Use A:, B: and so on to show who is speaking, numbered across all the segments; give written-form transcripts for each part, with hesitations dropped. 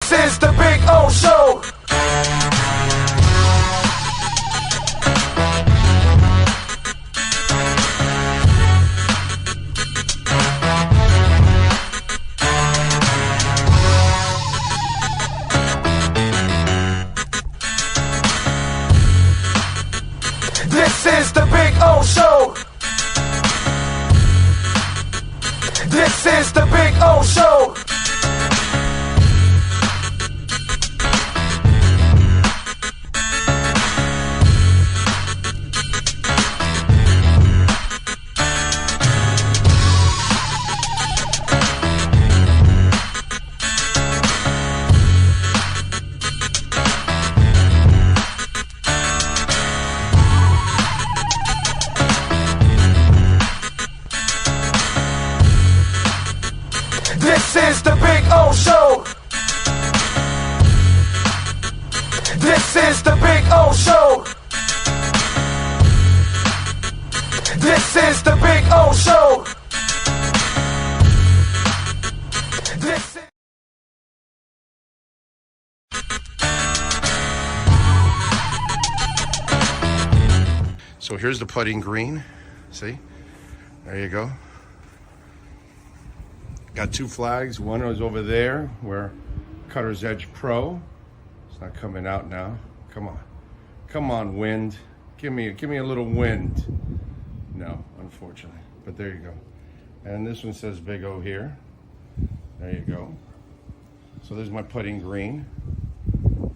A: This is the Big O Show. This is the Big O Show. This is the Big O Show. This is the Big O Show. This is the Big O Show. This is the Big O Show. This is
B: So here's the putting green. See? There you go. Got two flags. One is over there where Cutter's Edge Pro. It's not coming out now. Come on. Come on, wind. Give me a little wind. No, unfortunately. But there you go. And this one says Big O here. There you go. So there's my putting green.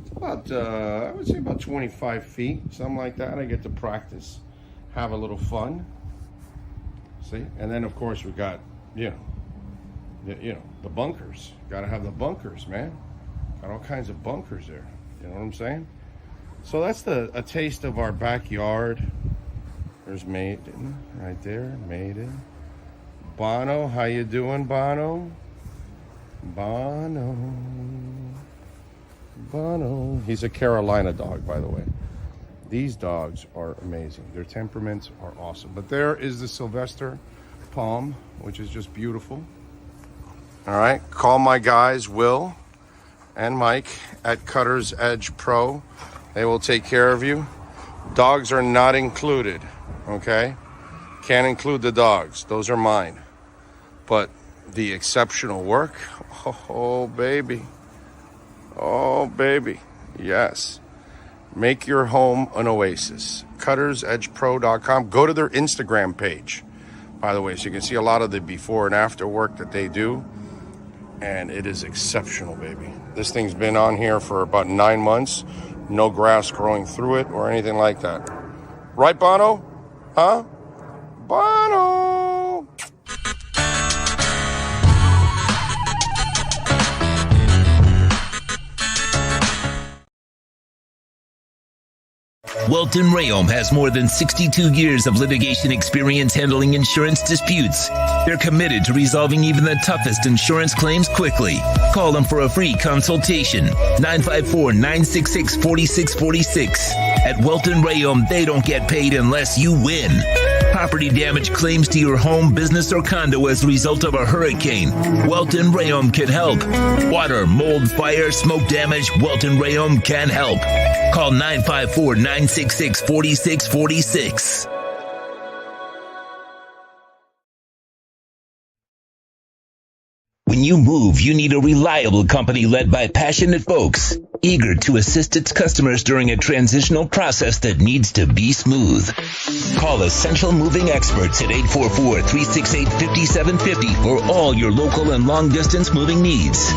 B: It's about, I would say about 25 feet, something like that. I get to practice, have a little fun. See? And then, of course, we got, the bunkers. Got to have the bunkers, man. Got all kinds of bunkers there. You know what I'm saying? So that's a taste of our backyard. There's Maiden right there. Maiden. Bono, how you doing, Bono? Bono. He's a Carolina dog, by the way. These dogs are amazing. Their temperaments are awesome. But there is the Sylvester Palm, which is just beautiful. All right, call my guys, Will and Mike at Cutter's Edge Pro. They will take care of you. Dogs are not included, okay? Can't include the dogs. Those are mine. But the exceptional work, oh, baby. Oh, baby, yes. Make your home an oasis. CuttersEdgePro.com. Go to their Instagram page, by the way, so you can see a lot of the before and after work that they do. And it is exceptional, baby. This thing's been on here for about 9 months. No grass growing through it or anything like that. Right, Bono? Huh? Bono!
C: Welton Rayom has more than 62 years of litigation experience handling insurance disputes. They're committed to resolving even the toughest insurance claims quickly. Call them for a free consultation. 954-966-4646. At Welton Rayom, they don't get paid unless you win. Property damage claims to your home, business, or condo as a result of a hurricane. Welton Rayom can help. Water, mold, fire, smoke damage, Welton Rayom can help. Call 954-966-4646. When you move, you need a reliable company led by passionate folks, eager to assist its customers during a transitional process that needs to be smooth. Call Essential Moving Experts at 844-368-5750 for all your local and long-distance moving needs.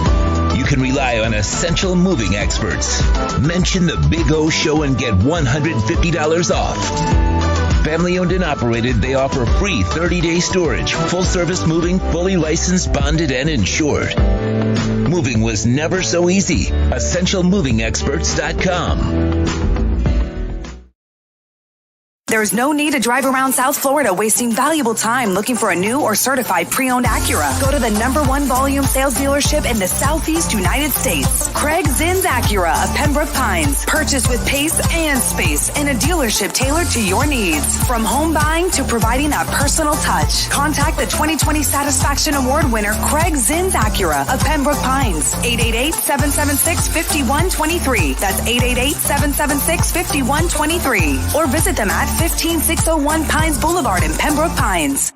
C: You can rely on Essential Moving Experts. Mention the Big O Show and get $150 off. Family owned and operated, they offer free 30-day storage, full-service moving, fully licensed, bonded, and insured. Moving was never so easy. EssentialMovingExperts.com.
D: There's no need to drive around South Florida wasting valuable time looking for a new or certified pre-owned Acura. Go to the #1 volume sales dealership in the Southeast United States. Craig Zinn's Acura of Pembroke Pines. Purchase with pace and space in a dealership tailored to your needs. From home buying to providing that personal touch. Contact the 2020 Satisfaction Award winner Craig Zinn's Acura of Pembroke Pines. 888-776-5123. That's 888-776-5123. Or visit them at 15601 Pines Boulevard in Pembroke Pines.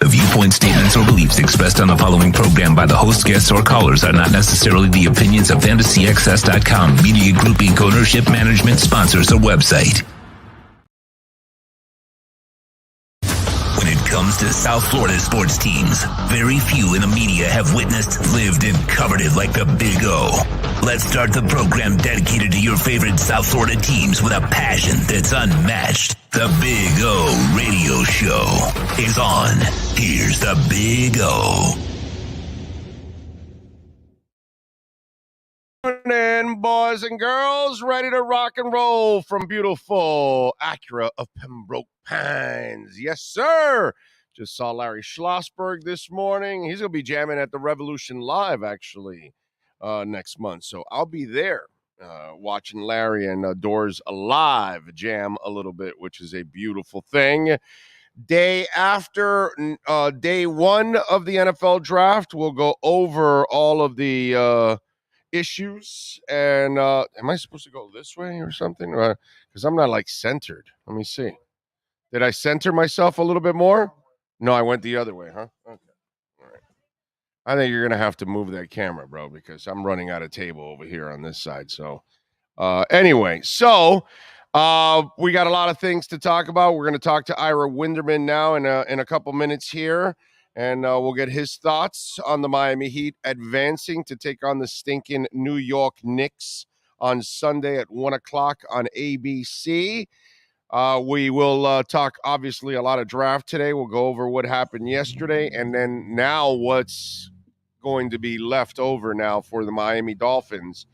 C: Viewpoint statements or beliefs expressed on the following program by the host, guests, or callers are not necessarily the opinions of FantasyXS.com, Media Group Inc. ownership, management, sponsors, or website. When it comes to South Florida sports teams, very few in the media have witnessed, lived, and covered it like the Big O. Let's start the program dedicated to your favorite South Florida teams with a passion that's unmatched. The Big O Radio Show is on. Here's the Big O.
B: Morning, boys and girls, ready to rock and roll from beautiful Acura of Pembroke Pines. Yes, sir. Just saw Larry Schlossberg this morning. He's going to be jamming at the Revolution Live, actually, next month. So I'll be there watching Larry and Doors Alive jam a little bit, which is a beautiful thing. Day after day one of the NFL draft, we'll go over all of the issues. And am I supposed to go this way or something? Because I'm not like centered. Let me see. Did I center myself a little bit more? No, I went the other way, huh? Okay. All right. I think you're going to have to move that camera, bro, because I'm running out of table over here on this side. So anyway, we got a lot of things to talk about. We're going to talk to Ira Winderman now in a couple minutes here, and we'll get his thoughts on the Miami Heat advancing to take on the stinking New York Knicks on Sunday at 1 o'clock on ABC. We will talk, obviously, a lot of draft today. We'll go over what happened yesterday, and then now what's going to be left over now for the Miami Dolphins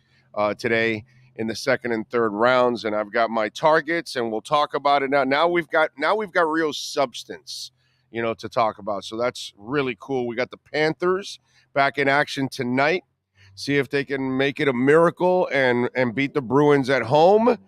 B: today in the second and third rounds. And I've got my targets, and we'll talk about it now. Now we've got real substance, to talk about. So that's really cool. We got the Panthers back in action tonight. See if they can make it a miracle and beat the Bruins at home.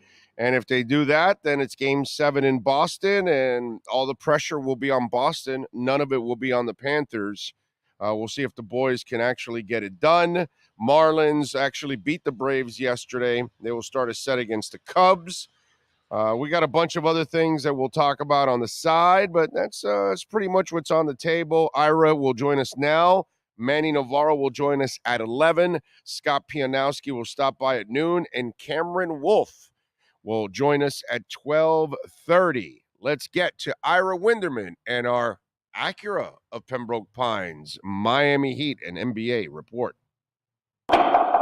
B: And if they do that, then it's Game 7 in Boston, and all the pressure will be on Boston. None of it will be on the Panthers. We'll see if the boys can actually get it done. Marlins actually beat the Braves yesterday. They will start a set against the Cubs. We got a bunch of other things that we'll talk about on the side, but that's pretty much what's on the table. Ira will join us now. Manny Navarro will join us at 11. Scott Pianowski will stop by at noon, and Cameron Wolf will join us at 12:30. Let's get to Ira Winderman and our Acura of Pembroke Pines Miami Heat and NBA report.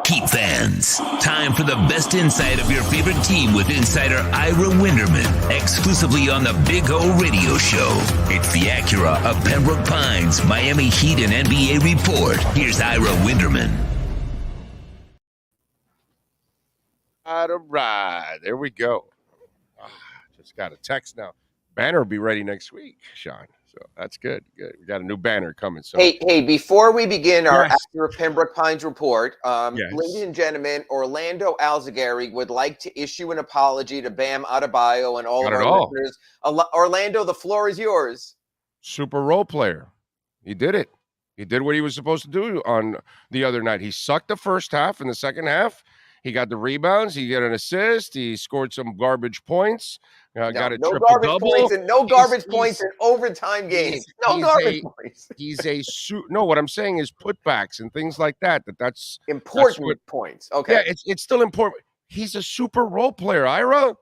C: Heat fans, time for the best insight of your favorite team with insider Ira Winderman, exclusively on the Big O Radio Show. It's the Acura of Pembroke Pines Miami Heat and NBA report. Here's Ira Winderman.
B: All right, there we go. Just got a text now. Banner will be ready next week, Sean. So that's good. Good. We got a new banner coming. So
E: hey, before we begin our Acura Pembroke Pines report,
B: Yes.
E: ladies and gentlemen, Orlando Alzagari would like to issue an apology to Bam Adebayo and all
B: Not
E: of
B: at
E: our
B: all.
E: listeners. Orlando, the floor is yours.
B: super role player. He did it. He did what he was supposed to do on the other night. He sucked the first half. In the second half, he got the rebounds. He got an assist. He scored some garbage points. Got a triple double.
E: No garbage points in overtime games. No garbage points.
B: What I'm saying is putbacks and things like that. That's
E: Important points. Okay.
B: Yeah, it's still important. He's a super role player, Ira.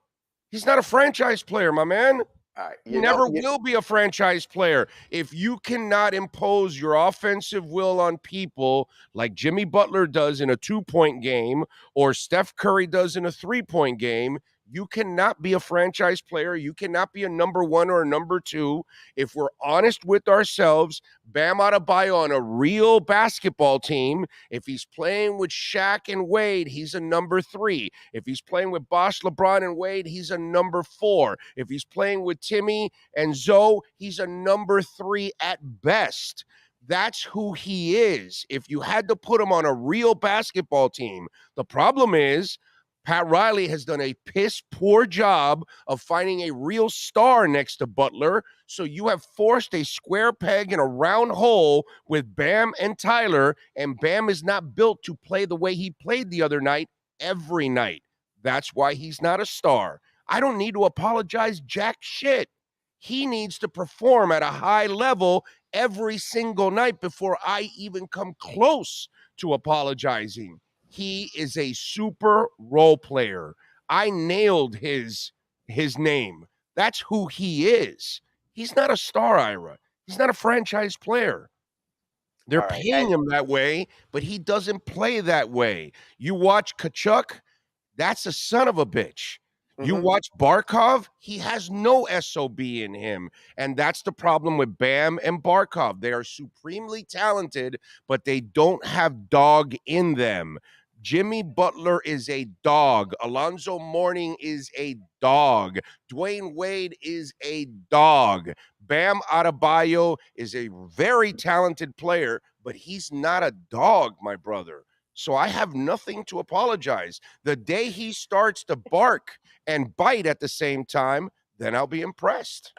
B: He's not a franchise player, my man.
E: All right,
B: He never will be a franchise player. If you cannot impose your offensive will on people like Jimmy Butler does in a 2-point game or Steph Curry does in a 3-point game, you cannot be a franchise player. You cannot be a number 1 or a number 2. If we're honest with ourselves, Bam Adebayo on a real basketball team, if he's playing with Shaq and Wade, he's a number 3. If he's playing with Bosh, LeBron, and Wade, he's a number 4. If he's playing with Timmy and Zoe, he's a number 3 at best. That's who he is. If you had to put him on a real basketball team, the problem is Pat Riley has done a piss-poor job of finding a real star next to Butler, so you have forced a square peg in a round hole with Bam and Tyler, and Bam is not built to play the way he played the other night every night. That's why he's not a star. I don't need to apologize jack shit. He needs to perform at a high level every single night before I even come close to apologizing. He is a super role player. I nailed his name. That's who he is. He's not a star, Ira. He's not a franchise player. They're paying him that way, but he doesn't play that way. You watch Kachuk, that's a son of a bitch. You watch Barkov, he has no SOB in him. And that's the problem with Bam and Barkov. They are supremely talented, but they don't have dog in them. Jimmy Butler is a dog. Alonzo Mourning is a dog. Dwayne Wade is a dog. Bam Adebayo is a very talented player, but he's not a dog, my brother. So I have nothing to apologize. The day he starts to bark and bite at the same time, then I'll be impressed.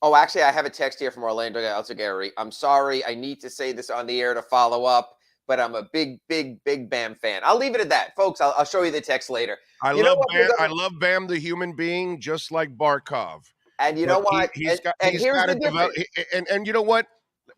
E: Oh, actually, I have a text here from Orlando Alzagari. I'm sorry. I need to say this on the air to follow up, but I'm a big Bam fan. I'll leave it at that. Folks, I'll show you the text later.
B: I love Bam, the human being, just like Barkov.
E: And you know what?
B: Here's the difference. And you know what?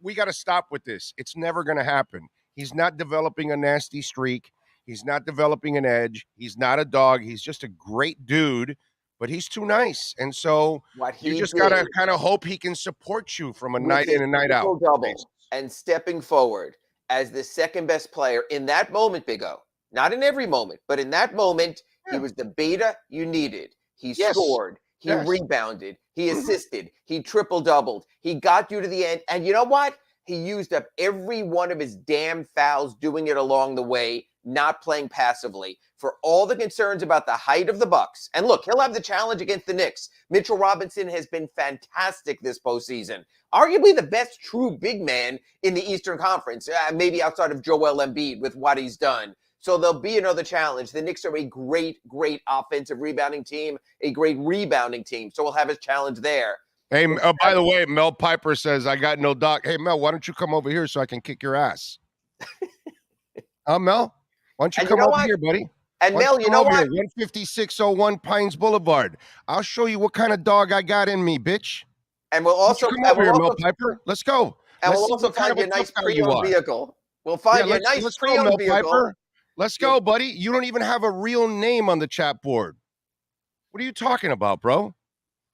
B: We got to stop with this. It's never going to happen. He's not developing a nasty streak. He's not developing an edge. He's not a dog. He's just a great dude, but he's too nice. And so you just got to kind of hope he can support you from a night in and night out.
E: Double and stepping forward as the second best player in that moment, Big O. Not in every moment, but in that moment, he was the beta you needed. He scored. He rebounded. He assisted. He triple-doubled. He got you to the end. And you know what? He used up every one of his damn fouls doing it along the way, not playing passively. For all the concerns about the height of the Bucks, and look, he'll have the challenge against the Knicks. Mitchell Robinson has been fantastic this postseason. Arguably the best true big man in the Eastern Conference, maybe outside of Joel Embiid with what he's done. So there'll be another challenge. The Knicks are a great offensive rebounding team, a great rebounding team. So we'll have his challenge there.
B: Hey, by the way, Mel Piper says, I got no doc. Hey, Mel, why don't you come over here so I can kick your ass? Mel? Why don't you come over here, buddy?
E: And Mel, you know what?
B: 15601 Pines Boulevard. I'll show you what kind of dog I got in me, bitch.
E: And we'll also
B: come over here, Mel Piper. Let's go.
E: And we'll also find you a nice pre-owned vehicle. We'll find you a nice pre-owned vehicle. Piper.
B: Let's go, buddy. You don't even have a real name on the chat board. What are you talking about, bro?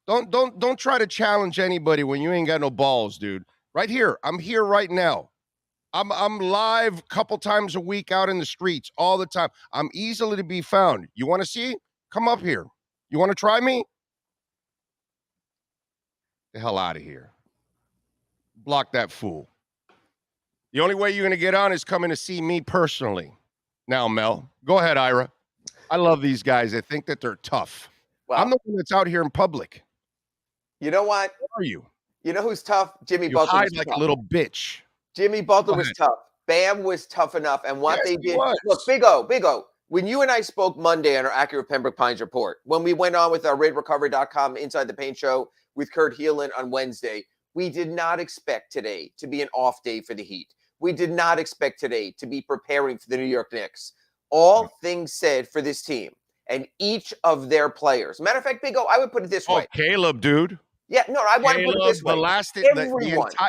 B: Don't try to challenge anybody when you ain't got no balls, dude. Right here. I'm here right now. I'm live a couple times a week out in the streets all the time. I'm easily to be found. You want to see? Come up here. You want to try me? The hell out of here. Block that fool. The only way you're going to get on is coming to see me personally. Now, Mel, go ahead, Ira. I love these guys. I think that they're tough. Well, I'm the one that's out here in public.
E: You know what?
B: Who are you?
E: You know who's tough? Jimmy
B: you
E: Butler.
B: Hide like tough. A little bitch.
E: Jimmy Butler was tough. Bam was tough enough. And what they did. Look, Big O. When you and I spoke Monday on our Accurate Pembroke Pines report, when we went on with our RaidRecovery.com Inside the Paint show with Kurt Heelan on Wednesday, we did not expect today to be an off day for the Heat. We did not expect today to be preparing for the New York Knicks. All things said for this team and each of their players. Matter of fact, Big O, I would put it this way.
B: Caleb, dude.
E: Yeah, no, I want to put it this way.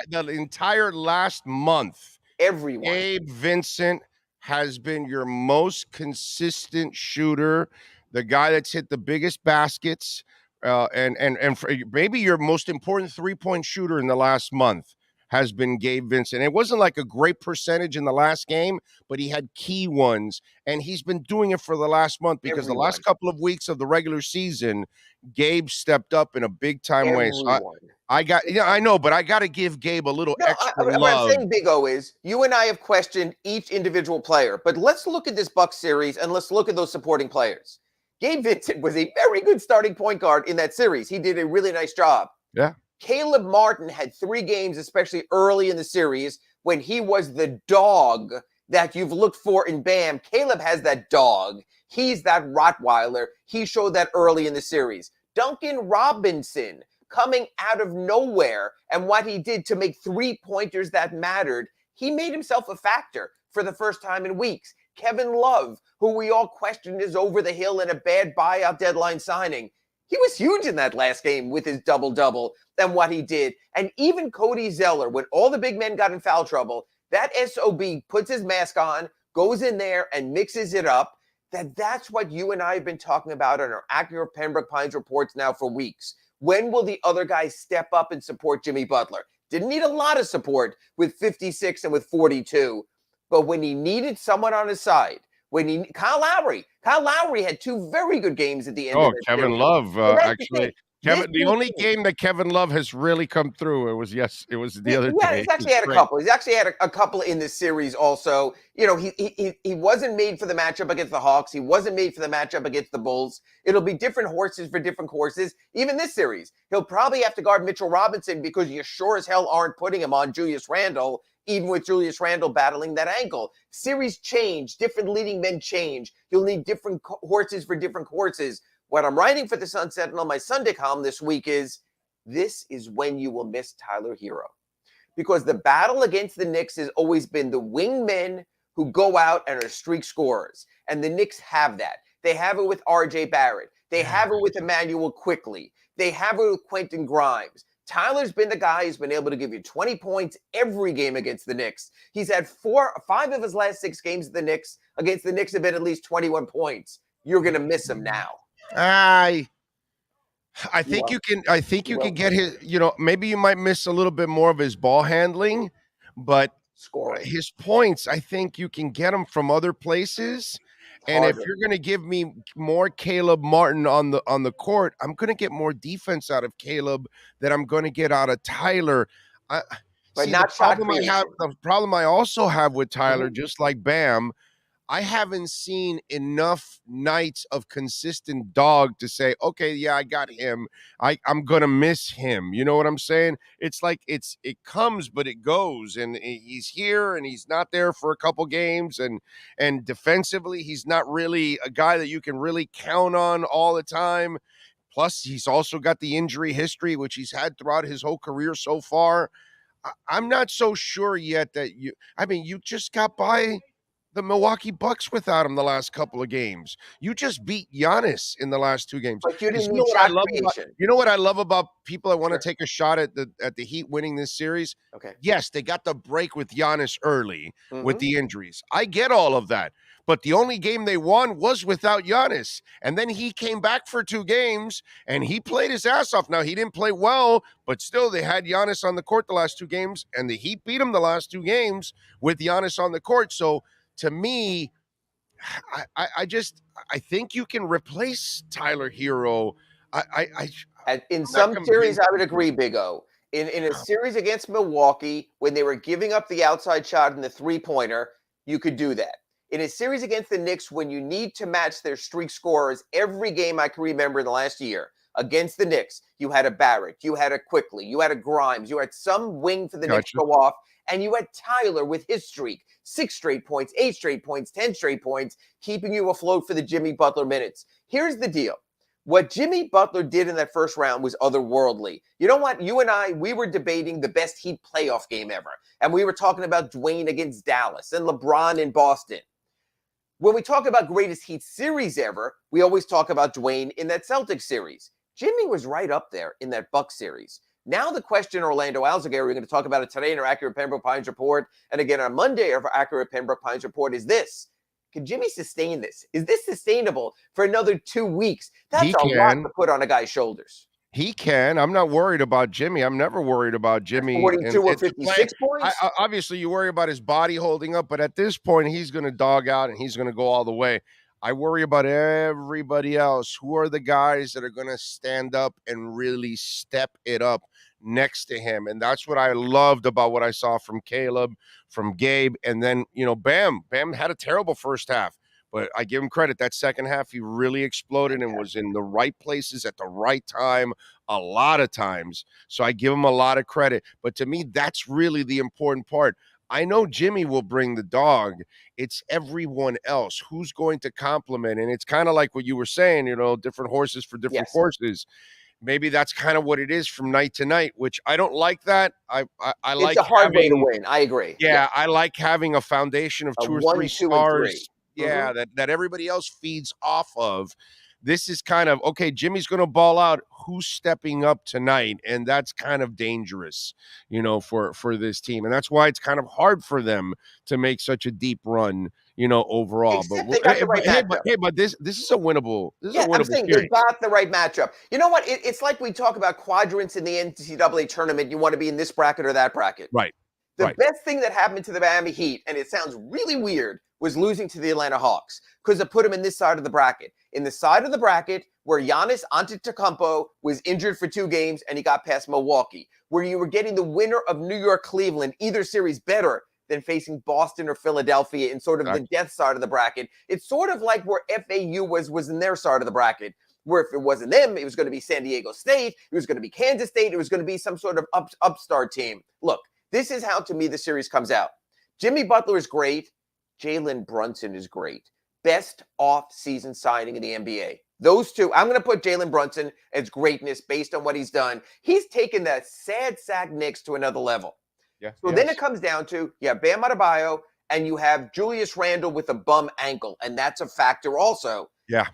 B: The entire last month,
E: everyone.
B: Gabe Vincent has been your most consistent shooter the guy that's hit the biggest baskets, and for, maybe your most important 3-point shooter in the last month has been Gabe Vincent. It wasn't like a great percentage in the last game, but he had key ones, and he's been doing it for the last month because the last couple of weeks of the regular season, Gabe stepped up in a big time way. So I know, but I got to give Gabe a little extra love.
E: What I'm saying, Big O, is you and I have questioned each individual player, but let's look at this Bucks series and let's look at those supporting players. Gabe Vincent was a very good starting point guard in that series. He did a really nice job.
B: Yeah.
E: Caleb Martin had 3 games, especially early in the series, when he was the dog that you've looked for in Bam. Caleb has that dog. He's that Rottweiler. He showed that early in the series. Duncan Robinson coming out of nowhere, and what he did to make 3-pointers that mattered. He made himself a factor for the first time in weeks. Kevin Love, who we all questioned is over the hill and a bad buyout deadline signing. He was huge in that last game with his double-double and what he did. And even Cody Zeller, when all the big men got in foul trouble, that SOB puts his mask on, goes in there and mixes it up. That's what you and I have been talking about on our Accurate Pembroke Pines reports now for weeks. When will the other guys step up and support Jimmy Butler? Didn't need a lot of support with 56 and with 42. But when he needed someone on his side, Kyle Lowry had 2 very good games at the end of the
B: Kevin
E: series.
B: Love, actually. The only game that Kevin Love has really come through, it was the other day.
E: He's actually had a couple. He's actually had a couple in this series also. You know, he wasn't made for the matchup against the Hawks. He wasn't made for the matchup against the Bulls. It'll be different horses for different courses. Even this series, he'll probably have to guard Mitchell Robinson because you sure as hell aren't putting him on Julius Randle, even with Julius Randle battling that ankle. Series change. Different leading men change. You'll need different horses for different courses. What I'm writing for the Sun Sentinel, my Sunday column this week is, this is when you will miss Tyler Hero. Because the battle against the Knicks has always been the wingmen who go out and are streak scorers. And the Knicks have that. They have it with R.J. Barrett. They have it with Emmanuel Quickley. They have it with Quentin Grimes. Tyler's been the guy who's been able to give you 20 points every game against the Knicks. He's had 5 of his last 6 games against the Knicks have been at least 21 points. You're going to miss him now.
B: I think you can get his, maybe you might miss a little bit more of his ball handling, but
E: scoring,
B: his points, I think you can get them from other places. And if you're going to give me more Caleb Martin on the court, I'm going to get more defense out of Caleb than I'm going to get out of Tyler. The problem I also have with Tyler, just like Bam, I haven't seen enough nights of consistent dog to say, okay, yeah, I got him. I'm going to miss him. You know what I'm saying? It's like it comes, but it goes. And he's here and he's not there for a couple games. And defensively, he's not really a guy that you can really count on all the time. Plus, he's also got the injury history, which he's had throughout his whole career so far. I'm not so sure yet that you just got by the Milwaukee Bucks without him the last couple of games. You just beat Giannis in the last 2 games.
E: But you didn't
B: know what I love about people that want to take a shot at the Heat winning this series?
E: Okay.
B: Yes, they got the break with Giannis early with the injuries. I get all of that. But the only game they won was without Giannis. And then he came back for 2 games, and he played his ass off. Now, he didn't play well, but still they had Giannis on the court the last 2 games, and the Heat beat him the last 2 games with Giannis on the court. So, to me, I think you can replace Tyler Hero.
E: In some series, I would agree, Big O. In a series against Milwaukee, when they were giving up the outside shot in the 3-pointer, you could do that. In a series against the Knicks, when you need to match their streak scorers, every game I can remember in the last year, against the Knicks, you had a Barrett, you had a Quickley, you had a Grimes, you had some wing for the Knicks go off, and you had Tyler with his streak, 6 straight points, 8 straight points, 10 straight points, keeping you afloat for the Jimmy Butler minutes. Here's the deal. What Jimmy Butler did in that first round was otherworldly. You know what? You and I, we were debating the best Heat playoff game ever. And we were talking about Dwayne against Dallas and LeBron in Boston. When we talk about greatest Heat series ever, we always talk about Dwayne in that Celtics series. Jimmy was right up there in that Bucks series. Now the question, Orlando Alzagari, we're going to talk about it today in our Accurate Pembroke Pines report, and again on Monday of our Accurate Pembroke Pines report, is this. can Jimmy sustain this? Is this sustainable for another 2 weeks? That's
B: He
E: a lot
B: can.
E: to put on a guy's shoulders.
B: He can. I'm not worried about Jimmy. I'm never worried about Jimmy.
E: 42 or
B: And to play,
E: 56 points?
B: obviously, you worry about his body holding up, but at this point, he's going to dog out and he's going to go all the way. I worry about everybody else. Who are the guys that are going to stand up and really step it up next to him? And that's what I loved about what I saw from Caleb, from Gabe. And then, Bam had a terrible first half. But I give him credit. That second half, he really exploded and was in the right places at the right time a lot of times. So I give him a lot of credit. But to me, that's really the important part. I know Jimmy will bring the dog. It's everyone else who's going to complement. And it's kind of like what you were saying, different horses for different horses. Maybe that's kind of what it is from night to night, which I don't like that. I like
E: it's a hard way to win. I agree.
B: Yeah, I like having a foundation of 2 or 3 stars. Yeah, that everybody else feeds off of. This is kind of, okay, Jimmy's going to ball out. Who's stepping up tonight? And that's kind of dangerous, for this team. And that's why it's kind of hard for them to make such a deep run, overall.
E: Except they got the right matchup.
B: But this is a winnable.
E: I'm saying they got the right matchup. You know what? It's like we talk about quadrants in the NCAA tournament. You want to be in this bracket or that bracket.
B: Right.
E: The best thing that happened to the Miami Heat, and it sounds really weird, was losing to the Atlanta Hawks because it put them in this side of the bracket. In the side of the bracket where Giannis Antetokounmpo was injured for 2 games and he got past Milwaukee, where you were getting the winner of New York, Cleveland, either series better than facing Boston or Philadelphia in sort of the death side of the bracket. It's sort of like where FAU was in their side of the bracket, where if it wasn't them, it was going to be San Diego State, it was going to be Kansas State, it was going to be some sort of upstart team. Look, this is how, to me, the series comes out. Jimmy Butler is great. Jalen Brunson is great. Best off-season signing in the NBA. Those two, I'm going to put Jalen Brunson as greatness based on what he's done. He's taken that sad sack Knicks to another level.
B: Yeah.
E: So then it comes down to, you have Bam Adebayo and you have Julius Randle with a bum ankle, and that's a factor also.
B: Yeah.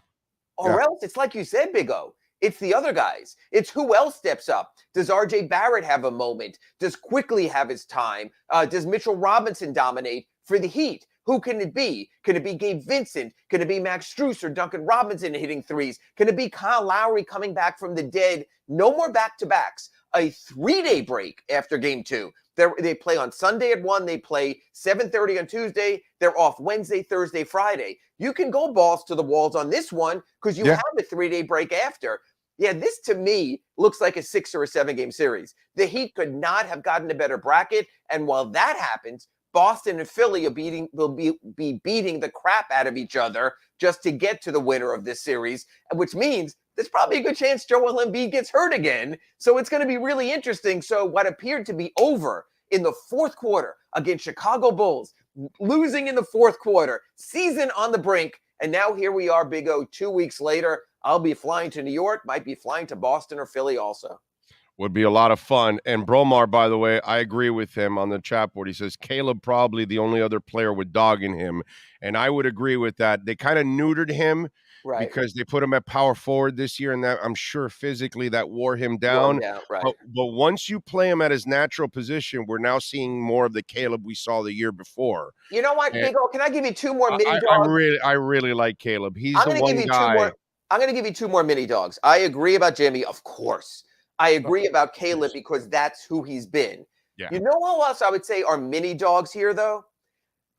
E: Or else, it's like you said, Big O. It's the other guys. It's who else steps up. Does RJ Barrett have a moment? Does Quickly have his time? Does Mitchell Robinson dominate for the Heat? Who can it be? Can it be Gabe Vincent? Can it be Max Strus or Duncan Robinson hitting threes? Can it be Kyle Lowry coming back from the dead? No more back-to-backs. A 3-day break after game 2. They play on Sunday at 1. They play 7:30 on Tuesday. They're off Wednesday, Thursday, Friday. You can go balls to the walls on this one because you have a 3-day break after. Yeah, this to me looks like a 6 or a 7-game series. The Heat could not have gotten a better bracket. And while that happens, Boston and Philly will be beating the crap out of each other just to get to the winner of this series, which means there's probably a good chance Joel Embiid gets hurt again. So it's going to be really interesting. So what appeared to be over in the fourth quarter against Chicago Bulls, losing in the fourth quarter, season on the brink, and now here we are, Big O, 2 weeks later. I'll be flying to New York, might be flying to Boston or Philly also.
B: Would be a lot of fun. And Bromar, by the way, I agree with him on the chat board. He says Caleb probably the only other player with dog in him. And I would agree with that. They kind of neutered him because they put him at power forward this year. And that I'm sure physically that wore him down. But once you play him at his natural position, we're now seeing more of the Caleb we saw the year before.
E: You know what, Big O, can I give you 2 more mini dogs?
B: I really like Caleb. He's the one guy.
E: I'm going to give you 2 more mini dogs. I agree about Jimmy, of course. I agree about Caleb because that's who he's been.
B: Yeah.
E: You know who else I would say are mini dogs here, though?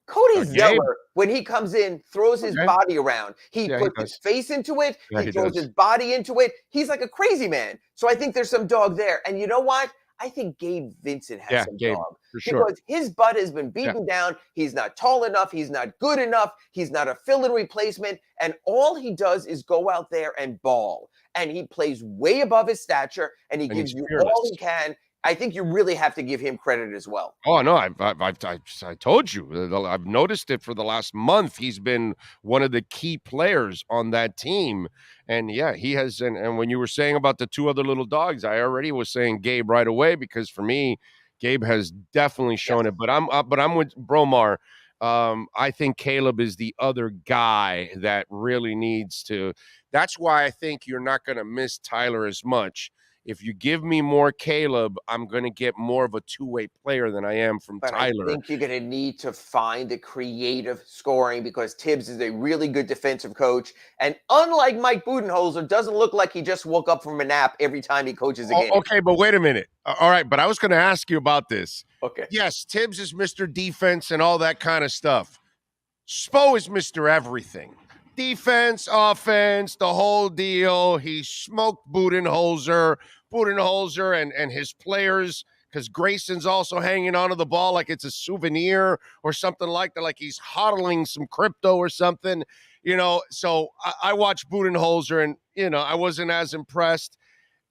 E: Cody Zeller, when he comes in, throws his body around. He puts his face into it. He throws his body into it. He's like a crazy man. So I think there's some dog there. And you know what? I think Gabe Vincent has some dog.
B: For sure.
E: Because his butt has been beaten down. He's not tall enough. He's not good enough. He's not a fill-in replacement. And all he does is go out there and ball. And he plays way above his stature, and he gives you all he can. I think you really have to give him credit as well.
B: Oh, no, I told you. I've noticed it for the last month. He's been one of the key players on that team. And, yeah, he has. And when you were saying about the 2 other little dogs, I already was saying Gabe right away because, for me, Gabe has definitely shown it. But I'm with Bromar. I think Caleb is the other guy that really needs to. That's why I think you're not going to miss Tyler as much if you give me more Caleb, I'm going to get more of a two-way player than I am from
E: But
B: Tyler.
E: I think you're going to need to find the creative scoring because Tibbs is a really good defensive coach. And unlike Mike Budenholzer, doesn't look like he just woke up from a nap every time he coaches a game.
B: Okay, but wait a minute. All right, but I was going to ask you about this.
E: Okay.
B: Yes, Tibbs is Mr. Defense and all that kind of stuff. Spo is Mr. Everything. Defense, offense, the whole deal. He smoked Budenholzer and his players, because Grayson's also hanging onto the ball like it's a souvenir or something like that, like he's hodling some crypto or something, So I watched Budenholzer and, I wasn't as impressed.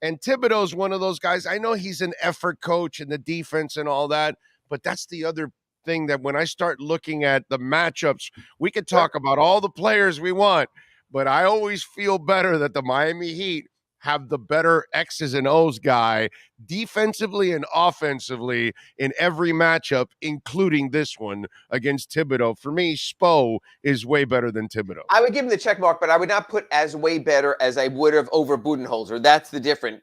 B: And Thibodeau's one of those guys. I know he's an effort coach in the defense and all that, but that's the other thing that when I start looking at the matchups, we could talk about all the players we want, but I always feel better that the Miami Heat have the better X's and O's guy defensively and offensively in every matchup, including this one against Thibodeau. For me, Spo is way better than Thibodeau.
E: I would give him the check mark, but I would not put as way better as I would have over Budenholzer. That's the difference.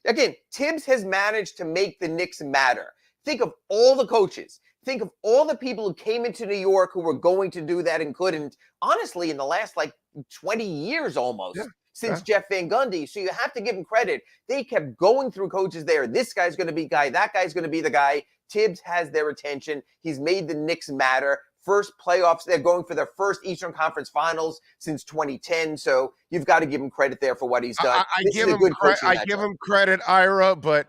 E: Again, Tibbs has managed to make the Knicks matter. Think of all the coaches. Think of all the people who came into New York who were going to do that and couldn't, honestly, in the last 20 years almost. Since Jeff Van Gundy. So you have to give him credit. They kept going through coaches there. This guy's going to be guy. That guy's going to be the guy. Tibbs has their attention. He's made the Knicks matter. First playoffs. They're going for their first Eastern Conference Finals since 2010. So you've got to give him credit there for what he's done.
B: I give him credit, Ira, but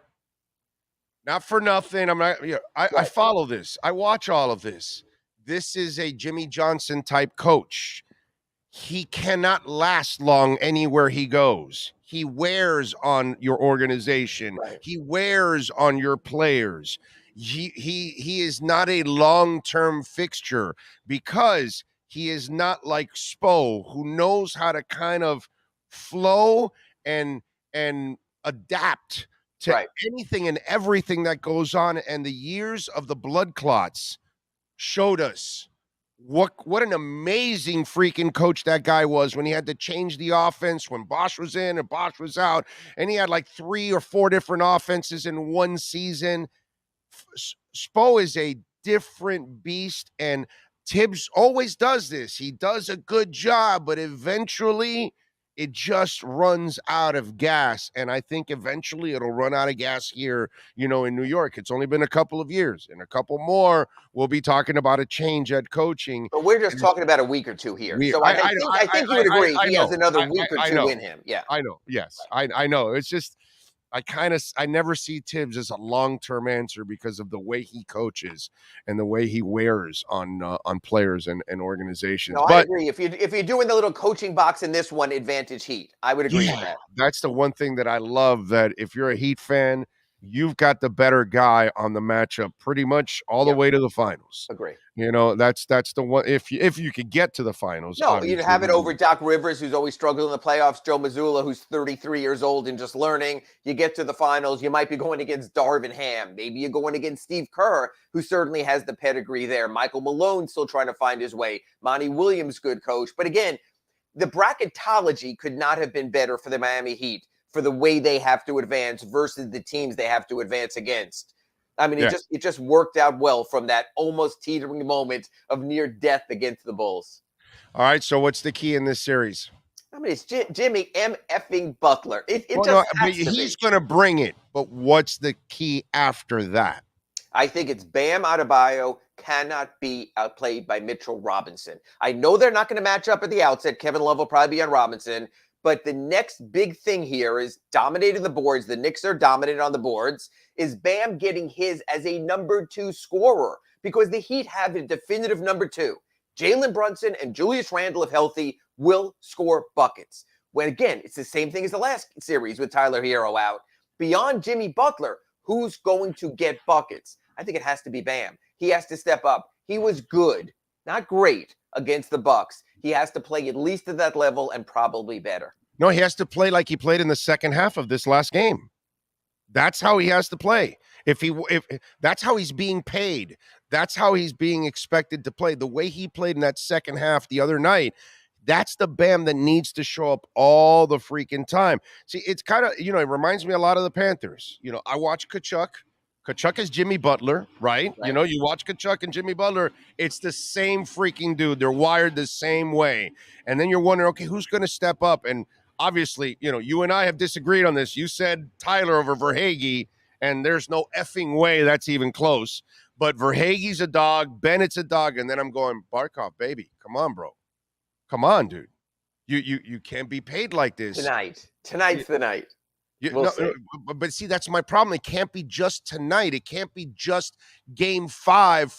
B: not for nothing. I follow this. I watch all of this. This is a Jimmy Johnson type coach. He cannot last long anywhere he goes. He wears on your organization. Right. He wears on your players. He is not a long-term fixture because he is not like Spo, who knows how to kind of flow and adapt to anything and everything that goes on. And the years of the blood clots showed us what an amazing freaking coach that guy was when he had to change the offense when Bosch was in and Bosch was out, and he had 3 or 4 different offenses in one season. Spo is a different beast, and Tibbs always does this. He does a good job, but eventually it just runs out of gas. And I think eventually it'll run out of gas here, in New York. It's only been a couple of years. In a couple more, we'll be talking about a change at coaching.
E: But we're just talking about a week or two here. So I think you would agree he has another week or two in him. Yeah.
B: I know. Yes. I know. It's just I never see Tibbs as a long-term answer because of the way he coaches and the way he wears on players and organizations.
E: No, I agree. If you're doing the little coaching box in this one, advantage Heat. I would agree with that.
B: That's the one thing that I love, that if you're a Heat fan, you've got the better guy on the matchup pretty much all the way to the finals.
E: Agree.
B: That's the one. If you could get to the finals.
E: No, you'd have it over Doc Rivers, who's always struggled in the playoffs. Joe Mazzulla, who's 33 years old and just learning. You get to the finals, you might be going against Darvin Ham. Maybe you're going against Steve Kerr, who certainly has the pedigree there. Michael Malone still trying to find his way. Monty Williams, good coach. But again, the bracketology could not have been better for the Miami Heat for the way they have to advance versus the teams they have to advance against. I mean, it just worked out well from that almost teetering moment of near death against the Bulls.
B: All right, so what's the key in this series?
E: I mean, it's Jimmy M. effing Butler.
B: He's going to bring it, but what's the key after that?
E: I think it's Bam Adebayo cannot be outplayed by Mitchell Robinson. I know they're not going to match up at the outset. Kevin Love will probably be on Robinson. But the next big thing here is dominating the boards. The Knicks are dominant on the boards. Is Bam getting his as a number 2 scorer? Because the Heat have a definitive number 2. Jalen Brunson and Julius Randle, if healthy, will score buckets. When, again, it's the same thing as the last series with Tyler Hero out. Beyond Jimmy Butler, who's going to get buckets? I think it has to be Bam. He has to step up. He was good, not great, against the Bucks. He has to play at least at that level and probably better.
B: No, he has to play like he played in the second half of this last game. That's how he has to play. If that's how he's being paid, that's how he's being expected to play. The way he played in that second half the other night, That's the Bam that needs to show up all the freaking time. See, it's kind of, it reminds me a lot of the Panthers. I watch Kachuk. Kachuk is Jimmy Butler, right?
E: Right.
B: You watch Kachuk and Jimmy Butler, it's the same freaking dude. They're wired the same way. And then you're wondering, okay, who's going to step up? And obviously, you and I have disagreed on this. You said Tyler over Verhaeghe, and there's no effing way that's even close. But Verhaeghe's a dog, Bennett's a dog, and then I'm going, Barkov, baby, come on, bro. Come on, dude. You can't be paid like this.
E: Tonight's the night.
B: But see, that's my problem. It can't be just tonight. It can't be just game 5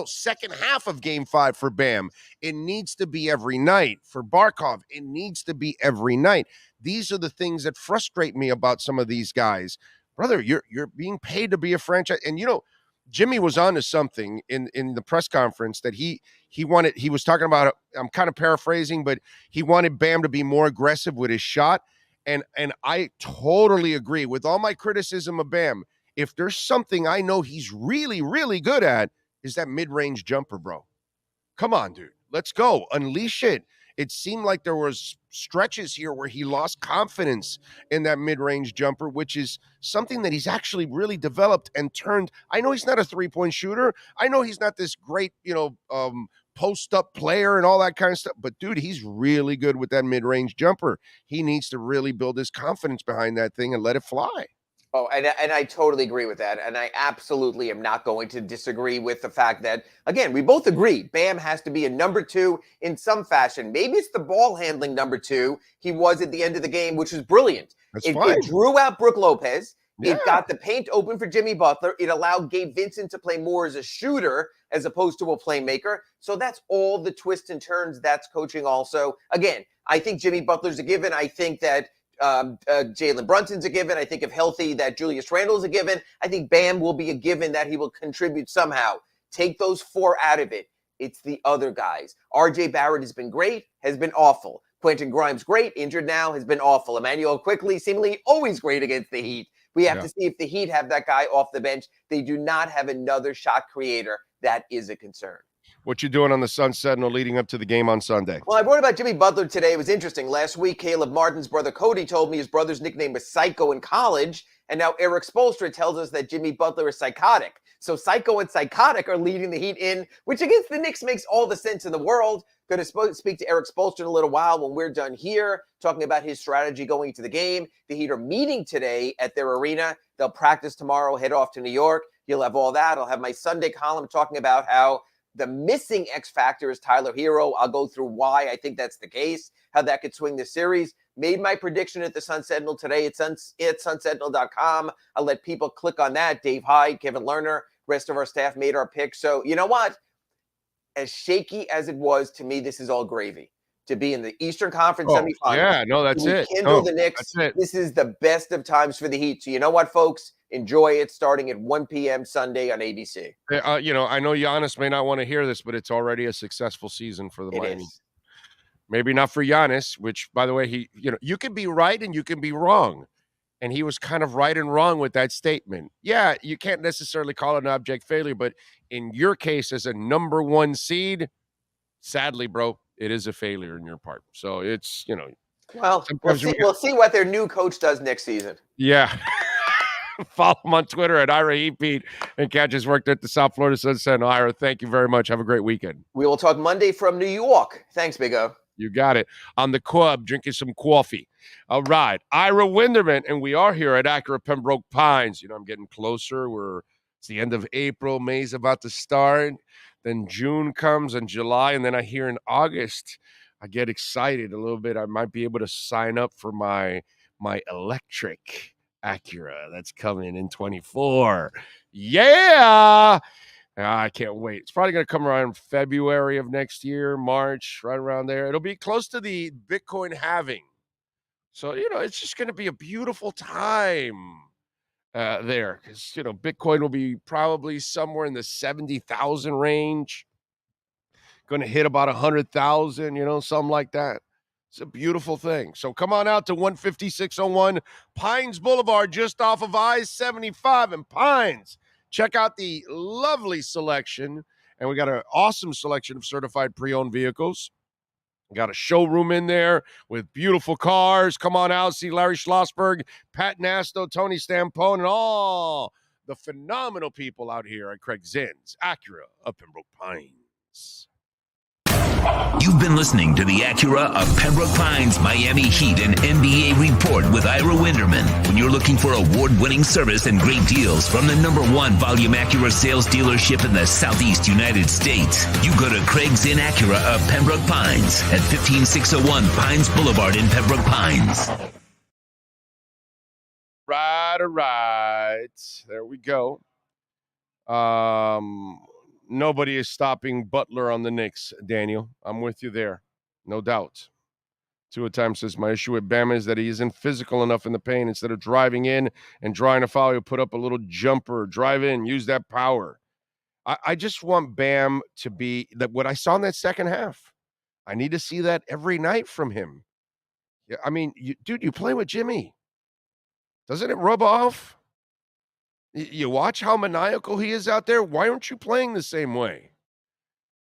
B: second half of game 5 for Bam. It needs to be every night. For Barkov, it needs to be every night. These are the things that frustrate me about some of these guys. Brother, you're being paid to be a franchise. And Jimmy was on to something in the press conference that he was talking about. I'm kind of paraphrasing, but he wanted Bam to be more aggressive with his shot. And I totally agree with all my criticism of Bam. If there's something I know he's really, really good at, is that mid-range jumper, bro. Come on, dude. Let's go. Unleash it. It seemed like there was stretches here where he lost confidence in that mid-range jumper, which is something that he's actually really developed and turned. I know he's not a three-point shooter. I know he's not this great, post-up player and all that kind of stuff. But, dude, he's really good with that mid-range jumper. He needs to really build his confidence behind that thing and let it fly.
E: Oh, and I totally agree with that. And I absolutely am not going to disagree with the fact that, again, we both agree Bam has to be a number 2 in some fashion. Maybe it's the ball handling number 2 he was at the end of the game, which was brilliant. It drew out Brook Lopez. Yeah. It got the paint open for Jimmy Butler. It allowed Gabe Vincent to play more as a shooter as opposed to a playmaker. So that's all the twists and turns. That's coaching also. Again, I think Jimmy Butler's a given. I think that Jalen Brunson's a given. I think if healthy that Julius Randle's a given. I think Bam will be a given that he will contribute somehow. Take those 4 out of it. It's the other guys. RJ Barrett has been great, has been awful. Quentin Grimes, great, injured now, has been awful. Emmanuel Quickley, seemingly always great against the Heat. We have to see if the Heat have that guy off the bench. They do not have another shot creator. That is a concern.
B: What you doing on the Sun Sentinel leading up to the game on Sunday?
E: Well, I wrote about Jimmy Butler today. It was interesting. Last week, Caleb Martin's brother Cody told me his brother's nickname was Psycho in college. And now Eric Spoelstra tells us that Jimmy Butler is psychotic. So Psycho and Psychotic are leading the Heat in, which against the Knicks makes all the sense in the world. Going to speak to Eric Spoelstra in a little while when we're done here, talking about his strategy going into the game. The Heat are meeting today at their arena. They'll practice tomorrow, head off to New York. You'll have all that. I'll have my Sunday column talking about how the missing X factor is Tyler Hero. I'll go through why I think that's the case, how that could swing the series. Made my prediction at the Sun Sentinel today. It's sunsentinel.com. I'll let people click on that. Dave Hyde, Kevin Lerner, rest of our staff made our pick. So you know what? As shaky as it was, to me, this is all gravy. To be in the Eastern Conference semifinals.
B: Yeah, no, that's it.
E: Kindle the Knicks. This is the best of times for the Heat. So you know what, folks? Enjoy it starting at 1 p.m. Sunday on ABC.
B: I know Giannis may not want to hear this, but it's already a successful season for the Miami. Maybe not for Giannis, which, by the way, you can be right and you can be wrong. And he was kind of right and wrong with that statement. Yeah, you can't necessarily call it an abject failure, but in your case, as a number 1 seed, sadly, bro, it is a failure in your part. So it's,
E: Well, we'll see what their new coach does next season.
B: Yeah. Follow him on Twitter at Ira Epeat and catch his work at the South Florida Sun Sentinel. Ira, thank you very much. Have a great weekend.
E: We will talk Monday from New York. Thanks, Big O.
B: You got it. On the club, drinking some coffee. All right. Ira Winderman, and we are here at Acura Pembroke Pines. I'm getting closer. It's the end of April. May's about to start. Then June comes and July, and then I hear in August, I get excited a little bit. I might be able to sign up for my electric Acura that's coming in 24. Yeah. I can't wait. It's probably going to come around February of next year, March, right around there. It'll be close to the Bitcoin halving. So, it's just going to be a beautiful time there because, Bitcoin will be probably somewhere in the 70,000 range. Going to hit about 100,000, something like that. It's a beautiful thing. So come on out to 15601 Pines Boulevard, just off of I-75 in Pines. Check out the lovely selection. And we got an awesome selection of certified pre-owned vehicles. Got a showroom in there with beautiful cars. Come on out, see Larry Schlossberg, Pat Nasto, Tony Stampone, and all the phenomenal people out here at Craig Zinn's Acura of Pembroke Pines.
C: You've been listening to the Acura of Pembroke Pines Miami Heat and NBA Report with Ira Winderman. When you're looking for award-winning service and great deals from the #1 volume Acura sales dealership in the Southeast United States, you go to Craig Zinn Acura of Pembroke Pines at 15601 Pines Boulevard in Pembroke Pines.
B: Right, all right. There we go. Nobody is stopping Butler on the Knicks, Daniel. I'm with you there. No doubt. Tua Time says, my issue with Bam is that he isn't physical enough in the paint. Instead of driving in and drawing a foul, he'll put up a little jumper, drive in, use that power. I just want Bam to be that what I saw in that second half. I need to see that every night from him. Yeah, I mean, you play with Jimmy. Doesn't it rub off? You watch how maniacal he is out there. Why aren't you playing the same way?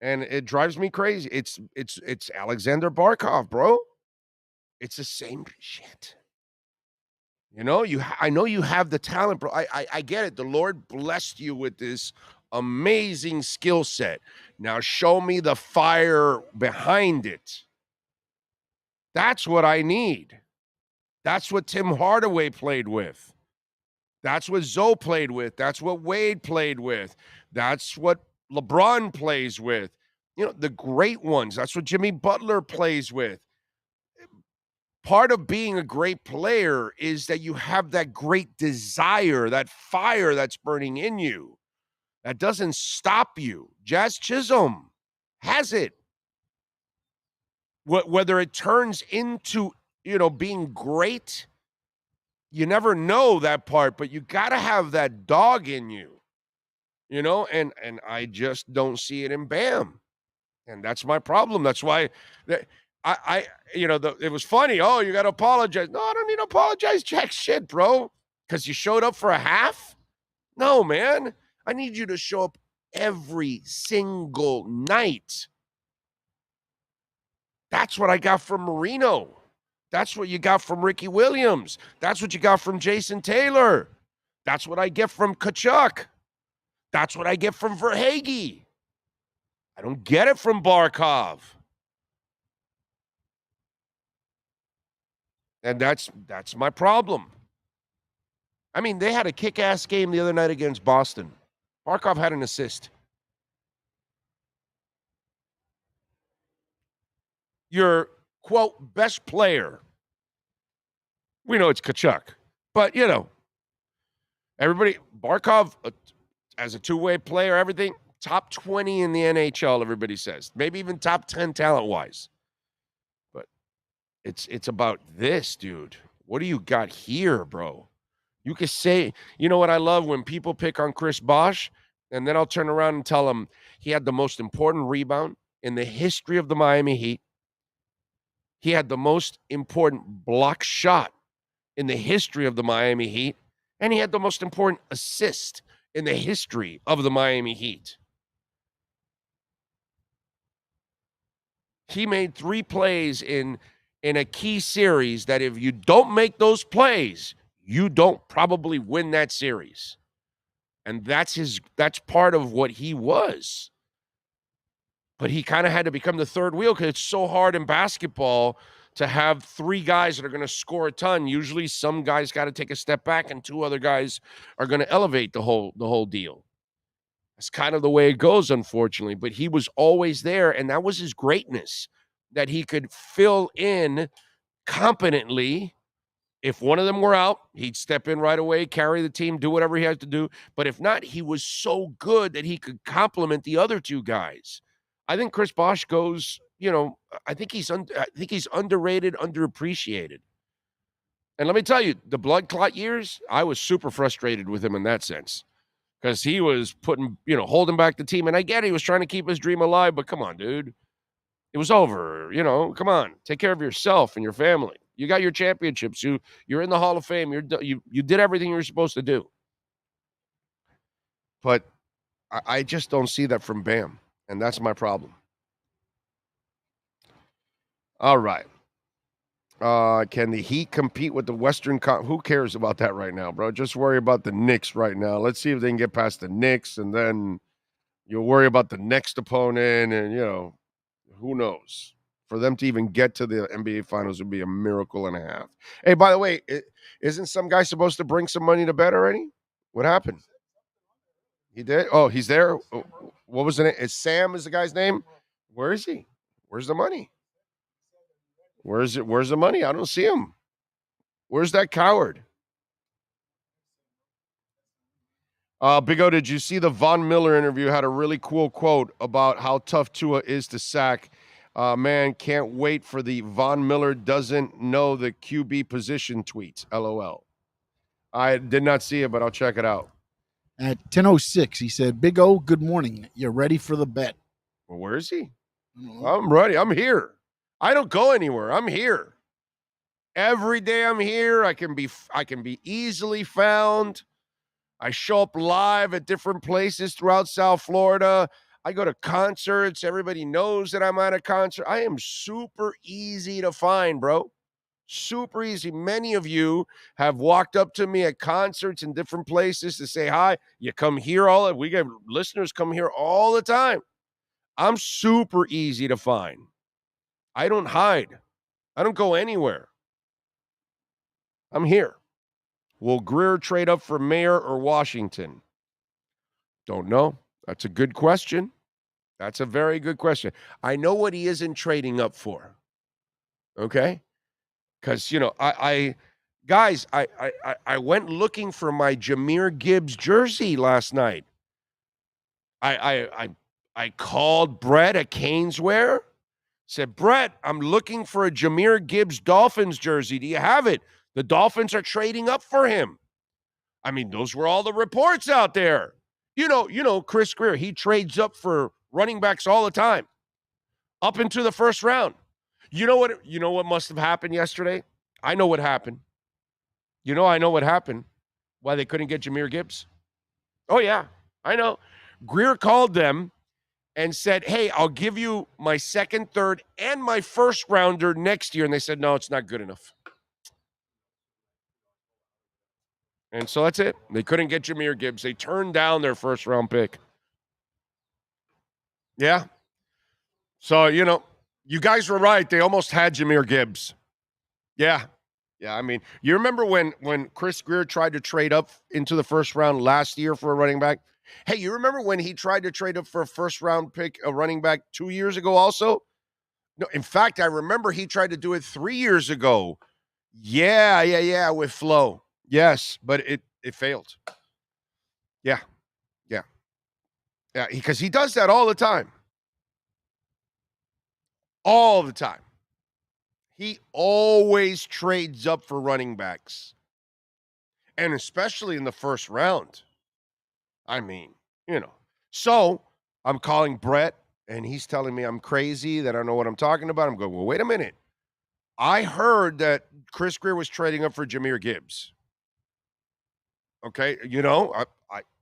B: And it drives me crazy. It's Alexander Barkov, bro. It's the same shit. You know, I know you have the talent, bro. I get it. The Lord blessed you with this amazing skill set. Now show me the fire behind it. That's what I need. That's what Tim Hardaway played with. That's what Zoe played with. That's what Wade played with. That's what LeBron plays with. You know, the great ones. That's what Jimmy Butler plays with. Part of being a great player is that you have that great desire, that fire that's burning in you. That doesn't stop you. Jazz Chisholm has it. Whether it turns into, being great, you never know that part, but you got to have that dog in you, and I just don't see it in Bam. And that's my problem. That's why it was funny. Oh, you got to apologize. No, I don't need to apologize. Jack shit, bro. Because you showed up for a half? No, man. I need you to show up every single night. That's what I got from Marino. That's what you got from Ricky Williams. That's what you got from Jason Taylor. That's what I get from Kachuk. That's what I get from Verhaeghe. I don't get it from Barkov. And that's my problem. I mean, they had a kick-ass game the other night against Boston. Barkov had an assist. Your, quote, best player. We know it's Kachuk. But, everybody, Barkov, as a two-way player, everything, top 20 in the NHL, everybody says. Maybe even top 10 talent-wise. But it's about this, dude. What do you got here, bro? You could say, you know what I love? When people pick on Chris Bosh, and then I'll turn around and tell them he had the most important rebound in the history of the Miami Heat. He had the most important block shot in the history of the Miami Heat, and he had the most important assist in the history of the Miami Heat. He made 3 plays in a key series that if you don't make those plays, you don't probably win that series. And that's part of what he was. But he kind of had to become the third wheel because it's so hard in basketball to have 3 guys that are going to score a ton. Usually some guys got to take a step back and 2 other guys are going to elevate the whole deal. That's kind of the way it goes, unfortunately. But he was always there, and that was his greatness, that he could fill in competently. If one of them were out, he'd step in right away, carry the team, do whatever he has to do. But if not, he was so good that he could complement the other 2 guys. I think Chris Bosh goes, I think he's underrated, underappreciated. And let me tell you, the blood clot years, I was super frustrated with him in that sense because he was holding back the team. And I get it, he was trying to keep his dream alive, but come on, dude. It was over, come on. Take care of yourself and your family. You got your championships. You're in the Hall of Fame. You did everything you were supposed to do. But I just don't see that from Bam, and that's my problem. All right. Can the Heat compete with the Western Who cares about that right now, bro? Just worry about the Knicks right now. Let's see if they can get past the Knicks, and then you'll worry about the next opponent, and, who knows? For them to even get to the NBA Finals would be a miracle and a half. Hey, by the way, isn't some guy supposed to bring some money to bet already? What happened? He did? Oh, he's there? What was the name? Sam is the guy's name? Where is he? Where's the money? Where's it? Where's the money? I don't see him. Where's that coward? Big O, did you see the Von Miller interview? Had a really cool quote about how tough Tua is to sack. Man, can't wait for the Von Miller doesn't know the QB position tweets. LOL. I did not see it, but I'll check it out.
F: At 10:06, he said, "Big O, good morning. You ready for the bet?"
B: Well, where is he? I'm ready. I'm here. I don't go anywhere. I'm here. Every day I'm here. I can be easily found. I show up live at different places throughout South Florida. I go to concerts. Everybody knows that I'm at a concert. I am super easy to find, bro. Super easy. Many of you have walked up to me at concerts in different places to say hi. You come here we get listeners come here all the time. I'm super easy to find. I don't hide. I don't go anywhere. I'm here. Will Greer trade up for mayor or Washington? Don't know. That's a good question. That's a very good question. I know what he isn't trading up for. Okay? Because, I went looking for my Jahmyr Gibbs jersey last night. I called Brett at Caneswear. Said, Brett, I'm looking for a Jahmyr Gibbs Dolphins jersey. Do you have it? The Dolphins are trading up for him. I mean, those were all the reports out there. You know, Chris Greer, he trades up for running backs all the time, up into the first round. You know what must have happened yesterday? I know what happened. I know what happened. Why they couldn't get Jahmyr Gibbs? Oh, yeah, I know. Greer called them and said, hey, I'll give you my second, third, and my first rounder next year. And they said, no, it's not good enough. And so that's it. They couldn't get Jahmyr Gibbs. They turned down their first round pick. Yeah. So, you guys were right. They almost had Jahmyr Gibbs. Yeah. Yeah, I mean, you remember when Chris Greer tried to trade up into the first round last year for a running back? Hey, you remember when he tried to trade up for a first-round pick, a running back 2 years ago also? No, in fact, I remember he tried to do it 3 years ago. Yeah, with Flo. Yes, but it failed. Yeah, because he does that all the time. All the time. He always trades up for running backs. And especially in the first round. I mean, So I'm calling Brett, and he's telling me I'm crazy, that I don't know what I'm talking about. I'm going, well, wait a minute. I heard that Chris Greer was trading up for Jahmyr Gibbs. Okay,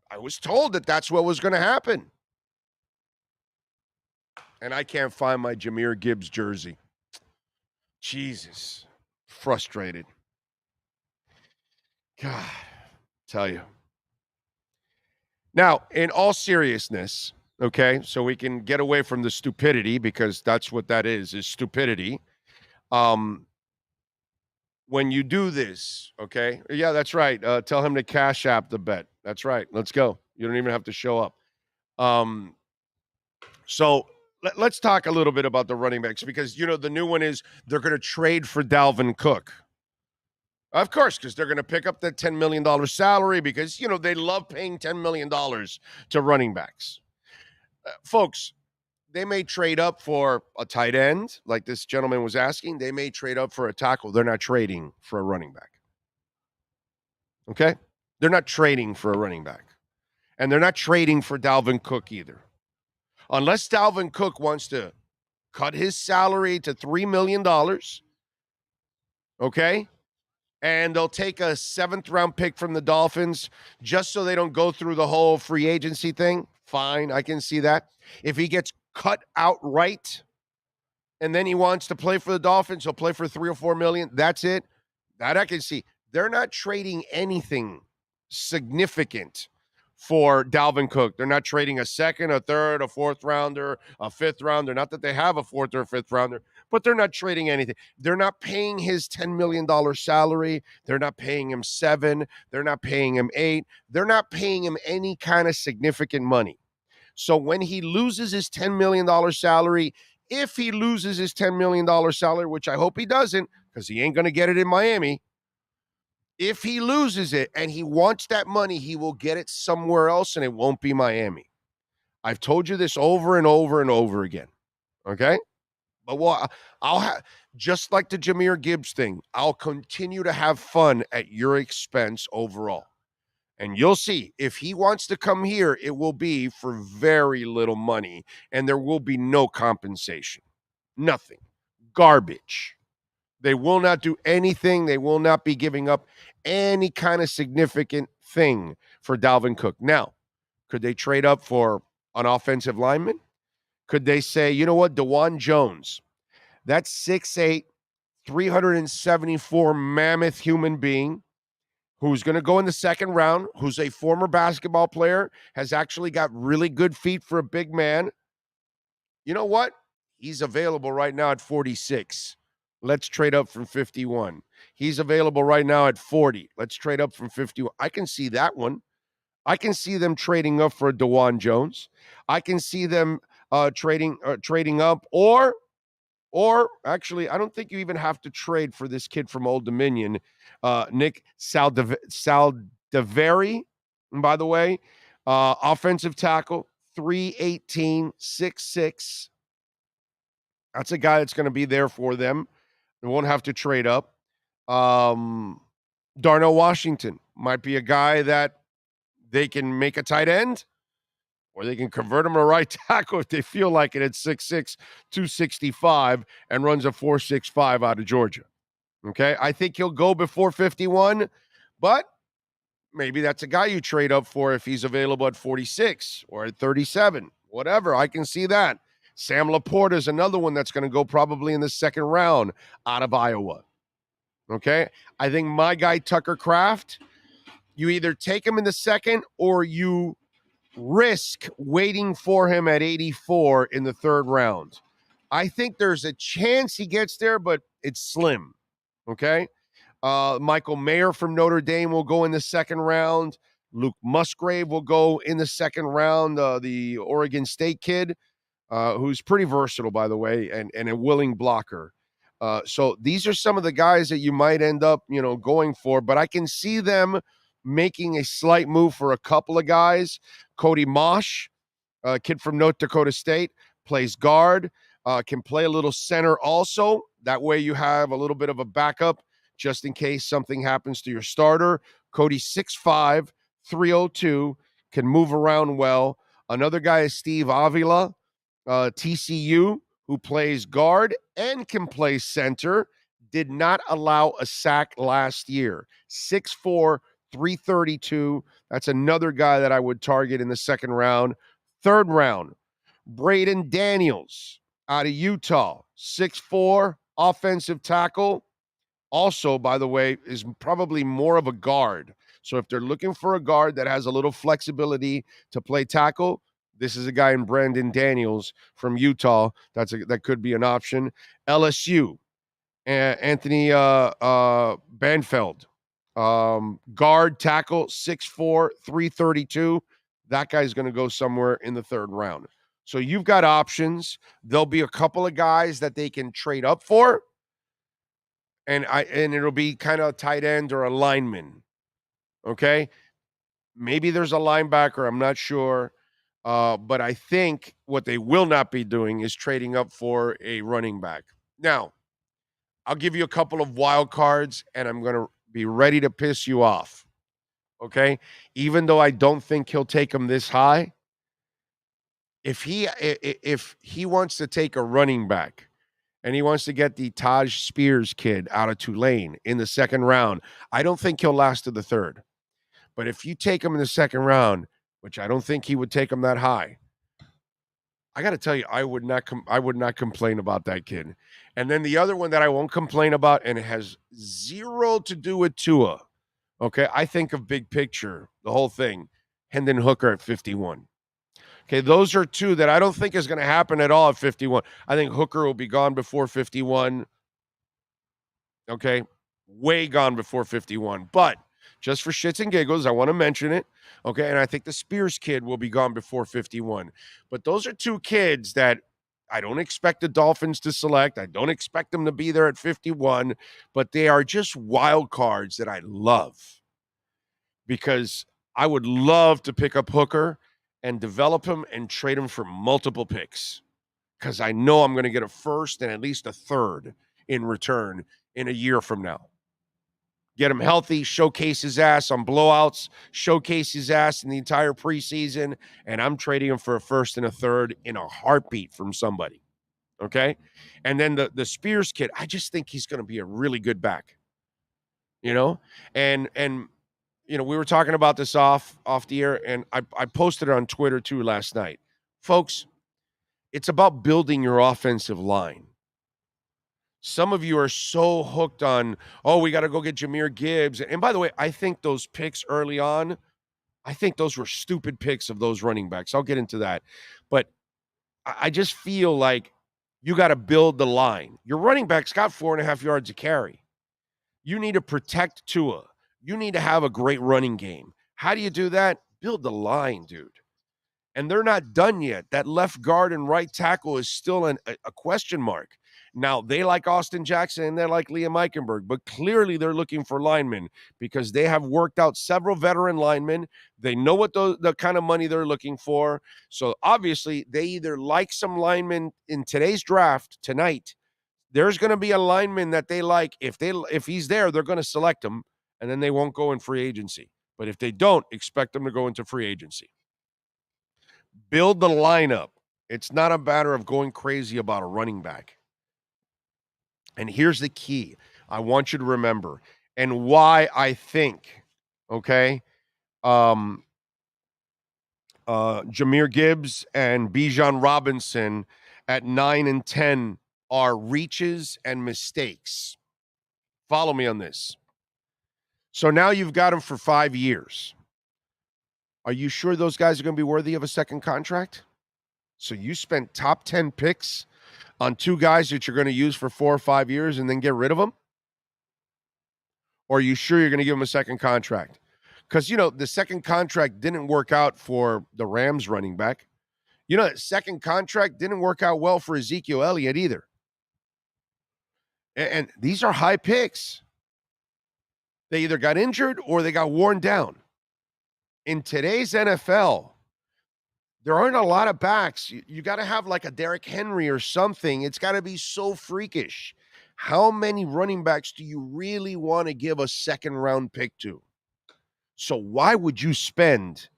B: I was told that that's what was going to happen. And I can't find my Jahmyr Gibbs jersey. Jesus. Frustrated. God, tell you. Now, in all seriousness, okay, so we can get away from the stupidity, because that's what that is stupidity. When you do this, okay? Yeah, that's right. Tell him to Cash App the bet. That's right. Let's go. You don't even have to show up. So let's talk a little bit about the running backs, because, the new one is they're going to trade for Dalvin Cook. Of course, because they're going to pick up that $10 million salary, because, they love paying $10 million to running backs. Folks, they may trade up for a tight end, like this gentleman was asking. They may trade up for a tackle. They're not trading for a running back. Okay? They're not trading for a running back. And they're not trading for Dalvin Cook either. Unless Dalvin Cook wants to cut his salary to $3 million, okay? And they'll take a 7th-round pick from the Dolphins just so they don't go through the whole free agency thing. Fine, I can see that. If he gets cut outright, and then he wants to play for the Dolphins, he'll play for $3 or $4 million. That's it. That I can see. They're not trading anything significant for Dalvin Cook. They're not trading a second, a third, a fourth rounder, a fifth rounder. Not that they have a fourth or fifth rounder, but they're not trading anything. They're not paying his $10 million salary. They're not paying him $7 million. They're not paying him $8 million. They're not paying him any kind of significant money. So when he loses his $10 million salary, if he loses his $10 million salary, which I hope he doesn't, because he ain't going to get it in Miami, if he loses it and he wants that money, he will get it somewhere else, and it won't be Miami. I've told you this over and over and over again, okay? But I'll have, just like the Jahmyr Gibbs thing, I'll continue to have fun at your expense overall. And you'll see, if he wants to come here, it will be for very little money, and there will be no compensation. Nothing. Garbage. They will not do anything. They will not be giving up any kind of significant thing for Dalvin Cook. Now, could they trade up for an offensive lineman? Could they say, you know what, DeJuan Jones, that 6'8", 374 mammoth human being who's going to go in the second round, who's a former basketball player, has actually got really good feet for a big man. You know what? He's available right now at 46. Let's trade up from 51. He's available right now at 40. Let's trade up from 51. I can see that one. I can see them trading up for DeJuan Jones. I can see them trading up, or actually, I don't think you even have to trade for this kid from Old Dominion, Nick Saldiveri. And by the way, offensive tackle, 318, 6'6". That's a guy that's going to be there for them. They won't have to trade up. Darnell Washington might be a guy that they can make a tight end, or they can convert him to right tackle if they feel like it at 6'6", 265, and runs a 4.65 out of Georgia. Okay, I think he'll go before 51, but maybe that's a guy you trade up for if he's available at 46 or at 37, whatever. I can see that. Sam Laporta is another one that's going to go probably in the second round out of Iowa. Okay, I think my guy Tucker Kraft, you either take him in the second or you risk waiting for him at 84 in the third round. I think there's a chance he gets there, but it's slim. Okay, Michael Mayer from Notre Dame will go in the second round. Luke Musgrave will go in the second round, the Oregon State kid, who's pretty versatile, by the way, and a willing blocker. So these are some of the guys that you might end up, going for, but I can see them making a slight move for a couple of guys. Cody Mosh, a kid from North Dakota State, plays guard, can play a little center also. That way you have a little bit of a backup just in case something happens to your starter. Cody 6'5", 302, can move around well. Another guy is Steve Avila, TCU, who plays guard and can play center, did not allow a sack last year. 6'4", 332. That's another guy that I would target in the second round. Third round, Braden Daniels out of Utah, 6'4", offensive tackle. Also, by the way, is probably more of a guard. So if they're looking for a guard that has a little flexibility to play tackle, this is a guy in Brandon Daniels from Utah. That could be an option. LSU, Anthony Banfeld, guard, tackle, 6'4", 332. That guy's going to go somewhere in the third round. So you've got options. There'll be a couple of guys that they can trade up for, and it'll be kind of a tight end or a lineman. Okay, maybe there's a linebacker. I'm not sure. But I think what they will not be doing is trading up for a running back. Now, I'll give you a couple of wild cards, and I'm going to be ready to piss you off. Okay? Even though I don't think he'll take him this high, if he wants to take a running back and he wants to get the Taj Spears kid out of Tulane in the second round, I don't think he'll last to the third. But if you take him in the second round, which I don't think he would take him that high, I got to tell you, I would not complain about that kid. And then the other one that I won't complain about, and it has zero to do with Tua. Okay, I think of big picture, the whole thing. Hendon Hooker at 51. Okay, those are two that I don't think is going to happen at all at 51. I think Hooker will be gone before 51. Okay, way gone before 51. But just for shits and giggles, I want to mention it. Okay, and I think the Spears kid will be gone before 51. But those are two kids that I don't expect the Dolphins to select. I don't expect them to be there at 51, but they are just wild cards that I love because I would love to pick up Hooker and develop him and trade him for multiple picks because I know I'm going to get a first and at least a third in return in a year from now. Get him healthy, showcase his ass on blowouts, showcase his ass in the entire preseason, and I'm trading him for a first and a third in a heartbeat from somebody, okay? And then the Spears kid, I just think he's going to be a really good back, you know? And you know, we were talking about this off the air, and I posted it on Twitter too last night. Folks, it's about building your offensive line. Some of you are so hooked on, oh, we got to go get Jahmyr Gibbs. And by the way, I think those picks early on, I think those were stupid picks of those running backs. I'll get into that. But I just feel like you got to build the line. Your running back's got 4.5 yards to carry. You need to protect Tua. You need to have a great running game. How do you do that? Build the line, dude. And they're not done yet. That left guard and right tackle is still a question mark. Now, they like Austin Jackson and they like Liam Eichenberg, but clearly they're looking for linemen because they have worked out several veteran linemen. They know what the kind of money they're looking for. So obviously, they either like some linemen in today's draft tonight. There's going to be a lineman that they like. If he's there, they're going to select him, and then they won't go in free agency. But if they don't, expect them to go into free agency. Build the lineup. It's not a matter of going crazy about a running back. And here's the key I want you to remember and why I think, okay, Jahmyr Gibbs and Bijan Robinson at 9 and 10 are reaches and mistakes. Follow me on this. So now you've got them for 5 years. Are you sure those guys are going to be worthy of a second contract? So you spent top 10 picks on two guys that you're going to use for 4 or 5 years and then get rid of them? Or are you sure you're going to give them a second contract? Because, you know, the second contract didn't work out for the Rams running back. You know, that second contract didn't work out well for Ezekiel Elliott either. And these are high picks. They either got injured or they got worn down. In today's NFL, there aren't a lot of backs. You got to have like a Derrick Henry or something. It's got to be so freakish. How many running backs do you really want to give a second-round pick to? So why would you spend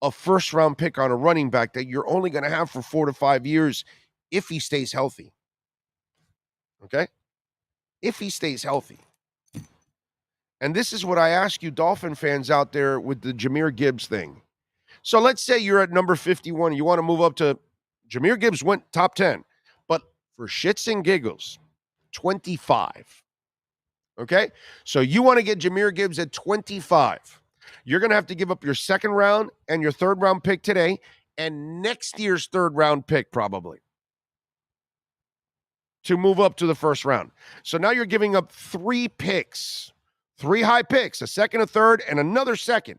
B: a first-round pick on a running back that you're only going to have for 4 to 5 years if he stays healthy? Okay? If he stays healthy. And this is what I ask you Dolphin fans out there with the Jahmyr Gibbs thing. So let's say you're at number 51. You want to move up to Jahmyr Gibbs went top 10. But for shits and giggles, 25. Okay? So you want to get Jahmyr Gibbs at 25. You're going to have to give up your second round and your third round pick today and next year's third round pick probably to move up to the first round. So now you're giving up 3 picks, 3 high picks, a second, a third, and another second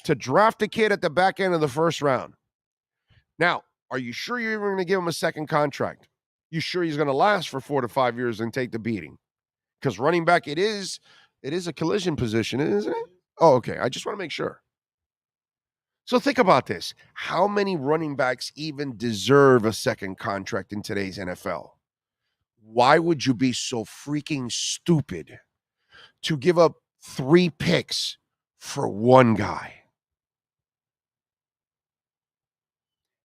B: to draft a kid at the back end of the first round. Now, are you sure you're even going to give him a second contract? You sure he's going to last for 4 to 5 years and take the beating? Because running back, it is a collision position, isn't it? Oh, okay. I just want to make sure. So think about this. How many running backs even deserve a second contract in today's NFL? Why would you be so freaking stupid to give up 3 picks for one guy?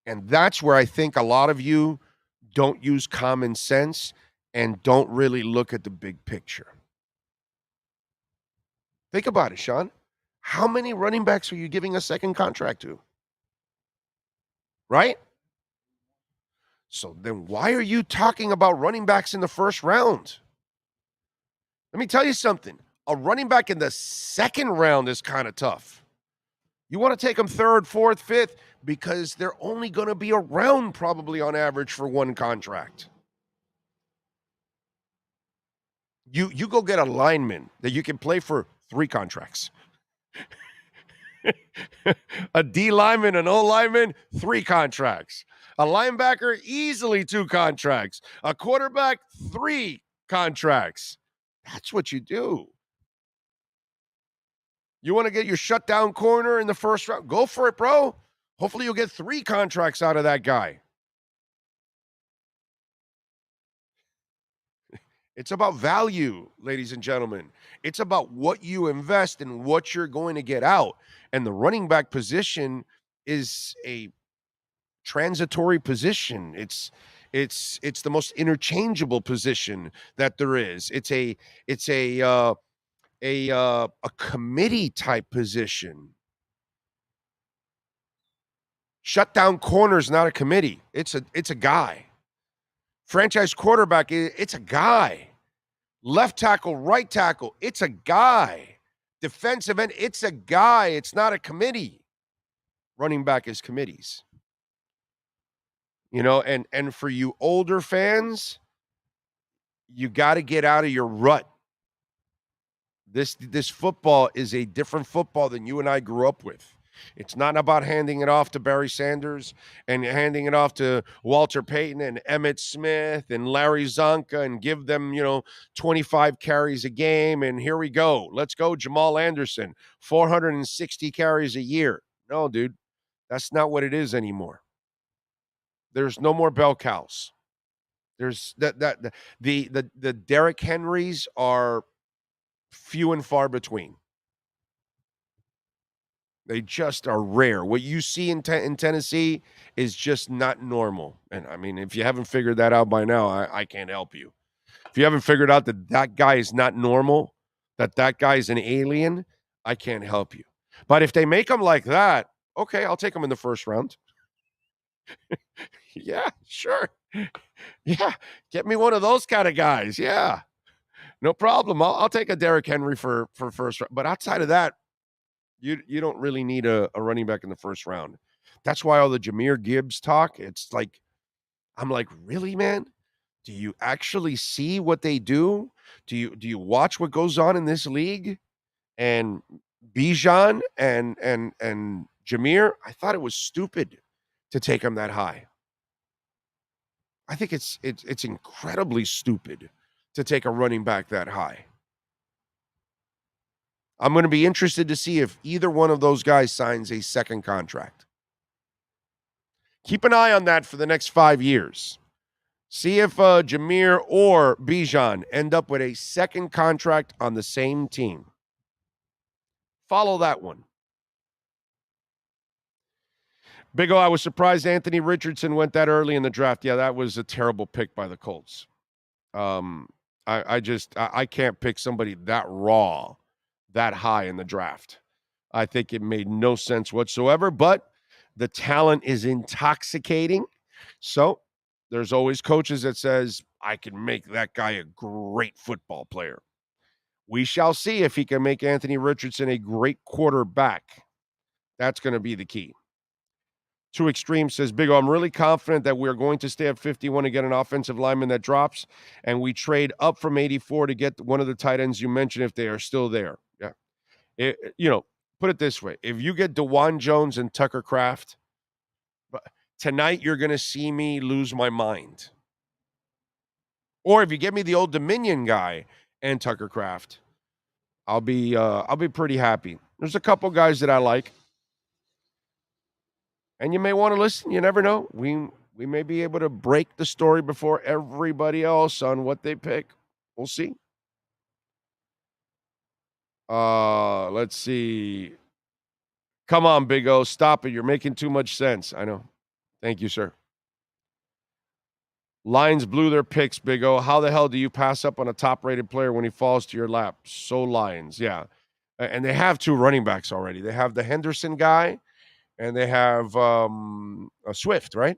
B: And that's where I think a lot of you don't use common sense and don't really look at the big picture. Think about it, Sean. How many running backs are you giving a second contract to? Right? So then why are you talking about running backs in the first round? Let me tell you something. A running back in the second round is kind of tough. You want to take them third, fourth, fifth, because they're only going to be around probably on average for one contract. You go get a lineman that you can play for 3 contracts. A D lineman, an O lineman, 3 contracts. A linebacker, easily 2 contracts. A quarterback, 3 contracts. That's what you do. You want to get your shutdown corner in the first round? Go for it, bro. Hopefully you'll get 3 contracts out of that guy. It's about value, ladies and gentlemen. It's about what you invest and what you're going to get out. And the running back position is a transitory position. It's the most interchangeable position that there is. It's a committee type position. Shutdown corner is not a committee. It's a guy. Franchise quarterback, it's a guy. Left tackle, right tackle, it's a guy. Defensive end, it's a guy. It's not a committee. Running back is committees. You know, and for you older fans, you got to get out of your rut. This football is a different football than you and I grew up with. It's not about handing it off to Barry Sanders and handing it off to Walter Payton and Emmitt Smith and Larry Zonka and give them, 25 carries a game. And here we go. Let's go, Jamal Anderson, 460 carries a year. No, dude, that's not what it is anymore. There's no more bell cows. There's the Derrick Henrys are few and far between. They just are rare. What you see in Tennessee is just not normal. And I mean, if you haven't figured that out by now, I can't help you. If you haven't figured out that guy is not normal, that guy is an alien, I can't help you. But if they make him like that, okay, I'll take him in the first round. Yeah, sure. Yeah, get me one of those kind of guys. Yeah, no problem. I'll take a Derrick Henry for first round. But outside of that, you don't really need a running back in the first round. That's why all the Jahmyr Gibbs talk, it's like, I'm like, really, man? Do you actually see what they do? Do you watch what goes on in this league? And Bijan and Jahmyr, I thought it was stupid to take him that high. I think it's incredibly stupid to take a running back that high. I'm going to be interested to see if either one of those guys signs a second contract. Keep an eye on that for the next 5 years. See if Jahmyr or Bijan end up with a second contract on the same team. Follow that one. Big O, I was surprised Anthony Richardson went that early in the draft. Yeah, that was a terrible pick by the Colts. I can't pick somebody that raw, that high in the draft. I think it made no sense whatsoever, but the talent is intoxicating. So there's always coaches that says, I can make that guy a great football player. We shall see if he can make Anthony Richardson a great quarterback. That's going to be the key. Two Extreme says, Big O, I'm really confident that we're going to stay at 51 to get an offensive lineman that drops, and we trade up from 84 to get one of the tight ends you mentioned if they are still there. Yeah. Put it this way. If you get DeJuan Jones and Tucker Kraft, tonight you're going to see me lose my mind. Or if you get me the Old Dominion guy and Tucker Kraft, I'll be pretty happy. There's a couple guys that I like. And you may want to listen. You never know. We may be able to break the story before everybody else on what they pick. We'll see. Let's see. Come on, Big O. Stop it. You're making too much sense. I know. Thank you, sir. Lions blew their picks, Big O. How the hell do you pass up on a top-rated player when he falls to your lap? So Lions, yeah. And they have 2 running backs already. They have the Henderson guy, and they have a Swift, right?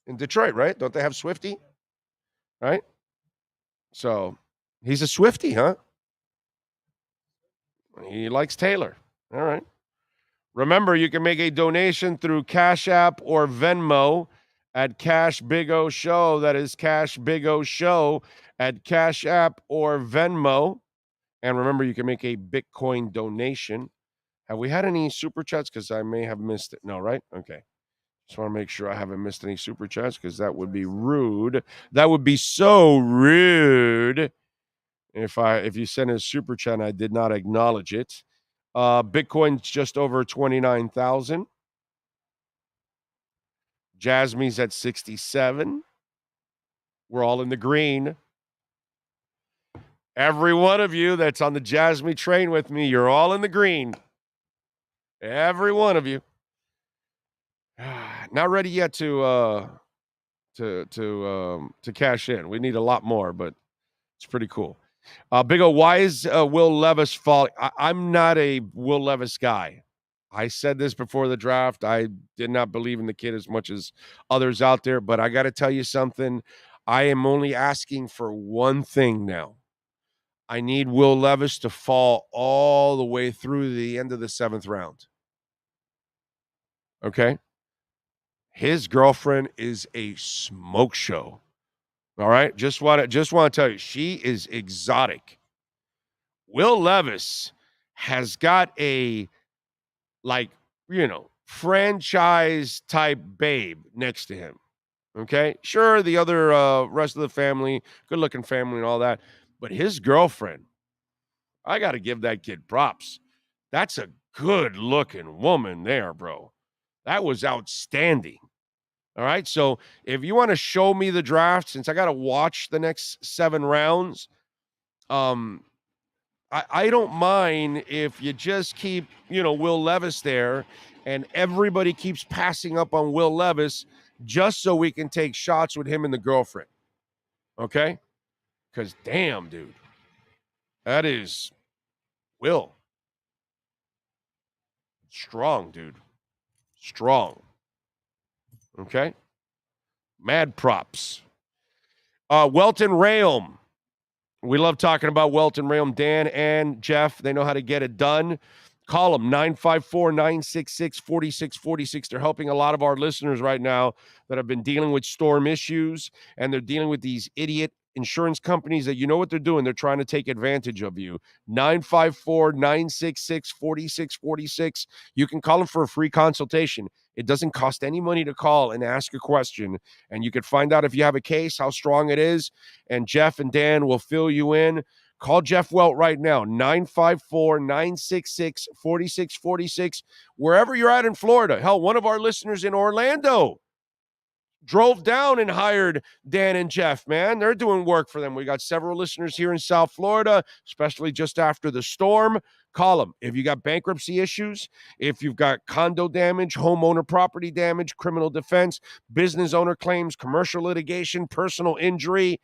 B: in Detroit, right? Don't they have Swifty? Right? So he's a Swifty, huh? He likes Taylor. All right. Remember, you can make a donation through Cash App or Venmo at Cash Big O Show. That is Cash Big O Show at Cash App or Venmo. And remember, you can make a Bitcoin donation. Have we had any super chats? Because I may have missed it. No, right? Okay. Just want to make sure I haven't missed any super chats because that would be rude. That would be so rude if you sent a super chat and I did not acknowledge it. Bitcoin's just over 29,000. Jasmine's at 67. We're all in the green. Every one of you that's on the Jasmine train with me, you're all in the green. Every one of you. Not ready yet to cash in. We need a lot more, but it's pretty cool. Big O, why is Will Levis falling? I'm not a Will Levis guy. I said this before the draft. I did not believe in the kid as much as others out there, but I got to tell you something. I am only asking for one thing now. I need Will Levis to fall all the way through the end of the 7th round. Okay? His girlfriend is a smoke show. All right? Just want to tell you, she is exotic. Will Levis has got a, franchise type babe next to him. Okay? Sure, the other rest of the family, good-looking family and all that, but his girlfriend, I got to give that kid props. That's a good-looking woman there, bro. That was outstanding. All right? So if you want to show me the draft, since I got to watch the next 7 rounds, I don't mind if you just keep, Will Levis there and everybody keeps passing up on Will Levis just so we can take shots with him and the girlfriend. Okay? Because damn, dude. That is Will. Strong, dude. Strong. Okay? Mad props. Welton Rayom. We love talking about Welton Rayom. Dan and Jeff, they know how to get it done. Call them 954-966-4646. They're helping a lot of our listeners right now that have been dealing with storm issues, and they're dealing with these idiot insurance companies that you know what they're doing. They're trying to take advantage of you. 954-966-4646. You can call them for a free consultation. It doesn't cost any money to call and ask a question, and you can find out if you have a case, how strong it is, and Jeff and Dan will fill you in. Call Jeff Welt right now, 954-966-4646, wherever you're at in Florida. Hell, one of our listeners in Orlando drove down and hired Dan and Jeff, man. They're doing work for them. We got several listeners here in South Florida, especially just after the storm. Call them. If you got bankruptcy issues, if you've got condo damage, homeowner property damage, criminal defense, business owner claims, commercial litigation, personal injury,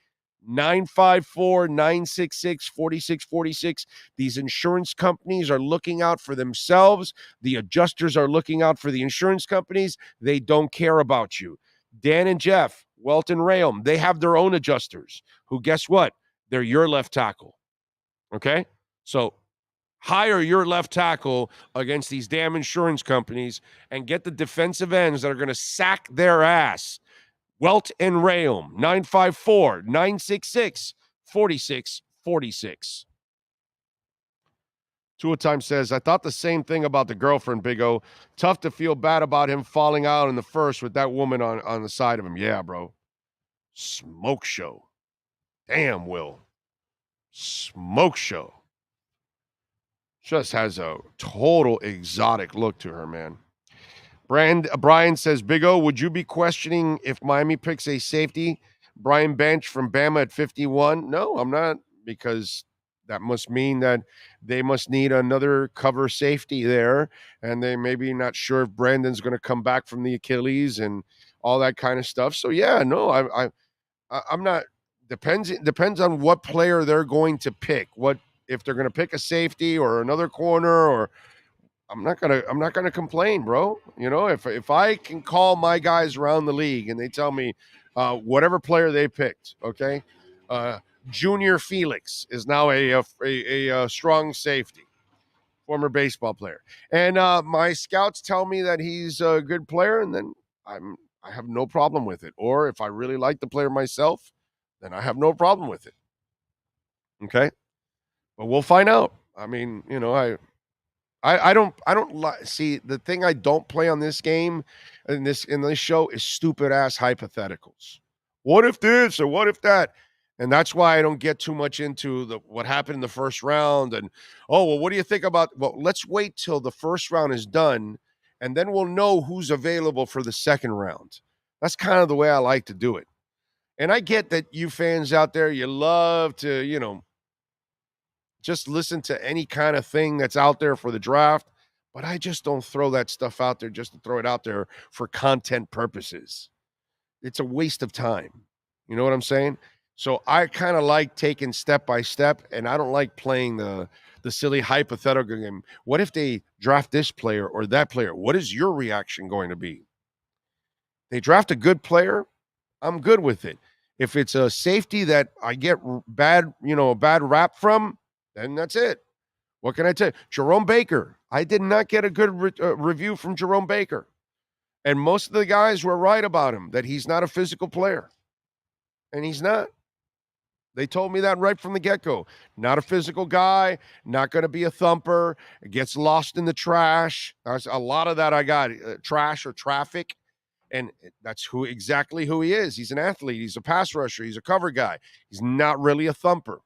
B: 954-966-4646. These insurance companies are looking out for themselves. The adjusters are looking out for the insurance companies. They don't care about you. Dan and Jeff, Welton Rayom, they have their own adjusters who, guess what? They're your left tackle. Okay? So hire your left tackle against these damn insurance companies and get the defensive ends that are going to sack their ass. Welt and Rayom, 954-966-4646. Tua Time says, I thought the same thing about the girlfriend, Big O. Tough to feel bad about him falling out in the first with that woman on the side of him. Yeah, bro. Smoke show. Damn, Will. Smoke show. Just has a total exotic look to her, man. Brian says, Big O, would you be questioning if Miami picks a safety? Brian Bench from Bama at 51? No, I'm not, because that must mean that they must need another cover safety there, and they maybe not sure if Brandon's going to come back from the Achilles and all that kind of stuff. So yeah, no, I'm not. Depends on what player they're going to pick. What if they're going to pick a safety or another corner or I'm not gonna complain, bro. You know, if I can call my guys around the league and they tell me whatever player they picked, okay, Junior Felix is now a strong safety, former baseball player, and my scouts tell me that he's a good player, and then I have no problem with it. Or if I really like the player myself, then I have no problem with it. Okay, but we'll find out. I mean, you know, I don't see the thing I don't play on this game in this show is stupid ass hypotheticals. What if this or what if that? And that's why I don't get too much into what happened in the first round and oh well, what do you think about let's wait till the first round is done and then we'll know who's available for the second round. That's kind of the way I like to do it. And I get that you fans out there, you love to, you know, just listen to any kind of thing that's out there for the draft. But I just don't throw that stuff out there just to throw it out there for content purposes. It's a waste of time. You know what I'm saying? So I kind of like taking step by step, and I don't like playing the silly hypothetical game. What if they draft this player or that player? What is your reaction going to be? They draft a good player, I'm good with it. If it's a safety that I get bad, you know, a bad rap from, then that's it. What can I tell you? Jerome Baker. I did not get a good review from Jerome Baker. And most of the guys were right about him, that he's not a physical player. And he's not. They told me that right from the get-go. Not a physical guy, not going to be a thumper, gets lost in the trash. There's a lot of that I got, trash or traffic. And that's exactly who he is. He's an athlete. He's a pass rusher. He's a cover guy. He's not really a thumper.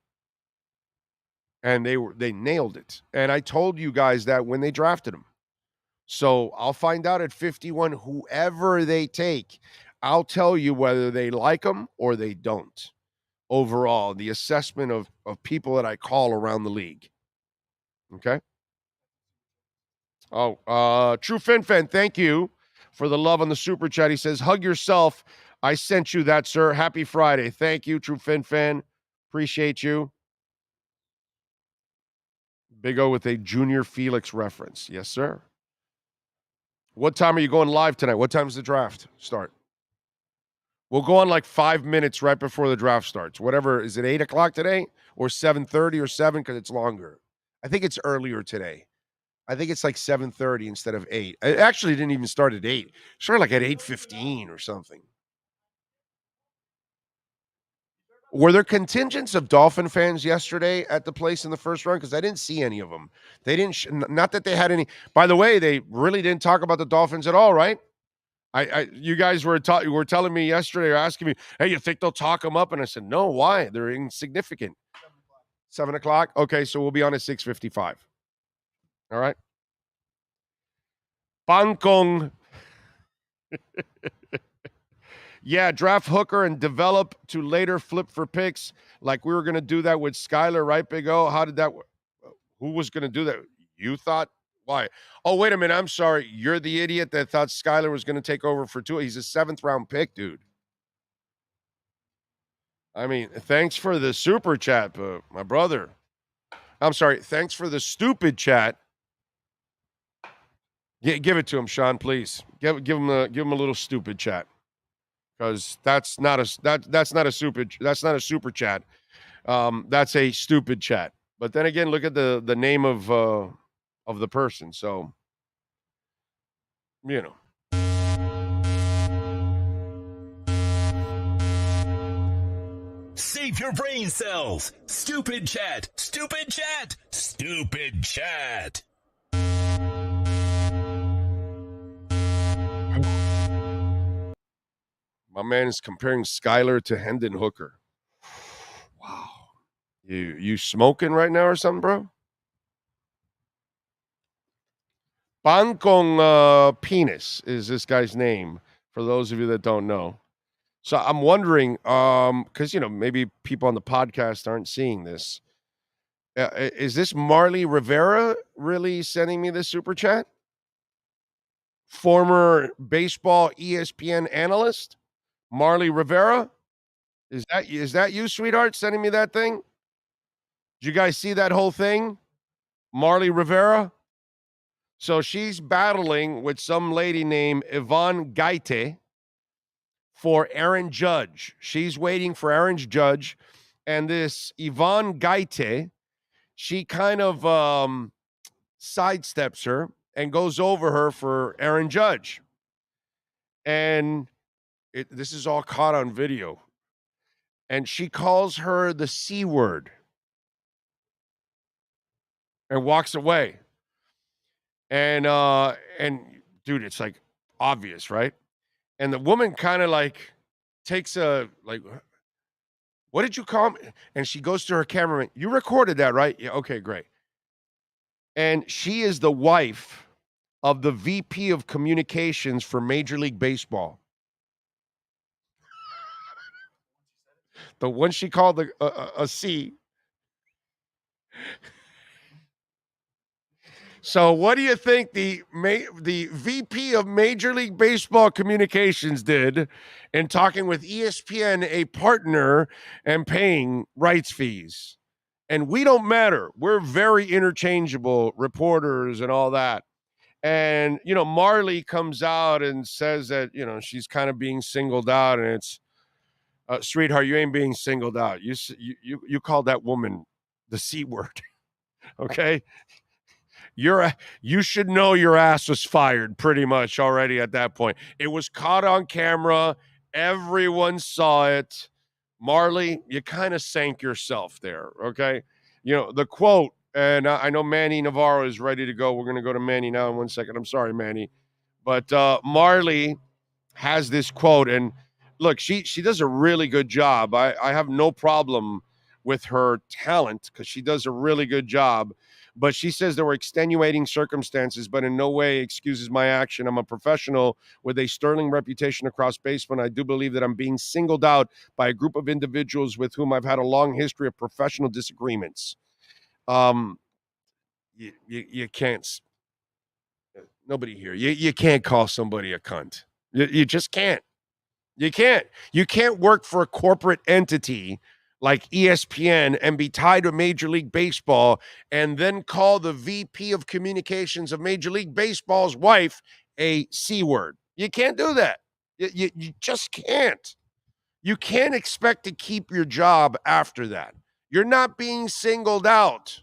B: And they nailed it. And I told you guys that when they drafted him. So I'll find out at 51, whoever they take, I'll tell you whether they like him or they don't. Overall, the assessment of people that I call around the league. Okay? Oh, True Fin, thank you for the love on the super chat. He says, hug yourself. I sent you that, sir. Happy Friday. Thank you, True Fin. Appreciate you. Big O with a Junior Felix reference. Yes, sir. What time are you going live tonight? What time does the draft start? We'll go on like 5 minutes right before the draft starts. Whatever. Is it 8 o'clock today or 7:30 or 7 because it's longer? I think it's earlier today. I think it's like 7:30 instead of 8. It actually didn't even start at 8. It started like at 8:15 or something. Were there contingents of Dolphin fans yesterday at the place in the first round? Because I didn't see any of them. They didn't. Not that they had any. By the way, they really didn't talk about the Dolphins at all, right? You guys were telling me yesterday or asking me, hey, you think they'll talk them up? And I said, no. Why? They're insignificant. 7 o'clock. Okay, so we'll be on at 6:55. All right. Bangkong. Yeah, draft Hooker and develop to later flip for picks. Like we were going to do that with Skyler, right, Big O? How did that work? Who was going to do that? You thought? Why? Oh, wait a minute. I'm sorry. You're the idiot that thought Skyler was going to take over for Tua. He's a 7th round pick, dude. I mean, thanks for the super chat, my brother. I'm sorry. Thanks for the stupid chat. Give it to him, Sean, please. Give him a little stupid chat. Because that's not a super chat. That's a stupid chat. But then again, look at the name of the person. So, you know.
C: Save your brain cells. Stupid chat. Stupid chat. Stupid chat.
B: My man is comparing Skyler to Hendon Hooker. Wow. You smoking right now or something, bro? Bangkong Penis is this guy's name, for those of you that don't know. So I'm wondering, because, you know, maybe people on the podcast aren't seeing this. Is this Marley Rivera really sending me this super chat? Former baseball ESPN analyst? Marley Rivera? Is that you, sweetheart, sending me that thing? Did you guys see that whole thing? Marley Rivera? So she's battling with some lady named Yvonne Gaite for Aaron Judge. She's waiting for Aaron Judge. And this Yvonne Gaite, she kind of sidesteps her and goes over her for Aaron Judge. And this is all caught on video. And she calls her the C word and walks away. And dude, it's like obvious, right? And the woman kind of like takes a like, what did you call me? And she goes to her cameraman. You recorded that, right? Yeah. Okay, great. And she is the wife of the VP of communications for Major League Baseball. The one she called a C. So what do you think the VP of Major League Baseball communications did in talking with ESPN, a partner, and paying rights fees? And we don't matter. We're very interchangeable reporters and all that. And, Marley comes out and says that, she's kind of being singled out, and it's, sweetheart, you ain't being singled out. You called that woman the C word. Okay. You should know your ass was fired pretty much already at that point. It was caught on camera. Everyone saw it. Marley, you kind of sank yourself there, okay? The quote, and I know Manny Navarro is ready to go. We're going to go to Manny now in 1 second. I'm sorry, Manny. But Marley has this quote, and look, she does a really good job. I have no problem with her talent because she does a really good job. But she says there were extenuating circumstances, but in no way excuses my action. I'm a professional with a sterling reputation across baseball. I do believe that I'm being singled out by a group of individuals with whom I've had a long history of professional disagreements. You can't. Nobody here. You can't call somebody a cunt. You just can't. You can't. You can't work for a corporate entity like ESPN and be tied to Major League Baseball and then call the VP of communications of Major League Baseball's wife a C word. You can't do that. You just can't. You can't expect to keep your job after that. You're not being singled out.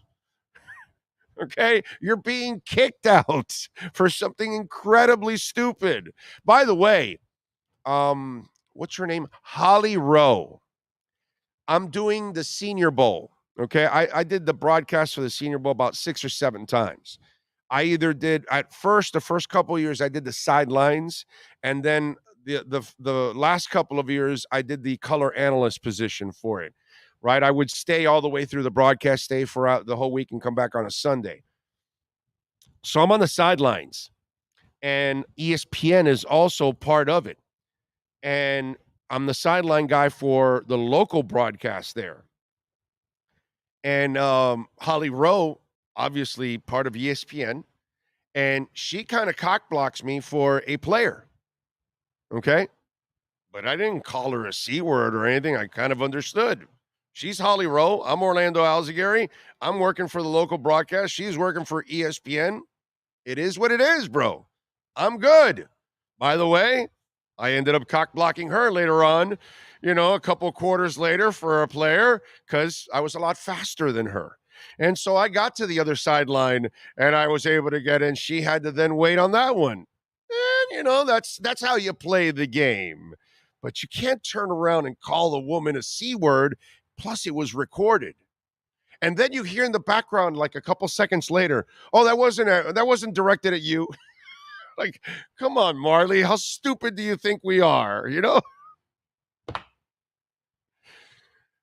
B: Okay? You're being kicked out for something incredibly stupid. By the way, what's her name? Holly Rowe. I'm doing the Senior Bowl, okay? I did the broadcast for the Senior Bowl about 6 or 7 times. I either did, the first couple of years, I did the sidelines, and then the last couple of years, I did the color analyst position for it, right? I would stay all the way through the broadcast, stay for the whole week, and come back on a Sunday. So I'm on the sidelines, and ESPN is also part of it. And I'm the sideline guy for the local broadcast there. And Holly Rowe, obviously part of ESPN, and she kind of cock blocks me for a player. Okay? But I didn't call her a C word or anything. I kind of understood. She's Holly Rowe. I'm Orlando Alzagari. I'm working for the local broadcast. She's working for ESPN. It is what it is, bro. I'm good. By the way, I ended up cock blocking her later on, a couple quarters later for a player because I was a lot faster than her. And so I got to the other sideline and I was able to get in. She had to then wait on that one. And, that's how you play the game. But you can't turn around and call a woman a C word. Plus, it was recorded. And then you hear in the background, like a couple seconds later, oh, that wasn't directed at you. Like, come on, Marley, how stupid do you think we are,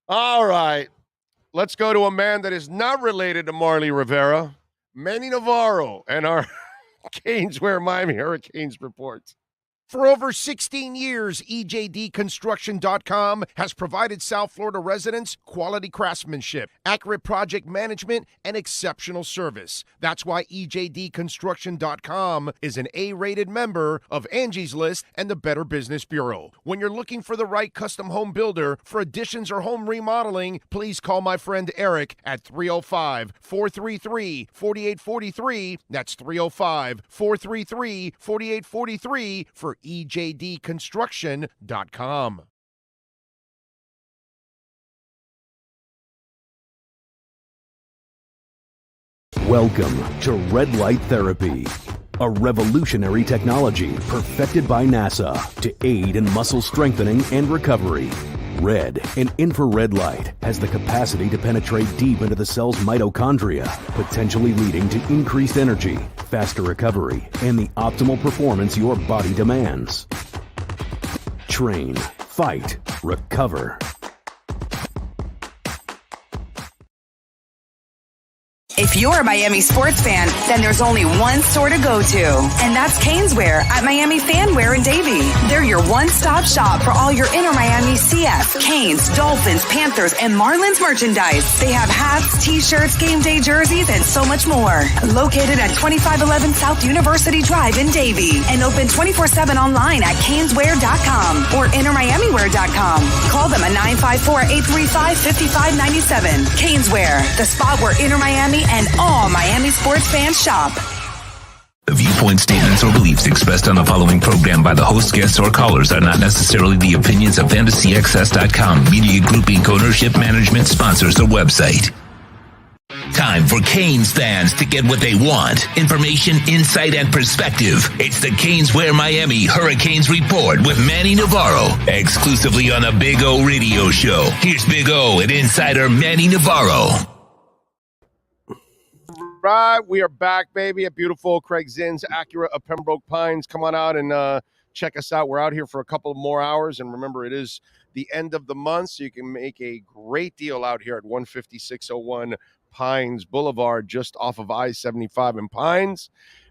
B: All right, let's go to a man that is not related to Marley Rivera, Manny Navarro, and our Canes Wear Miami Hurricanes report. For over 16 years, EJDConstruction.com has provided South Florida residents quality craftsmanship, accurate project management, and exceptional service. That's why EJDConstruction.com is an A-rated member of Angie's List and the Better Business Bureau. When you're looking for the right custom home builder for additions or home remodeling, please call my friend Eric at 305-433-4843. That's 305-433-4843 for EJDConstruction.com.
G: Welcome to Red Light Therapy, a revolutionary technology perfected by NASA to aid in muscle strengthening and recovery. Red and infrared light has the capacity to penetrate deep into the cell's mitochondria, potentially leading to increased energy, faster recovery, and the optimal performance your body demands. Train, fight, recover.
D: If you're a Miami sports fan, then there's only one store to go to, and that's Caneswear at Miami Fanwear in Davie. They're your one-stop shop for all your inner Miami CF, Canes, Dolphins, Panthers, and Marlins merchandise. They have hats, t-shirts, game day jerseys, and so much more. Located at 2511 South University Drive in Davie, and open 24/7 online at caneswear.com or innermiamiwear.com. Call them at 954-835-5597. Caneswear, the spot where Inner Miami and all Miami sports fans shop.
C: The viewpoint statements or beliefs expressed on the following program by the host, guests, or callers are not necessarily the opinions of FantasyXS.com, Media Group Inc. ownership, management, sponsors, or website. Time for Canes fans to get what they want. Information, insight, and perspective. It's the Caneswear Miami Hurricanes Report with Manny Navarro, exclusively on the Big O Radio Show. Here's Big O and insider Manny Navarro.
B: Right, we are back, baby, at beautiful Craig Zinn's Acura of Pembroke Pines. Come on out and check us out. We're out here for a couple more hours, and remember, it is the end of the month, so you can make a great deal out here at 15601 Pines Boulevard, just off of I-75 in Pines.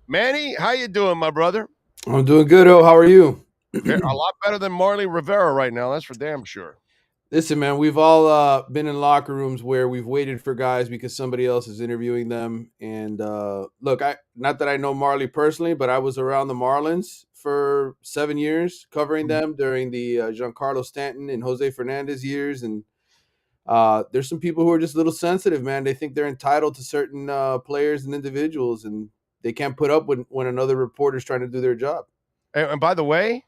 B: Manny, how you doing, my brother?
H: I'm doing good, How are you?
B: A lot better than Marley Rivera right now, that's for damn sure.
H: Listen, man, we've all been in locker rooms where we've waited for guys because somebody else is interviewing them. And look, not that I know Marley personally, but I was around the Marlins for 7 years covering them during the Giancarlo Stanton and Jose Fernandez years. And there's some people who are just a little sensitive, man. They think they're entitled to certain players and individuals, and they can't put up when another reporter's trying to do their job.
B: And by the way,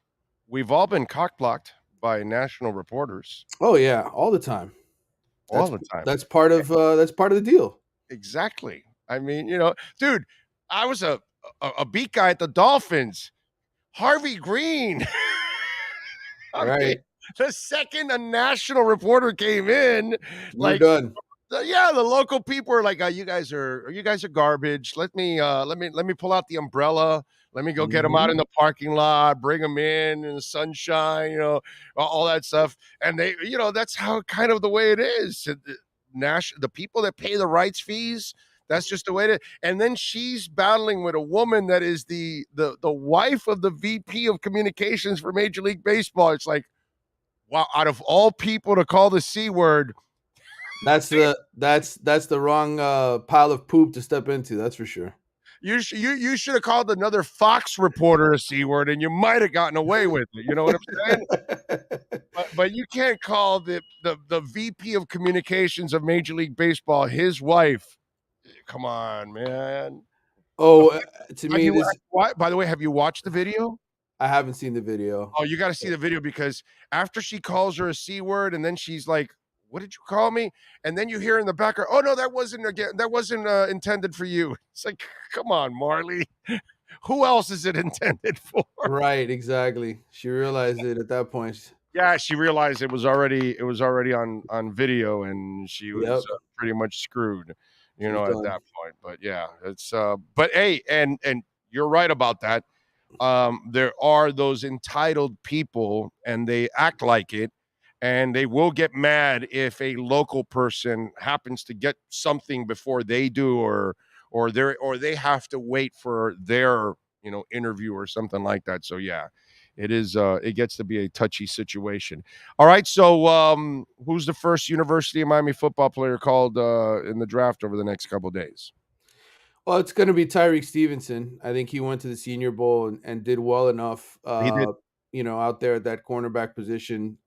B: we've all been cock-blocked by national reporters.
H: Oh yeah, all the time.
B: All the time.
H: That's part of the deal.
B: Exactly. I mean, dude, I was a beat guy at the Dolphins. Harvey Green.
H: Right.
B: The second a national reporter came in,
H: We're done.
B: The local people are like, you guys are garbage. Let me pull out the umbrella. Let me go get them out in the parking lot, bring them in the sunshine, all that stuff. And they, that's how kind of the way it is. The people that pay the rights fees, that's just the way it is. And then she's battling with a woman that is the wife of the VP of communications for Major League Baseball. It's like, wow, out of all people to call the C word,
H: that's the wrong pile of poop to step into. That's for sure.
B: You should have called another Fox reporter a C word, and you might have gotten away with it. You know what I'm saying? but you can't call the VP of communications of Major League Baseball his wife. Come on, man.
H: Oh, to me,
B: by the way, have you watched the video?
H: I haven't seen the video.
B: Oh, you got to see the video, because after she calls her a C word, and then she's like, "What did you call me?" And then you hear in the background, "Oh no, that wasn't intended for you." It's like, come on, Marley. Who else is it intended for?
H: Right, exactly. She realized it at that point.
B: Yeah, she realized it was already on video, and she was pretty much screwed, at that point. But yeah, it's but hey, and you're right about that. There are those entitled people, and they act like it. And they will get mad if a local person happens to get something before they do, or they have to wait for their interview or something like that. So yeah, it gets to be a touchy situation. All right, so who's the first University of Miami football player called in the draft over the next couple of days?
H: Well, it's going to be Tyreek Stevenson. I think he went to the Senior Bowl and did well enough,
B: He did.
H: out there at that cornerback position.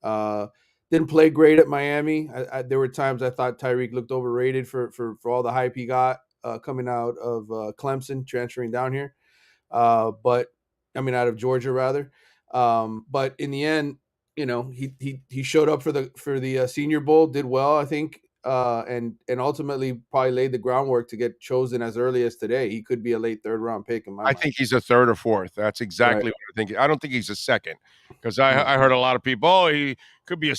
H: Didn't play great at Miami. There were times I thought Tyreek looked overrated for all the hype he got coming out of Clemson, transferring down here. Out of Georgia rather. But in the end, he showed up for the Senior Bowl, did well, I think, and ultimately probably laid the groundwork to get chosen as early as today. He could be a late third round pick in my mind.
B: I think he's a third or fourth. That's exactly what I think. I don't think he's a second, because I heard a lot of people, oh, he could be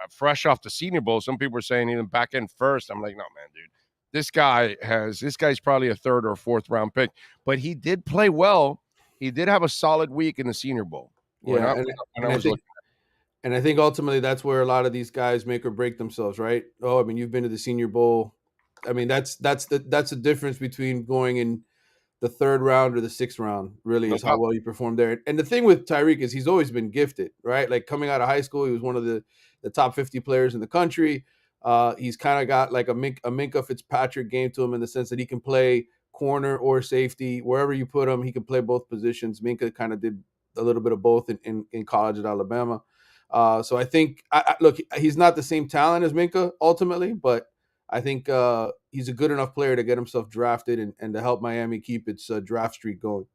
B: fresh off the Senior Bowl. Some people were saying even back in first. I'm like, no, man, dude. This guy's probably a third or fourth round pick, but he did play well. He did have a solid week in the Senior Bowl.
H: And I think ultimately that's where a lot of these guys make or break themselves, right? Oh, I mean, you've been to the Senior Bowl. I mean, that's the difference between going in the third round or the sixth round, really, is how well you perform there. And the thing with Tyreek is he's always been gifted, right? Like coming out of high school, he was one of the top 50 players in the country. He's kind of got like a Minkah Fitzpatrick game to him in the sense that he can play corner or safety. Wherever you put him, he can play both positions. Minkah kind of did a little bit of both in college at Alabama. So I think, look, he's not the same talent as Minkah ultimately, but I think he's a good enough player to get himself drafted and to help Miami keep its draft streak going.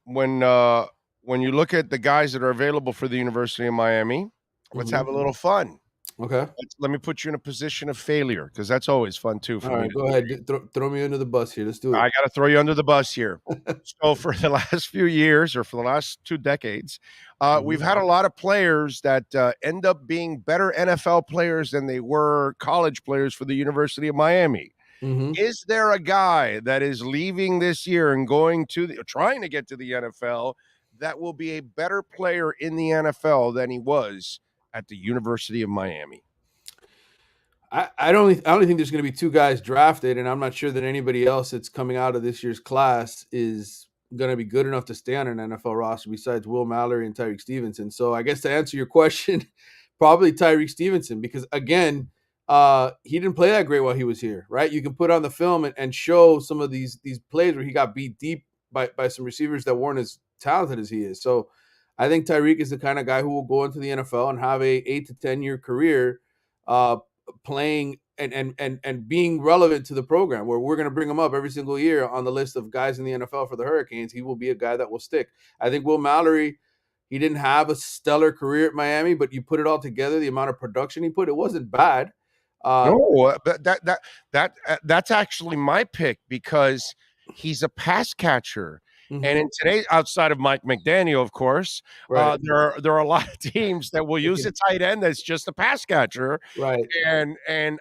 B: When you look at the guys that are available for the University of Miami, let's have a little fun.
H: Okay.
B: Let me put you in a position of failure, because that's always fun too.
H: All right, go ahead. Throw me under the bus here. Let's do it.
B: I got to throw you under the bus here. So for the last few years, or for the last 2 decades, we've had a lot of players that end up being better NFL players than they were college players for the University of Miami.
H: Mm-hmm.
B: Is there a guy that is leaving this year and trying to get to the NFL that will be a better player in the NFL than he was at the University of Miami?
H: I only think there's going to be 2 guys drafted, and I'm not sure that anybody else that's coming out of this year's class is going to be good enough to stay on an NFL roster besides Will Mallory and Tyreek Stevenson. So I guess to answer your question, probably Tyreek Stevenson, because again, he didn't play that great while he was here, right? You can put on the film and show some of these plays where he got beat deep by some receivers that weren't as talented as he is. So I think Tyreek is the kind of guy who will go into the NFL and have a 8 to 10 year career playing and being relevant to the program, where we're going to bring him up every single year on the list of guys in the NFL for the Hurricanes. He will be a guy that will stick. I think Will Mallory, he didn't have a stellar career at Miami, but you put it all together, the amount of production he put, it wasn't bad.
B: No, that's actually my pick, because he's a pass catcher. Mm-hmm. And in today, outside of Mike McDaniel, of course, right. There are a lot of teams that will use a tight end that's just a pass catcher.
H: Right.
B: And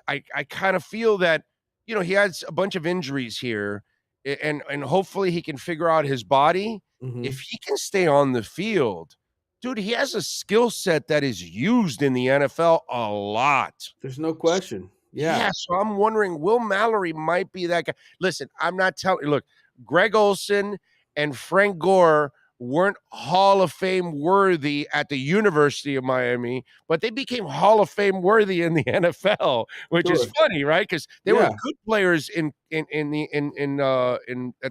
B: I kind of feel that, he has a bunch of injuries here, and hopefully he can figure out his body.
H: Mm-hmm.
B: If he can stay on the field, dude, he has a skill set that is used in the NFL a lot.
H: There's no question. Yeah.
B: So I'm wondering, Will Mallory might be that guy. Listen, I'm not telling you, look, Greg Olsen and Frank Gore weren't Hall of Fame worthy at the University of Miami, but they became Hall of Fame worthy in the NFL, which is funny, right? Because they were good players in at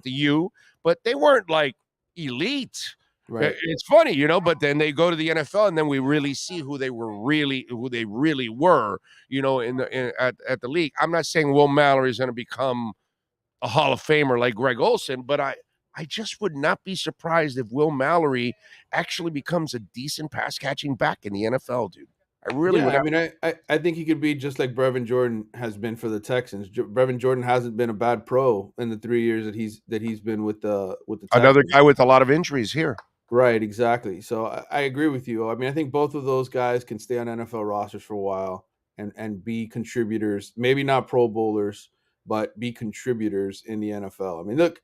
B: the U, but they weren't like elite.
H: Right.
B: It's funny, but then they go to the NFL, and then we really see who they really were, at the league. I'm not saying Will Mallory is going to become a Hall of Famer like Greg Olsen, but I just would not be surprised if Will Mallory actually becomes a decent pass catching back in the NFL, dude. I really would.
H: I mean, I think he could be just like Brevin Jordan has been for the Texans. Brevin Jordan hasn't been a bad pro in the 3 years that he's been with the Texans.
B: Another guy with a lot of injuries here.
H: Right, exactly. So I agree with you. I mean, I think both of those guys can stay on NFL rosters for a while and be contributors, maybe not Pro Bowlers, but be contributors in the NFL. I mean, look,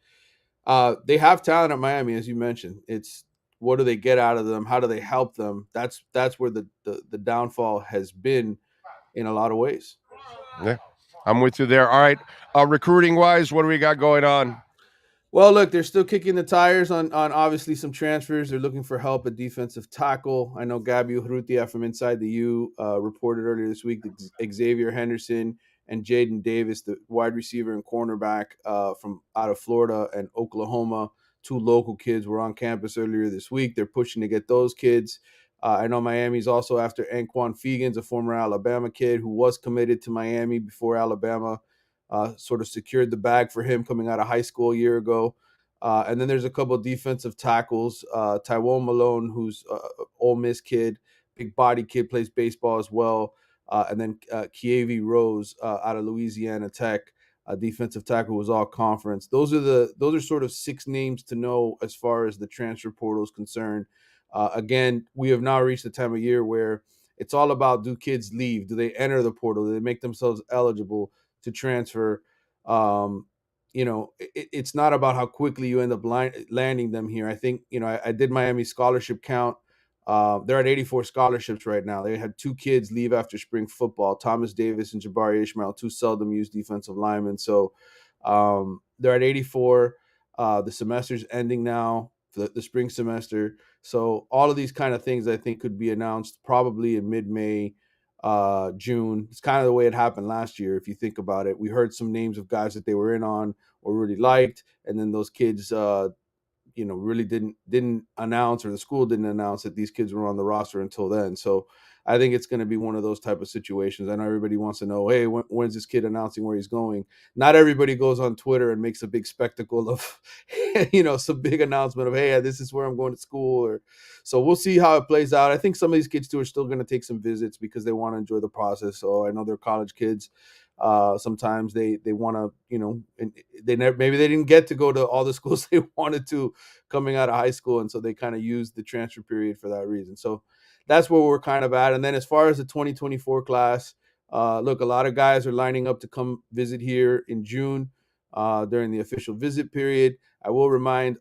H: they have talent at Miami, as you mentioned. It's what do they get out of them? How do they help them? That's where the downfall has been in a lot of ways.
B: Yeah, I'm with you there. All right, recruiting wise, what do we got going on?
H: Well, look, they're still kicking the tires on obviously some transfers. They're looking for help at defensive tackle. I know Gabby Urrutia from Inside the U reported earlier this week that Xavier Henderson and Jaden Davis, the wide receiver and cornerback from out of Florida and Oklahoma, 2 local kids, were on campus earlier this week. They're pushing to get those kids. I know Miami's also after Anquan Fegans, a former Alabama kid who was committed to Miami before Alabama sort of secured the bag for him coming out of high school a year ago. And then there's a couple of defensive tackles. Tywone Malone, who's an Ole Miss kid, big body kid, plays baseball as well. And then Kievi Rose out of Louisiana Tech, a defensive tackle, was all conference. Those are sort of 6 names to know as far as the transfer portal is concerned. Again, we have now reached the time of year where it's all about, do kids leave? Do they enter the portal? Do they make themselves eligible to transfer? It's not about how quickly you end up landing them here. I think, I did Miami scholarship count. They're at 84 scholarships right now. They had 2 kids leave after spring football, Thomas Davis and Jabari Ishmael, 2 seldom used defensive linemen. So they're at 84. The semester's ending now, the spring semester. So all of these kind of things I think could be announced probably in mid-May, June. It's kind of the way it happened last year. If you think about it, we heard some names of guys that they were in on or really liked, and then those kids, really didn't announce, or the school didn't announce that these kids were on the roster until then. So I think it's going to be one of those type of situations. I know everybody wants to know, hey, when's this kid announcing where he's going? Not everybody goes on Twitter and makes a big spectacle of, some big announcement of, hey, this is where I'm going to school. So we'll see how it plays out. I think some of these kids too are still going to take some visits because they want to enjoy the process. So I know they're college kids. Sometimes they want to, maybe they didn't get to go to all the schools they wanted to coming out of high school. And so they kind of used the transfer period for that reason. So that's where we're kind of at. And then as far as the 2024 class, look, a lot of guys are lining up to come visit here in June during the official visit period. I will remind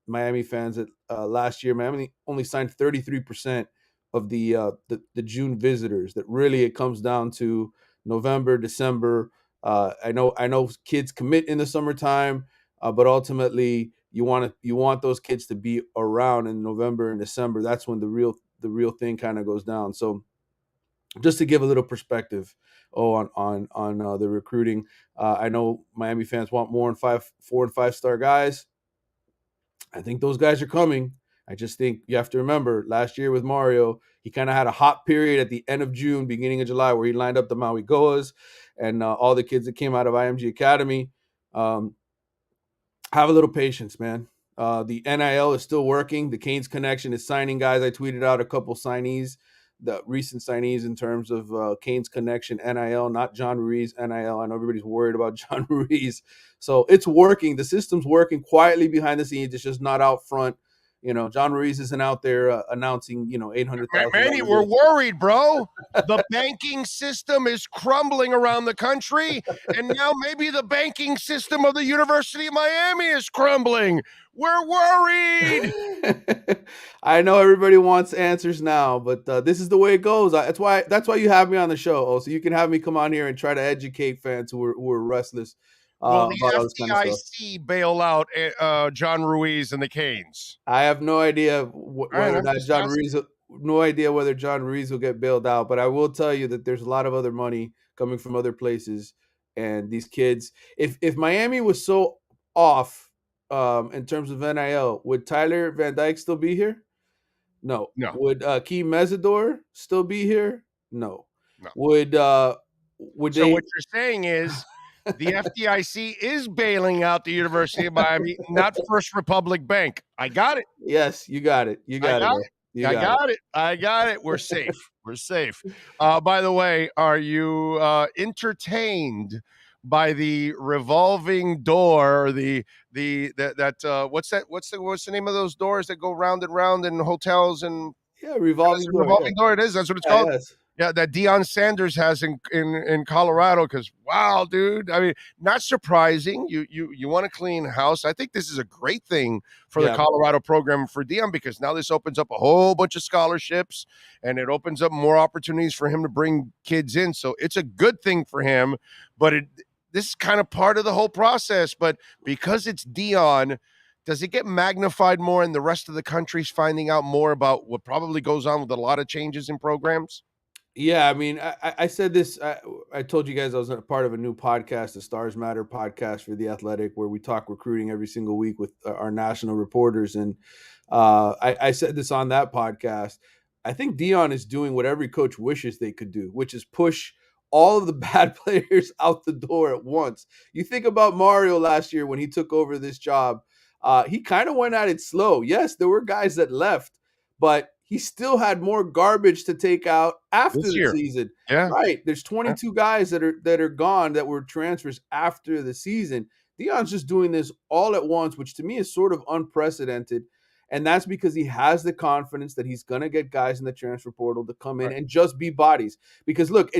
H: Miami fans that last year, Miami only signed 33% of the June visitors. That really it comes down to November, December. I know kids commit in the summertime, but ultimately you want those kids to be around in November and December. That's when the real thing kind of goes down. So just to give a little perspective on the recruiting, I know Miami fans want more and 4 and 5 star guys. I think those guys are coming. I just think you have to remember last year with Mario, he kind of had a hot period at the end of June, beginning of July, where he lined up the Maui Goas and all the kids that came out of IMG Academy. Have a little patience, man. The NIL is still working. The Canes Connection is signing guys. I tweeted out a couple signees, the recent signees in terms of Canes Connection, NIL, not John Ruiz, NIL. I know everybody's worried about John Ruiz. So it's working. The system's working quietly behind the scenes. It's just not out front. John Ruiz isn't out there announcing, $800,000.
B: Manny, we're worried, bro. The banking system is crumbling around the country, and now maybe the banking system of the University of Miami is crumbling. We're worried.
H: I know everybody wants answers now, but this is the way it goes. That's why you have me on the show, so you can have me come on here and try to educate fans who are restless.
B: Will the FDIC bail out John Ruiz and the Canes?
H: I have no idea whether John Ruiz will get bailed out, but I will tell you that there's a lot of other money coming from other places, and these kids. If Miami was so off in terms of NIL, would Tyler Van Dyke still be here? No. Would Key Mesidor still be here? No. Would
B: so what you're saying is the FDIC is bailing out the University of Miami, not First Republic Bank. I got it.
H: Yes, you got it.
B: I got it. We're safe. We're safe. By the way, are you entertained by the revolving door? What's the name of those doors that go round and round in hotels and
H: revolving
B: door? It is. That's what it's called.
H: Yes.
B: Yeah, that Deion Sanders has in Colorado. Because wow, dude, I mean, not surprising. You want to clean house. I think this is a great thing for the Colorado program for Deion, because now this opens up a whole bunch of scholarships and it opens up more opportunities for him to bring kids in. So it's a good thing for him. But this is kind of part of the whole process. But because it's Dion, does it get magnified more and the rest of the country's finding out more about what probably goes on with a lot of changes in programs?
H: Yeah, I mean, I said this. I told you guys I was a part of a new podcast, the Stars Matter podcast for The Athletic, where we talk recruiting every single week with our national reporters. And I said this on that podcast. I think Dion is doing what every coach wishes they could do, which is push all of the bad players out the door at once. You think about Mario last year when he took over this job. He kind of went at it slow. Yes, there were guys that left, but he still had more garbage to take out after the season.
B: Yeah.
H: Right. There's 22 guys that are gone that were transfers after the season. Dion's just doing this all at once, which to me is sort of unprecedented. And that's because he has the confidence that he's going to get guys in the transfer portal to come in and just be bodies. Because look,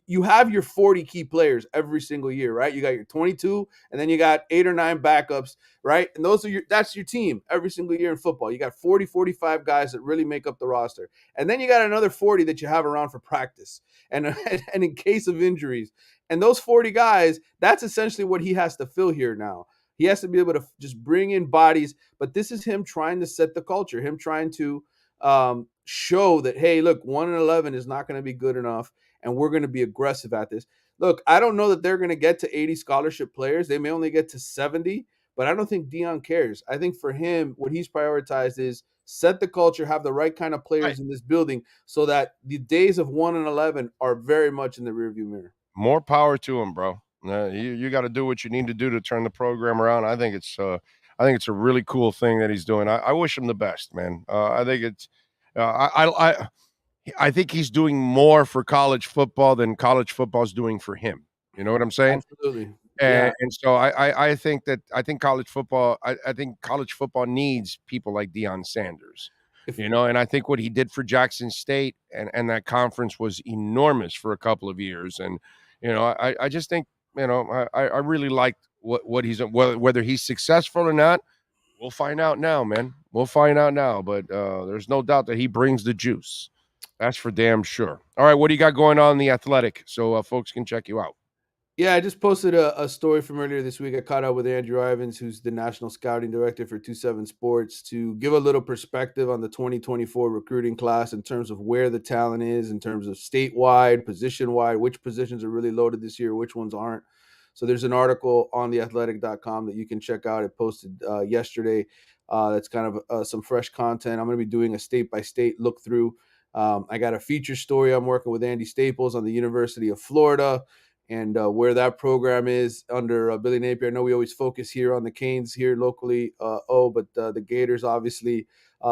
H: you have your 40 key players every single year, right? You got your 22, and then you got 8 or 9 backups, right? And that's your team every single year in football. You got 40, 45 guys that really make up the roster. And then you got another 40 that you have around for practice and in case of injuries. And those 40 guys, that's essentially what he has to fill here now. He has to be able to just bring in bodies, but this is him trying to set the culture, him trying to show that, hey, look, 1-11 is not going to be good enough, and we're going to be aggressive at this. Look, I don't know that they're going to get to 80 scholarship players. They may only get to 70, but I don't think Dion cares. I think for him, what he's prioritized is set the culture, have the right kind of players in this building so that the days of 1-11 are very much in the rearview mirror.
B: More power to him, bro. You got to do what you need to do to turn the program around. I think it's a really cool thing that he's doing. I wish him the best, man. I think it's I think he's doing more for college football than college football is doing for him. You know what I'm saying?
H: Absolutely.
B: And so I think college football needs people like Deion Sanders. And I think what he did for Jackson State and that conference was enormous for a couple of years. And I just think I really liked what he's whether he's successful or not. We'll find out now, man. We'll find out now. But there's no doubt that he brings the juice. That's for damn sure. All right, what do you got going on in The Athletic so folks can check you out?
H: Yeah, I just posted a story from earlier this week. I caught up with Andrew Ivins, who's the national scouting director for 2-7 Sports, to give a little perspective on the 2024 recruiting class in terms of where the talent is, in terms of statewide, position-wide, which positions are really loaded this year, which ones aren't. So there's an article on theathletic.com that you can check out. It posted yesterday. That's kind of some fresh content. I'm going to be doing a state-by-state look through. I got a feature story I'm working with Andy Staples on the University of Florida, and where that program is under Billy Napier. I know we always focus here on the Canes here locally, but the Gators, obviously,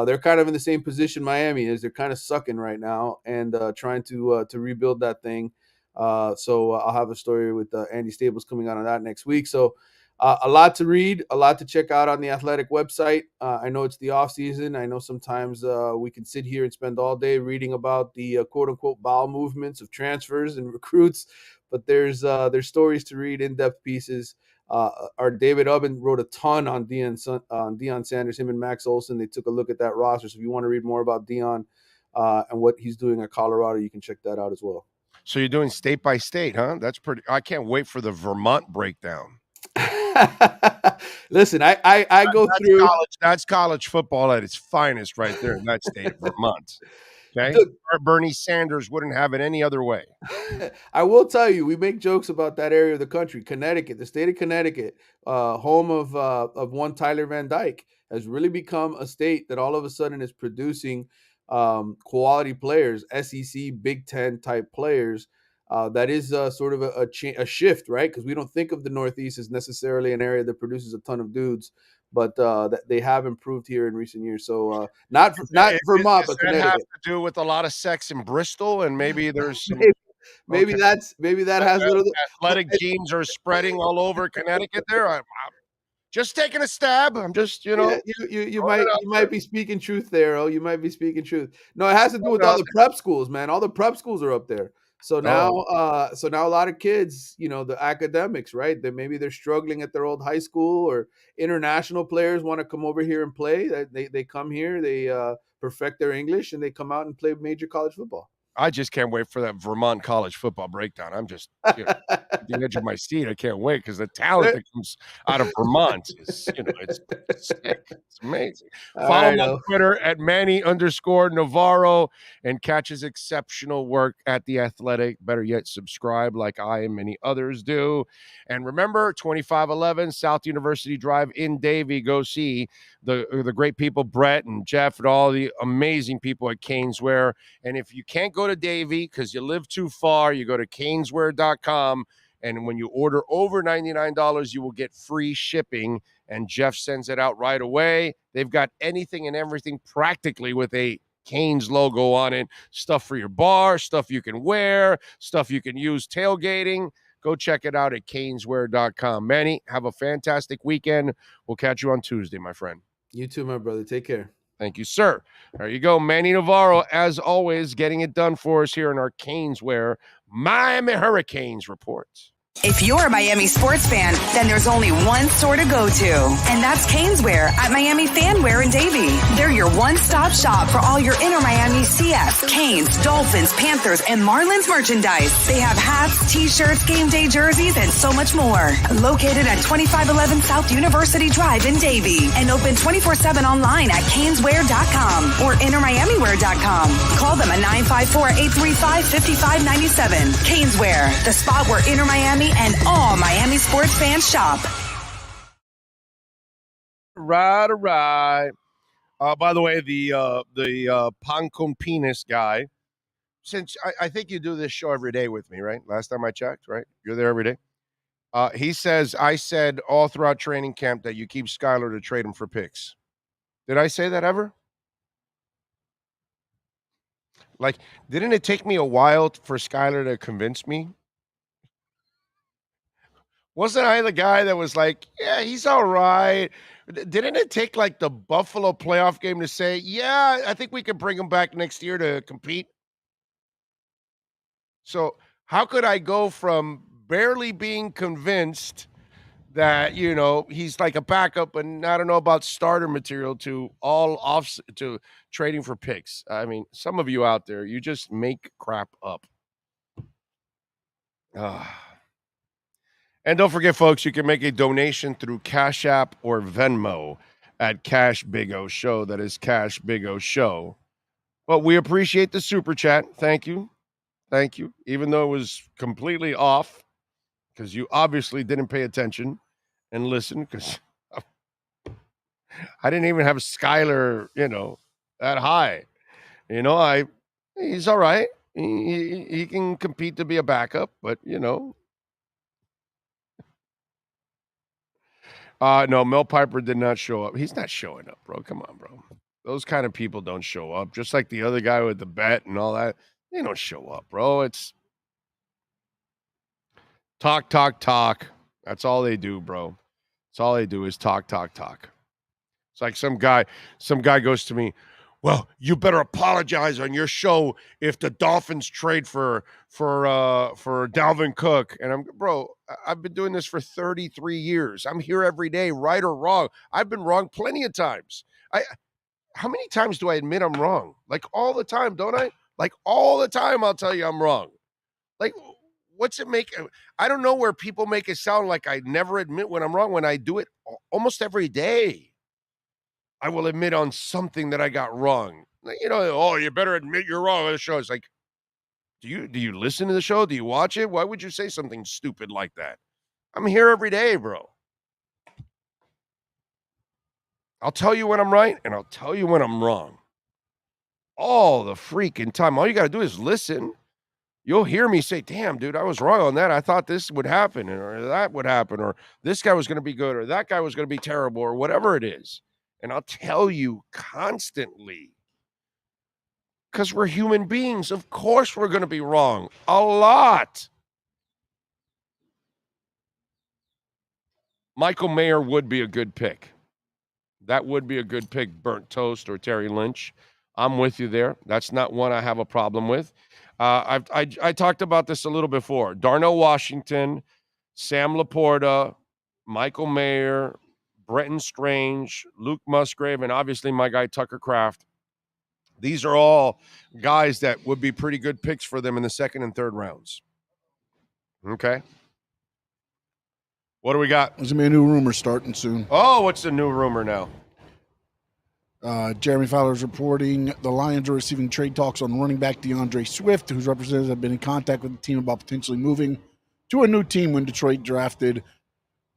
H: they're kind of in the same position Miami is. They're kind of sucking right now and trying to rebuild that thing. So I'll have a story with Andy Staples coming out on that next week. So a lot to read, a lot to check out on the Athletic website. I know it's the off season. I know sometimes we can sit here and spend all day reading about the quote unquote bowel movements of transfers and recruits, but there's stories to read, in-depth pieces. Our David Ubben wrote a ton on Deion Sanders, him and Max Olson. They took a look at that roster. So if you want to read more about Deion and what he's doing at Colorado, you can check that out as well.
B: So you're doing state by state, huh? That's pretty. I can't wait for the Vermont breakdown.
H: Listen, I go through.
B: That's college football at its finest, right there in that state of Vermont. Okay, Bernie Sanders wouldn't have it any other way.
H: I will tell you, we make jokes about that area of the country. Connecticut, the state of Connecticut, home of one Tyler Van Dyke, has really become a state that all of a sudden is producing quality players, SEC, Big Ten type players. That is sort of a shift, right? Because we don't think of the Northeast as necessarily an area that produces a ton of dudes, but they have improved here in recent years. So not Vermont, but Connecticut.
B: Does that have to do with a lot of sex in Bristol, and maybe there's some,
H: maybe that has a little
B: athletic genes are spreading all over Connecticut. There, I'm just taking a stab. I'm just, you
H: might be speaking truth there. Oh, you might be speaking truth. No, it has to do with all the prep schools, man. All the prep schools are up there. So now, a lot of kids, the academics, right? That maybe they're struggling at their old high school, or international players want to come over here and play. They come here, they perfect their English, and they come out and play major college football.
B: I just can't wait for that Vermont college football breakdown. I'm just at the edge of my seat. I can't wait because the talent that comes out of Vermont is, it's sick. It's amazing. Follow him on Twitter at Manny_Navarro and catch his exceptional work at The Athletic. Better yet, subscribe like I and many others do. And remember, 2511 South University Drive in Davie. Go see the great people, Brett and Jeff and all the amazing people at Caneswear. And if you can't go to Davie because you live too far, you go to caneswear.com. And when you order over $99, you will get free shipping. And Jeff sends it out right away. They've got anything and everything practically with a Canes logo on it. Stuff for your bar, stuff you can wear, stuff you can use tailgating. Go check it out at caneswear.com. Manny, have a fantastic weekend. We'll catch you on Tuesday, my friend.
H: You too, my brother. Take care.
B: Thank you, sir. There you go. Manny Navarro, as always, getting it done for us here in our Caneswear Miami Hurricanes reports.
D: If you're a Miami sports fan, then there's only one store to go to, and that's Caneswear at Miami Fanwear in Davie. They're your one-stop shop for all your Inter Miami CF, Canes, Dolphins, Panthers, and Marlins merchandise. They have hats, t-shirts, game day jerseys, and so much more. Located at 2511 South University Drive in Davie, and open 24/7 online at caneswear.com or intermiamiwear.com. Call them at 954-835-5597. Caneswear, the spot where Inter Miami and all Miami sports fans shop.
B: Right. By the way, the Pancon Penis guy, since I think you do this show every day with me, right? Last time I checked, right? You're there every day. He says, I said all throughout training camp that you keep Skylar to trade him for picks. Did I say that ever? Like, didn't it take me a while for Skylar to convince me? Wasn't I the guy that was like, yeah, he's all right? Didn't it take like the Buffalo playoff game to say, yeah, I think we can bring him back next year to compete? So how could I go from barely being convinced that, he's like a backup and I don't know about starter material to all off to trading for picks? I mean, some of you out there, you just make crap up. And don't forget, folks, you can make a donation through Cash App or Venmo at Cash Big O Show. That is Cash Big O Show. But we appreciate the super chat. Thank you. Thank you. Even though it was completely off, because you obviously didn't pay attention and listen, because I didn't even have Skylar, that high. He's all right. He can compete to be a backup, but, no, Mel Piper did not show up. He's not showing up, bro. Come on, bro. Those kind of people don't show up. Just like the other guy with the bet and all that. They don't show up, bro. It's talk. That's all they do, bro. That's all they do is talk. It's like some guy goes to me, well, you better apologize on your show if the Dolphins trade for Dalvin Cook. And I've been doing this for 33 years. I'm here every day, right or wrong. I've been wrong plenty of times. How many times do I admit I'm wrong? Like all the time, don't I? Like all the time, I'll tell you I'm wrong. Like, what's it make? I don't know where people make it sound like I never admit when I'm wrong, when I do it almost every day. I will admit on something that I got wrong. You better admit you're wrong on the show. It's like, do you listen to the show? Do you watch it? Why would you say something stupid like that? I'm here every day, bro. I'll tell you when I'm right, and I'll tell you when I'm wrong. All the freaking time. All you got to do is listen. You'll hear me say, damn, dude, I was wrong on that. I thought this would happen, or that would happen, or this guy was going to be good, or that guy was going to be terrible, or whatever it is. And I'll tell you constantly, because we're human beings. Of course we're going to be wrong a lot. Michael Mayer would be a good pick. That would be a good pick, Burnt Toast or Terry Lynch. I'm with you there. That's not one I have a problem with. I talked about this a little before. Darnell Washington, Sam Laporta, Michael Mayer, Brenton Strange, Luke Musgrave, and obviously my guy Tucker Kraft. These are all guys that would be pretty good picks for them in the second and third rounds. Okay. What do we got?
F: There's going to be a new rumor starting soon.
B: Oh, what's the new rumor now?
F: Jeremy Fowler is reporting the Lions are receiving trade talks on running back DeAndre Swift, whose representatives have been in contact with the team about potentially moving to a new team when Detroit drafted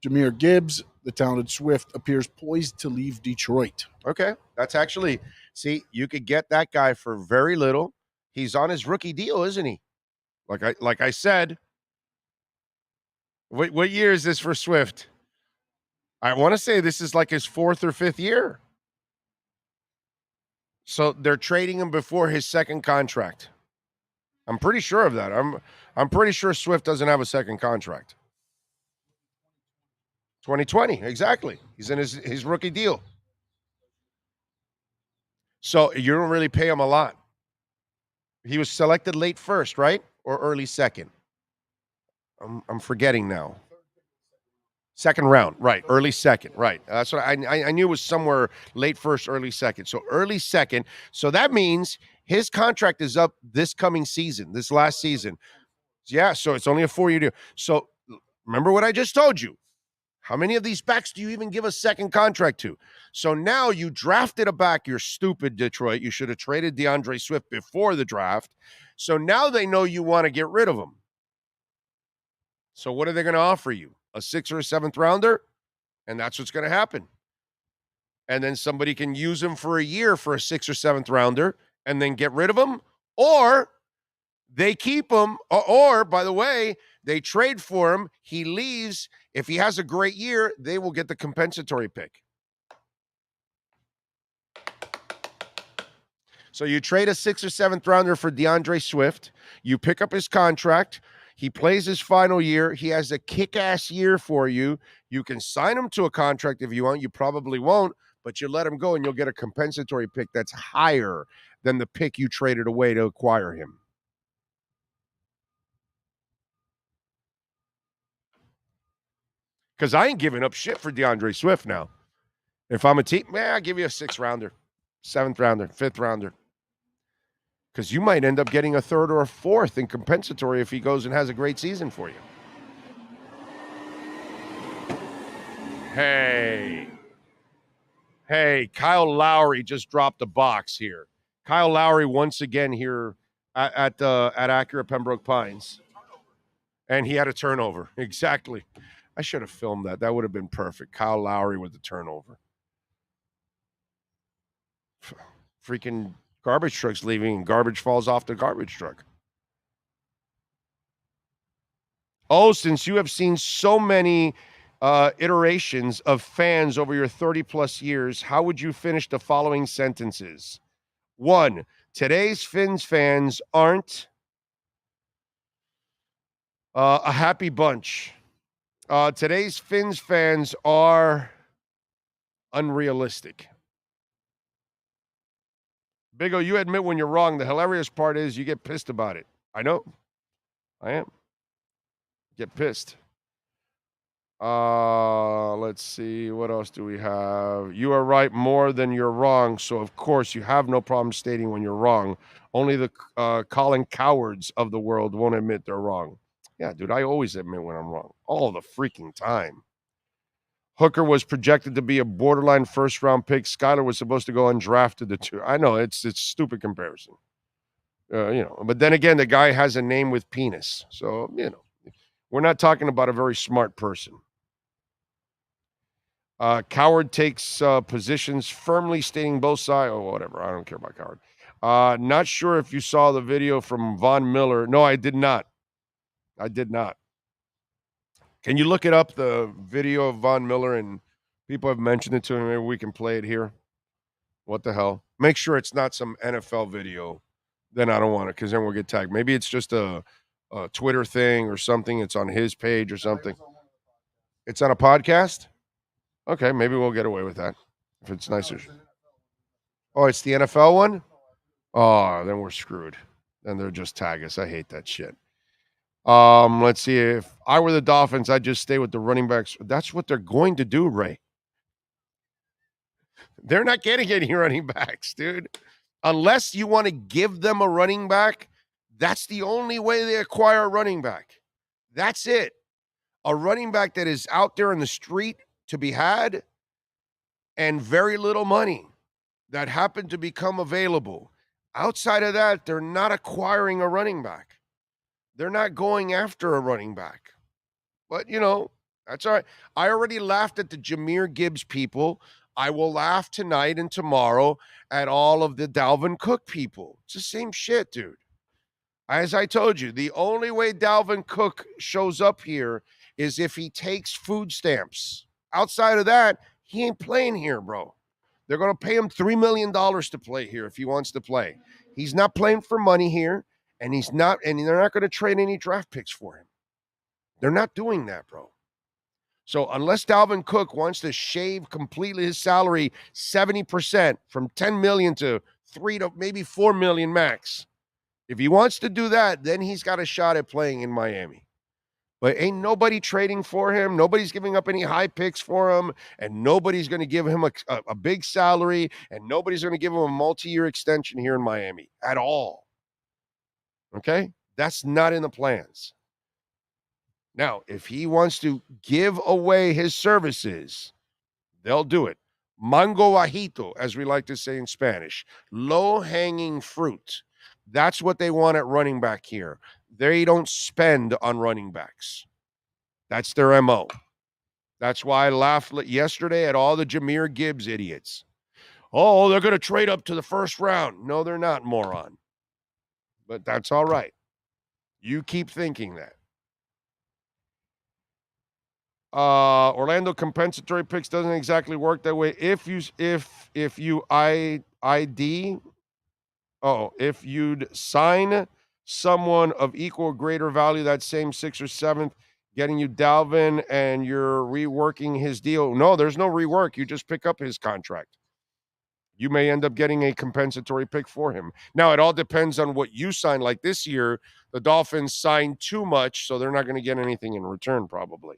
F: Jahmyr Gibbs. The talented Swift appears poised to leave Detroit.
B: Okay. That's actually, see, you could get that guy for very little. He's on his rookie deal, isn't he? Like I said. What year is this for Swift? I want to say this is like his 4th or 5th year. So they're trading him before his second contract. I'm pretty sure of that. I'm pretty sure Swift doesn't have a second contract. 2020, exactly. He's in his rookie deal. So you don't really pay him a lot. He was selected late first, right? Or early second? I'm forgetting now. Second round, right? Early second, right? That's what I knew it was somewhere late first, early second. So early second. So that means his contract is up this coming season, this last season. Yeah. So it's only a 4-year deal. So remember what I just told you. How many of these backs do you even give a second contract to? So now you drafted a back. You're stupid, Detroit. You should have traded DeAndre Swift before the draft. So now they know you want to get rid of him. So what are they going to offer you? A 6th or a 7th rounder? And that's what's going to happen. And then somebody can use him for a year for a 6th or 7th rounder and then get rid of him. Or they keep him. Or, by the way, they trade for him. He leaves. If he has a great year, they will get the compensatory pick. So you trade a 6th or 7th rounder for DeAndre Swift. You pick up his contract. He plays his final year. He has a kick-ass year for you. You can sign him to a contract if you want. You probably won't, but you let him go and you'll get a compensatory pick that's higher than the pick you traded away to acquire him. Because I ain't giving up shit for DeAndre Swift now. If I'm a team, I'll give you a 6th rounder, 7th rounder, 5th rounder. Because you might end up getting a 3rd or a 4th in compensatory if he goes and has a great season for you. Hey, Kyle Lowry just dropped a box here. Kyle Lowry once again here at Acura Pembroke Pines. And he had a turnover. Exactly. I should have filmed that. That would have been perfect. Kyle Lowry with the turnover. Freaking garbage truck's leaving and garbage falls off the garbage truck. Oh, since you have seen so many iterations of fans over your 30-plus years, how would you finish the following sentences? 1, today's Fins fans aren't a happy bunch. Today's Fins fans are unrealistic. Big O, you admit when you're wrong. The hilarious part is you get pissed about it. I know. I am. Get pissed. Let's see. What else do we have? You are right more than you're wrong. So, of course, you have no problem stating when you're wrong. Only the Colin cowards of the world won't admit they're wrong. Yeah, dude, I always admit when I'm wrong. All the freaking time. Hooker was projected to be a borderline first-round pick. Skyler was supposed to go undrafted. The 2. I know, it's stupid comparison. But then again, the guy has a name with penis. So, we're not talking about a very smart person. Coward takes positions firmly stating both sides. Oh, whatever. I don't care about Coward. Not sure if you saw the video from Von Miller. No, I did not. Can you look it up, the video of Von Miller, and people have mentioned it to me. Maybe we can play it here. What the hell? Make sure it's not some NFL video. Then I don't want it because then we'll get tagged. Maybe it's just a Twitter thing or something. It's on his page or something. It's on a podcast? Okay, maybe we'll get away with that if it's nicer. Oh, it's the NFL one? Oh, then we're screwed. Then they'll just tag us. I hate that shit. Let's see. If I were the Dolphins, I'd just stay with the running backs. That's what they're going to do, Ray. They're not getting any running backs, dude. Unless you want to give them a running back, that's the only way they acquire a running back. That's it. A running back that is out there in the street to be had and very little money that happened to become available. Outside of that, they're not acquiring a running back. They're not going after a running back. But, you know, that's all right. I already laughed at the Jahmyr Gibbs people. I will laugh tonight and tomorrow at all of the Dalvin Cook people. It's the same shit, dude. As I told you, the only way Dalvin Cook shows up here is if he takes food stamps. Outside of that, he ain't playing here, bro. They're going to pay him $3 million to play here if he wants to play. He's not playing for money here, and they're not going to trade any draft picks for him. They're not doing that, bro. So unless Dalvin Cook wants to shave completely his salary 70% from $10 million to $3 to maybe $4 million max, if he wants to do that, then he's got a shot at playing in Miami. But ain't nobody trading for him. Nobody's giving up any high picks for him, and nobody's going to give him a big salary, and nobody's going to give him a multi-year extension here in Miami at all. Okay? That's not in the plans. Now, if he wants to give away his services, they'll do it. Mango bajito, as we like to say in Spanish. Low-hanging fruit. That's what they want at running back here. They don't spend on running backs. That's their MO. That's why I laughed yesterday at all the Jahmyr Gibbs idiots. Oh, they're going to trade up to the first round. No, they're not, moron. But that's all right. You keep thinking that. Orlando compensatory picks doesn't exactly work that way. If you'd sign someone of equal or greater value that same 6th or 7th, getting you Dalvin and you're reworking his deal. No, there's no rework. You just pick up his contract. You may end up getting a compensatory pick for him. Now, it all depends on what you sign. Like this year, the Dolphins signed too much, so they're not going to get anything in return probably.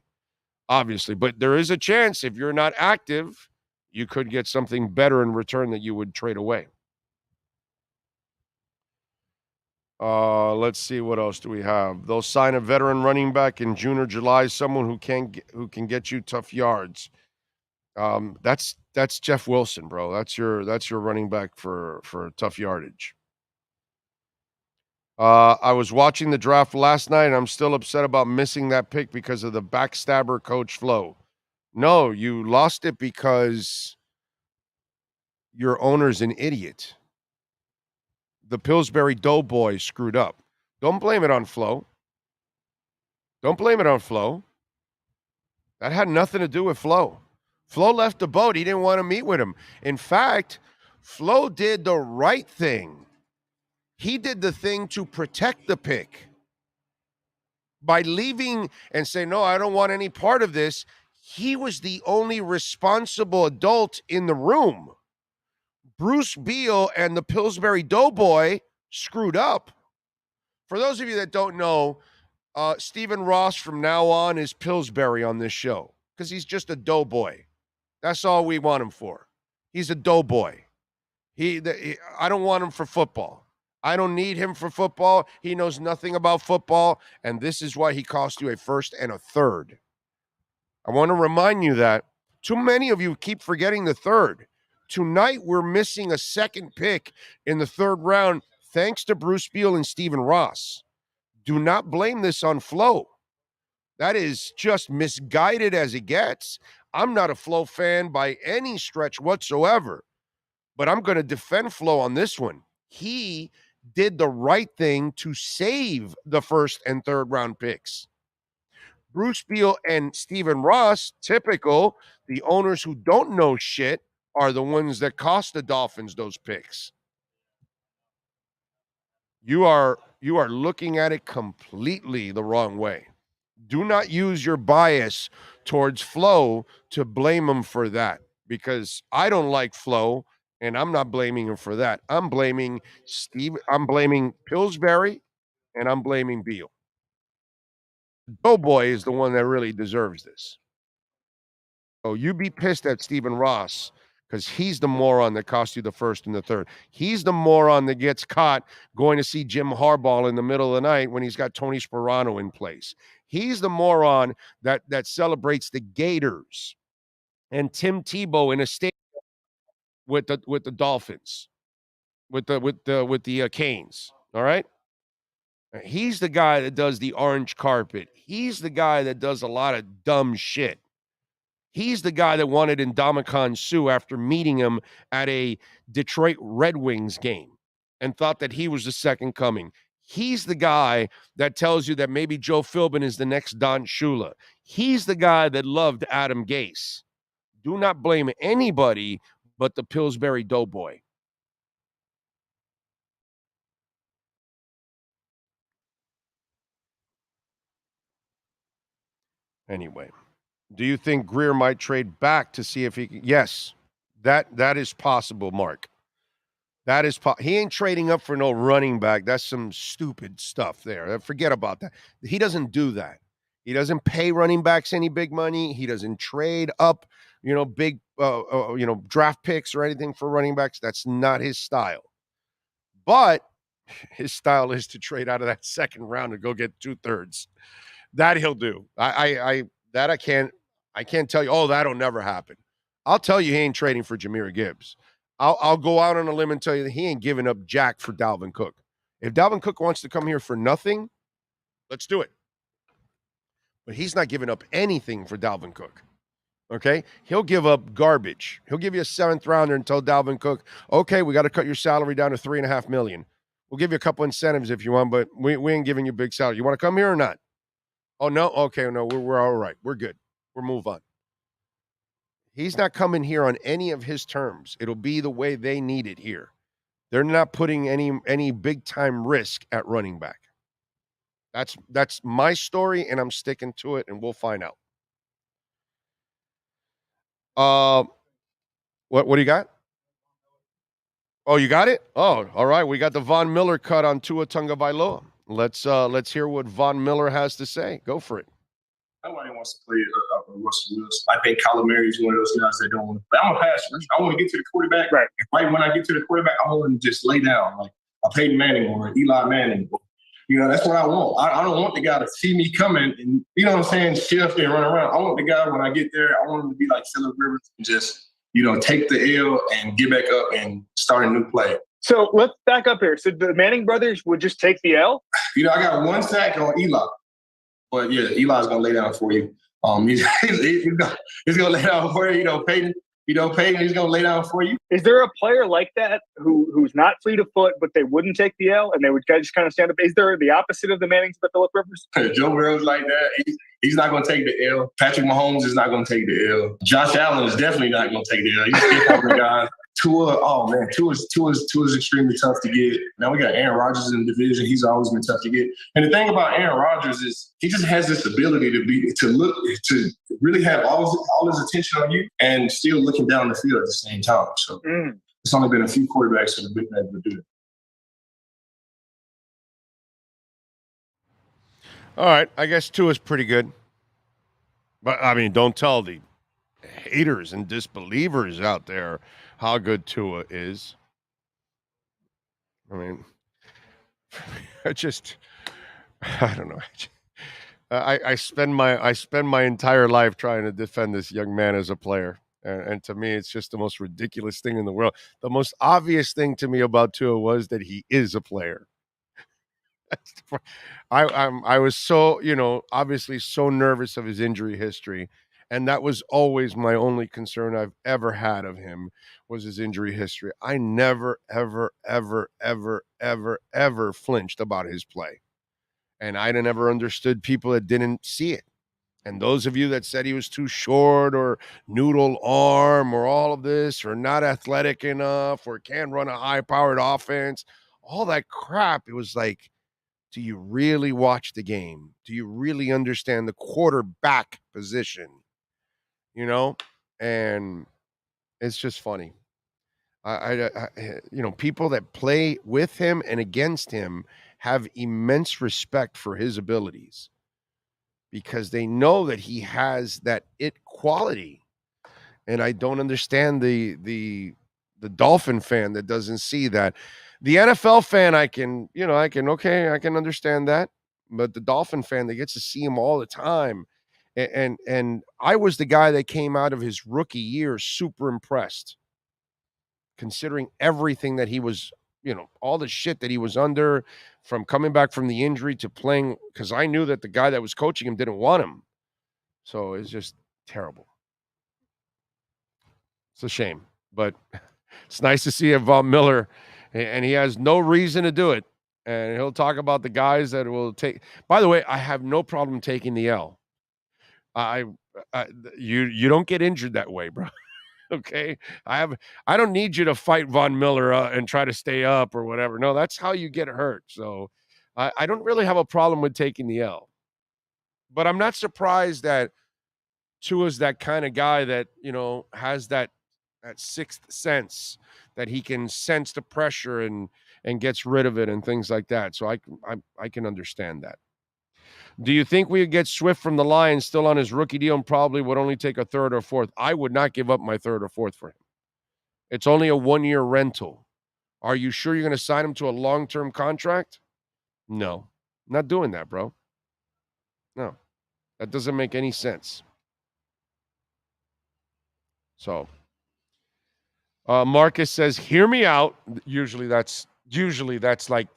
B: Obviously, but there is a chance if you're not active, you could get something better in return that you would trade away. Let's see, what else do we have? They'll sign a veteran running back in June or July, someone who can get you tough yards. That's Jeff Wilson, bro. That's your running back for tough yardage. I was watching the draft last night, and I'm still upset about missing that pick because of the backstabber Coach Flo. No, you lost it because your owner's an idiot. The Pillsbury Doughboy screwed up. Don't blame it on Flo. Don't blame it on Flo. That had nothing to do with Flo. Flo left the boat. He didn't want to meet with him. In fact, Flo did the right thing. He did the thing to protect the pick. By leaving and saying, no, I don't want any part of this, he was the only responsible adult in the room. Bruce Beal and the Pillsbury Doughboy screwed up. For those of you that don't know, Stephen Ross from now on is Pillsbury on this show because he's just a doughboy. That's all we want him for. He's a doughboy. I don't want him for football. I don't need him for football. He knows nothing about football, and this is why he cost you a 1st and a 3rd. I want to remind you that too many of you keep forgetting the 3rd. Tonight, we're missing a 2nd pick in the 3rd round, thanks to Bruce Beal and Stephen Ross. Do not blame this on Flo. That is just misguided as it gets. I'm not a Flo fan by any stretch whatsoever, but I'm going to defend Flo on this one. He did the right thing to save the 1st and 3rd round picks. Bruce Beal and Stephen Ross, typical, the owners who don't know shit are the ones that cost the Dolphins those picks. You are looking at it completely the wrong way. Do not use your bias towards Flo to blame him for that, because I don't like Flo, and I'm not blaming him for that. I'm blaming Pillsbury, and I'm blaming Beal. Doughboy is the one that really deserves this. So you be pissed at Stephen Ross because he's the moron that cost you the first and the third. He's the moron that gets caught going to see Jim Harbaugh in the middle of the night when he's got Tony Sperano in place. He's the moron that celebrates the Gators and Tim Tebow in a stadium with the Dolphins, with the Canes. All right. He's the guy that does the orange carpet. He's the guy that does a lot of dumb shit. He's the guy that wanted Ndamukong Suh after meeting him at a Detroit Red Wings game and thought that he was the second coming. He's the guy that tells you that maybe Joe Philbin is the next Don Shula. He's the guy that loved Adam Gase. Do not blame anybody but the Pillsbury Doughboy. Anyway. Do you think Greer might trade back to see if he can? Yes, that is possible, Mark. That is he ain't trading up for no running back. That's some stupid stuff there. Forget about that. He doesn't do that. He doesn't pay running backs any big money. He doesn't trade up, big, draft picks or anything for running backs. That's not his style. But his style is to trade out of that second round and go get 2/3. That he'll do. I can't tell you, that'll never happen. I'll tell you he ain't trading for Jahmyr Gibbs. I'll go out on a limb and tell you that he ain't giving up jack for Dalvin Cook. If Dalvin Cook wants to come here for nothing, let's do it. But he's not giving up anything for Dalvin Cook. Okay? He'll give up garbage. He'll give you a 7th rounder and tell Dalvin Cook, okay, we got to cut your salary down to $3.5 million. We'll give you a couple incentives if you want, but we ain't giving you big salary. You want to come here or not? Oh, no? Okay, no, we're all right. We're good. We'll move on. He's not coming here on any of his terms. It'll be the way they need it here. They're not putting any big time risk at running back. That's my story, and I'm sticking to it, and we'll find out. What do you got? Oh, you got it? Oh, all right. We got the Von Miller cut on Tua Tagovailoa. Let's hear what Von Miller has to say. Go for it.
I: Nobody wants to play Russell Wilson. I think Kyler Murray is one of those guys that don't want to. But I'm a passer. I want to get to the quarterback. Right when I get to the quarterback, I want to just lay down like a Peyton Manning or an Eli Manning. That's what I want. I don't want the guy to see me coming and, shift and run around. I want the guy when I get there, I want him to be like Phillip Rivers and just, take the L and get back up and start a new play.
J: So let's back up here. So the Manning brothers would just take the L?
I: I got 1 sack on Eli. But yeah, Eli's gonna lay down for you. He's gonna lay down for you. Peyton. Peyton. He's gonna lay down for you.
J: Is there a player like that who's not fleet of foot, but they wouldn't take the L and they would just kind of stand up? Is there the opposite of the Mannings, the Phillip Rivers?
I: Joe Burrow's like that. He's not gonna take the L. Patrick Mahomes is not gonna take the L. Josh Allen is definitely not gonna take the L. He's a couple of guys. Tua's extremely tough to get. Now we got Aaron Rodgers in the division. He's always been tough to get. And the thing about Aaron Rodgers is he just has this ability to really have all his attention on you and still looking down the field at the same time. So it's only been a few quarterbacks that have been able to do it.
B: All right, I guess Tua's pretty good. But, don't tell the haters and disbelievers out there how good Tua is. I don't know. I spend my entire life trying to defend this young man as a player. And to me, it's just the most ridiculous thing in the world. The most obvious thing to me about Tua was that he is a player. I was so, obviously so nervous of his injury history. And that was always my only concern I've ever had of him was his injury history. I never, ever, ever, ever, ever, ever flinched about his play. And I never understood people that didn't see it. And those of you that said he was too short or noodle arm or all of this or not athletic enough or can't run a high-powered offense, all that crap, it was like, do you really watch the game? Do you really understand the quarterback position? And it's just funny. People that play with him and against him have immense respect for his abilities because they know that he has that it quality. And I don't understand the Dolphin fan that doesn't see that. The NFL fan, I can understand that. But the Dolphin fan that gets to see him all the time. And I was the guy that came out of his rookie year super impressed, considering everything that he was, all the shit that he was under, from coming back from the injury to playing, because I knew that the guy that was coaching him didn't want him. So it's just terrible. It's a shame, but it's nice to see Von Miller, and he has no reason to do it. And he'll talk about the guys that will take. By the way, I have no problem taking the L. You don't get injured that way, bro. Okay, I don't need you to fight Von Miller and try to stay up or whatever. No, that's how you get hurt. So I don't really have a problem with taking the L. But I'm not surprised that Tua's that kind of guy that, has that sixth sense, that he can sense the pressure and gets rid of it and things like that. So I can understand that. Do you think we would get Swift from the Lions still on his rookie deal and probably would only take a third or fourth? I would not give up my third or fourth for him. It's only a 1-year rental. Are you sure you're going to sign him to a long-term contract? No, not doing that, bro. No, that doesn't make any sense. So, Marcus says, "Hear me out." Usually that's like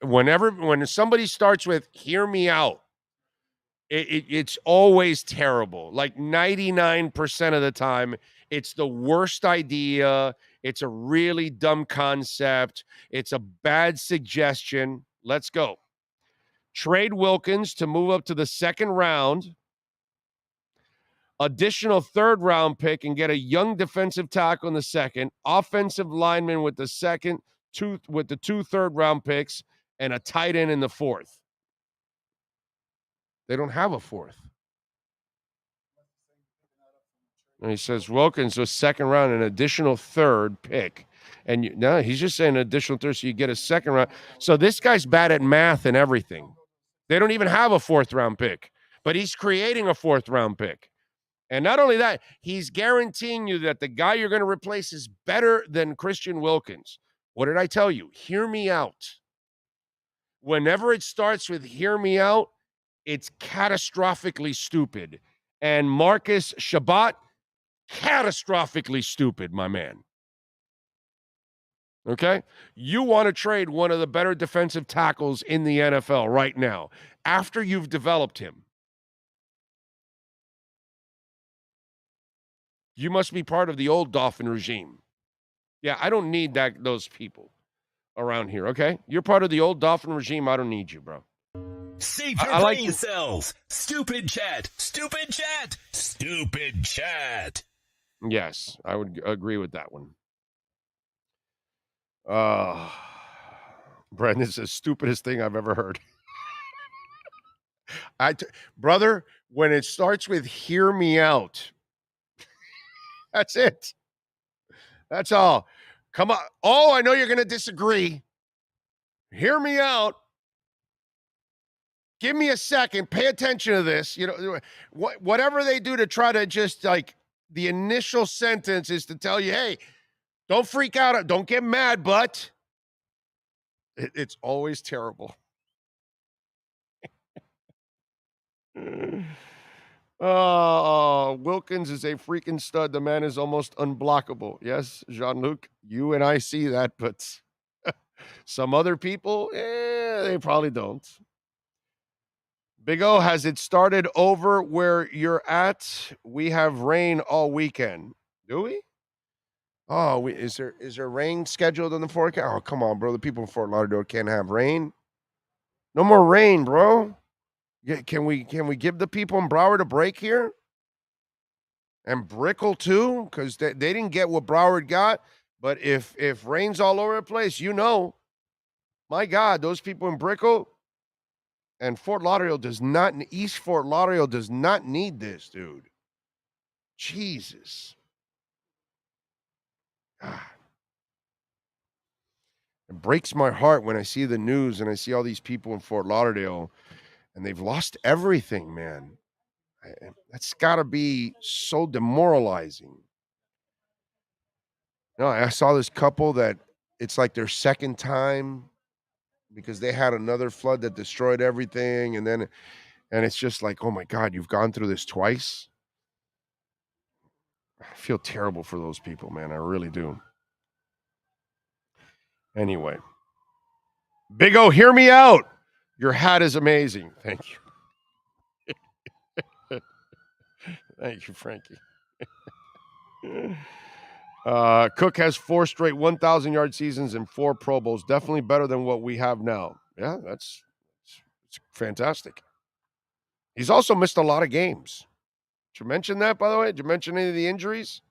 B: when somebody starts with "hear me out," it's always terrible. Like 99% of the time, it's the worst idea. It's a really dumb concept. It's a bad suggestion. Let's go. Trade Wilkins to move up to the second round. Additional third-round pick and get a young defensive tackle in the second. Offensive lineman with the two third-round picks and a tight end in the fourth. They don't have a fourth. And he says Wilkins was second round, an additional third pick. And he's just saying an additional third, so you get a second round. So this guy's bad at math and everything. They don't even have a fourth-round pick, but he's creating a fourth-round pick. And not only that, he's guaranteeing you that the guy you're going to replace is better than Christian Wilkins. What did I tell you? Hear me out. Whenever it starts with "hear me out," it's catastrophically stupid. And Marcus Shabbat, catastrophically stupid, my man. Okay? You want to trade one of the better defensive tackles in the NFL right now after you've developed him. You must be part of the old Dolphin regime. Yeah, I don't need those people around here, okay? You're part of the old Dolphin regime. I don't need you, bro.
C: Save your brain cells. Stupid chat. Stupid chat. Stupid chat.
B: Yes, I would agree with that one. Brandon, it's the stupidest thing I've ever heard. Brother, when it starts with "hear me out," that's it. That's all. Come on. Oh, I know you're going to disagree. Hear me out. Give me a second. Pay attention to this. Whatever they do to try to just like the initial sentence is to tell you, hey, don't freak out. Don't get mad, but it's always terrible. Wilkins is a freaking stud. The man is almost unblockable. Yes, Jean-Luc, you and I see that, but some other people, they probably don't. Big O, has it started over where you're at? We have rain all weekend. Do we? Oh, is there rain scheduled in the forecast? Oh, come on, bro. The people in Fort Lauderdale can't have rain. No more rain, bro. Can we give the people in Broward a break here? And Brickell too, because they didn't get what Broward got. But if rain's all over the place, my God, those people in Brickell and Fort Lauderdale East Fort Lauderdale does not need this, dude. Jesus. God. It breaks my heart when I see the news and I see all these people in Fort Lauderdale and they've lost everything, man. That's got to be so demoralizing. No, I saw this couple that it's like their second time because they had another flood that destroyed everything, and it's just like, oh my God, you've gone through this twice. I feel terrible for those people, man. I really do. Anyway, Big O, hear me out. Your hat is amazing. Thank you. Thank you, Frankie. Cook has 4 straight 1,000-yard seasons and 4 Pro Bowls. Definitely better than what we have now. Yeah, it's fantastic. He's also missed a lot of games. Did you mention that, by the way? Did you mention any of the injuries?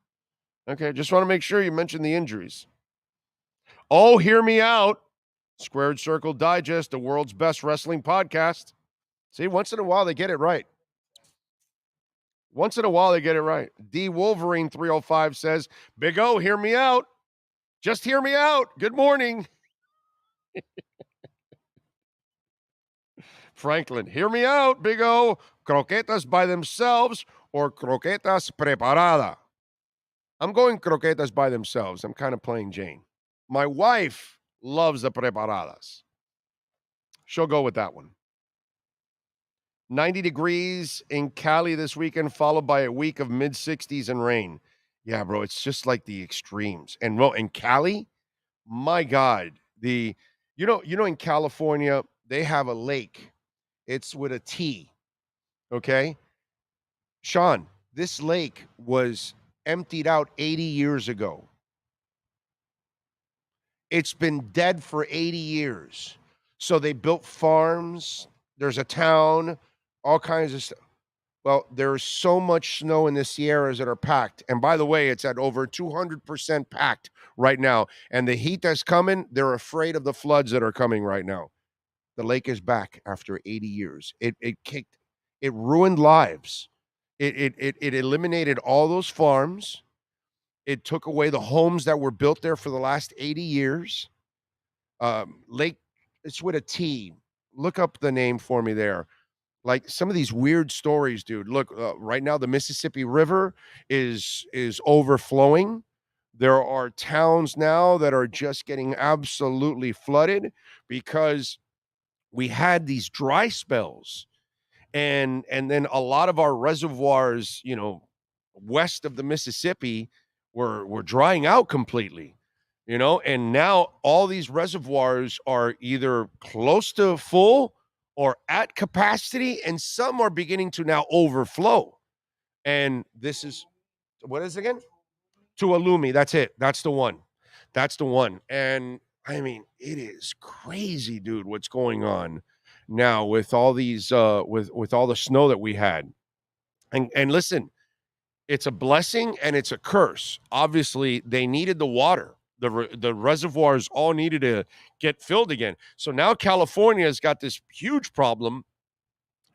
B: Okay, just want to make sure you mentioned the injuries. Oh, hear me out. Squared Circle Digest, the world's best wrestling podcast. See, once in a while they get it right. Once in a while they get it right. D Wolverine 305 says, Big O, hear me out. Just hear me out. Good morning. Franklin, hear me out, Big O. Croquetas by themselves or croquetas preparada? I'm going croquetas by themselves. I'm kind of playing Jane. My wife loves the preparadas. She'll go with that one. 90 degrees in Cali this weekend, followed by a week of mid-60s and rain. Yeah, bro, it's just like the extremes. And well, in Cali, my God, you know, in California, they have a lake. It's with a T. Okay? Sean, this lake was emptied out 80 years ago. It's been dead for 80 years. So they built farms. There's a town, all kinds of stuff. Well, there's so much snow in the Sierras that are packed. And by the way, it's at over 200% packed right now. And the heat that's coming, they're afraid of the floods that are coming right now. The lake is back after 80 years. It ruined lives. It eliminated all those farms. It took away the homes that were built there for the last 80 years. Lake, it's with a T. Look up the name for me there. Like some of these weird stories, dude. Look, right now the Mississippi River is overflowing. There are towns now that are just getting absolutely flooded because we had these dry spells. And then a lot of our reservoirs, you know, west of the Mississippi were drying out completely, you know, and now all these reservoirs are either close to full or at capacity, and some are beginning to now overflow. And this is, what is it again? Tuolumne. That's it. That's the one. That's the one. And I mean, it is crazy, dude, what's going on now with all these with all the snow that we had. And listen, it's a blessing and it's a curse. Obviously, they needed the water. The reservoirs all needed to get filled again. So now California has got this huge problem,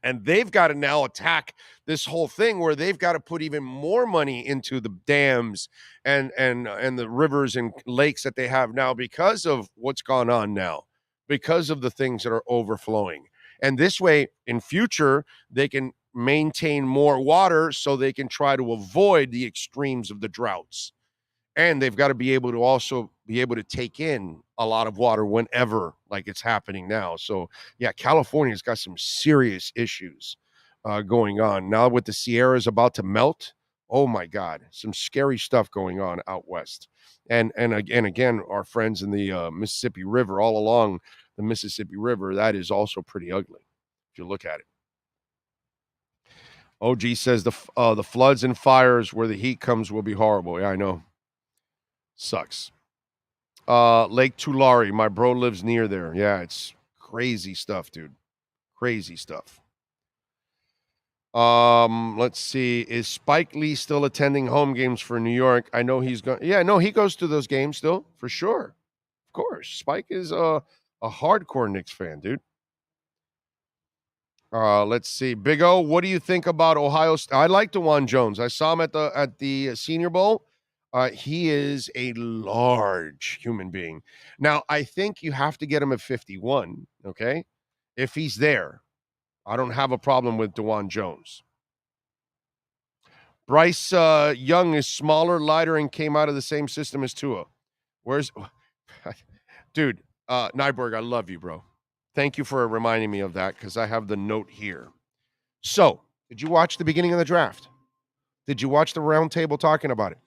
B: and they've got to now attack this whole thing where they've got to put even more money into the dams and the rivers and lakes that they have now because of what's gone on now, because of the things that are overflowing. And this way, in future, they can maintain more water so they can try to avoid the extremes of the droughts. And they've got to be able to also be able to take in a lot of water whenever, like it's happening now. So, yeah, California's got some serious issues going on. Now with the Sierras about to melt, oh, my God, some scary stuff going on out west. And again, our friends in the Mississippi River, all along the Mississippi River, that is also pretty ugly if you look at it. OG says the floods and fires where the heat comes will be horrible. Yeah, I know. Sucks. Lake Tulare, my bro lives near there. Yeah, it's crazy stuff, dude. Crazy stuff. Let's see. Is Spike Lee still attending home games for New York? I know he's going. Yeah, no, he goes to those games still, for sure. Of course. Spike is a hardcore Knicks fan, dude. Let's see. Big O, what do you think about Ohio State? I like DeJuan Jones. I saw him at the Senior Bowl. He is a large human being. Now, I think you have to get him at 51, okay? If he's there, I don't have a problem with DeJuan Jones. Bryce Young is smaller, lighter, and came out of the same system as Tua. Where's dude? Nyberg, I love you, bro. Thank you for reminding me of that because I have the note here. So, did you watch the beginning of the draft? Did you watch the round table talking about it?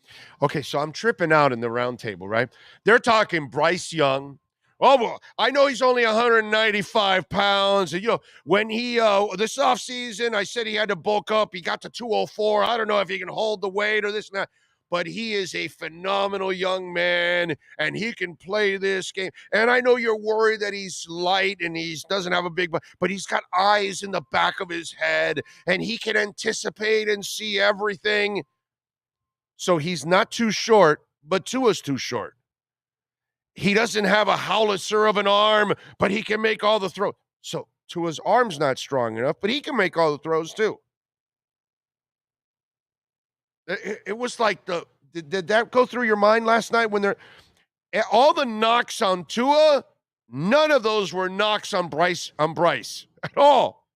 B: Okay, so I'm tripping out in the round table, right? They're talking Bryce Young. Oh, well, I know he's only 195 pounds. And, when he, this offseason, I said he had to bulk up. He got to 204. I don't know if he can hold the weight or this and that. But he is a phenomenal young man, and he can play this game. And I know you're worried that he's light and he doesn't have a big, but he's got eyes in the back of his head, and he can anticipate and see everything. So he's not too short, but Tua's too short. He doesn't have a howitzer of an arm, but he can make all the throws. So Tua's arm's not strong enough, but he can make all the throws too. It was like did that go through your mind last night when all the knocks on Tua? None of those were knocks on Bryce at all.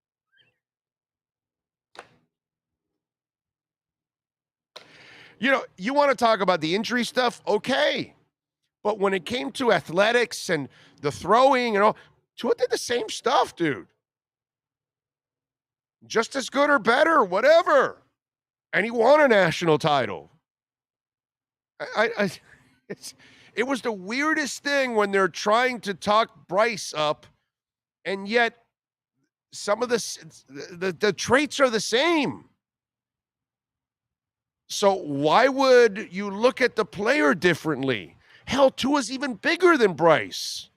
B: You want to talk about the injury stuff? Okay. But when it came to athletics and the throwing and all, Tua did the same stuff, dude. Just as good or better, whatever. And he won a national title. It was the weirdest thing when they're trying to talk Bryce up, and yet some of the traits are the same. So why would you look at the player differently? Hell, Tua's even bigger than Bryce.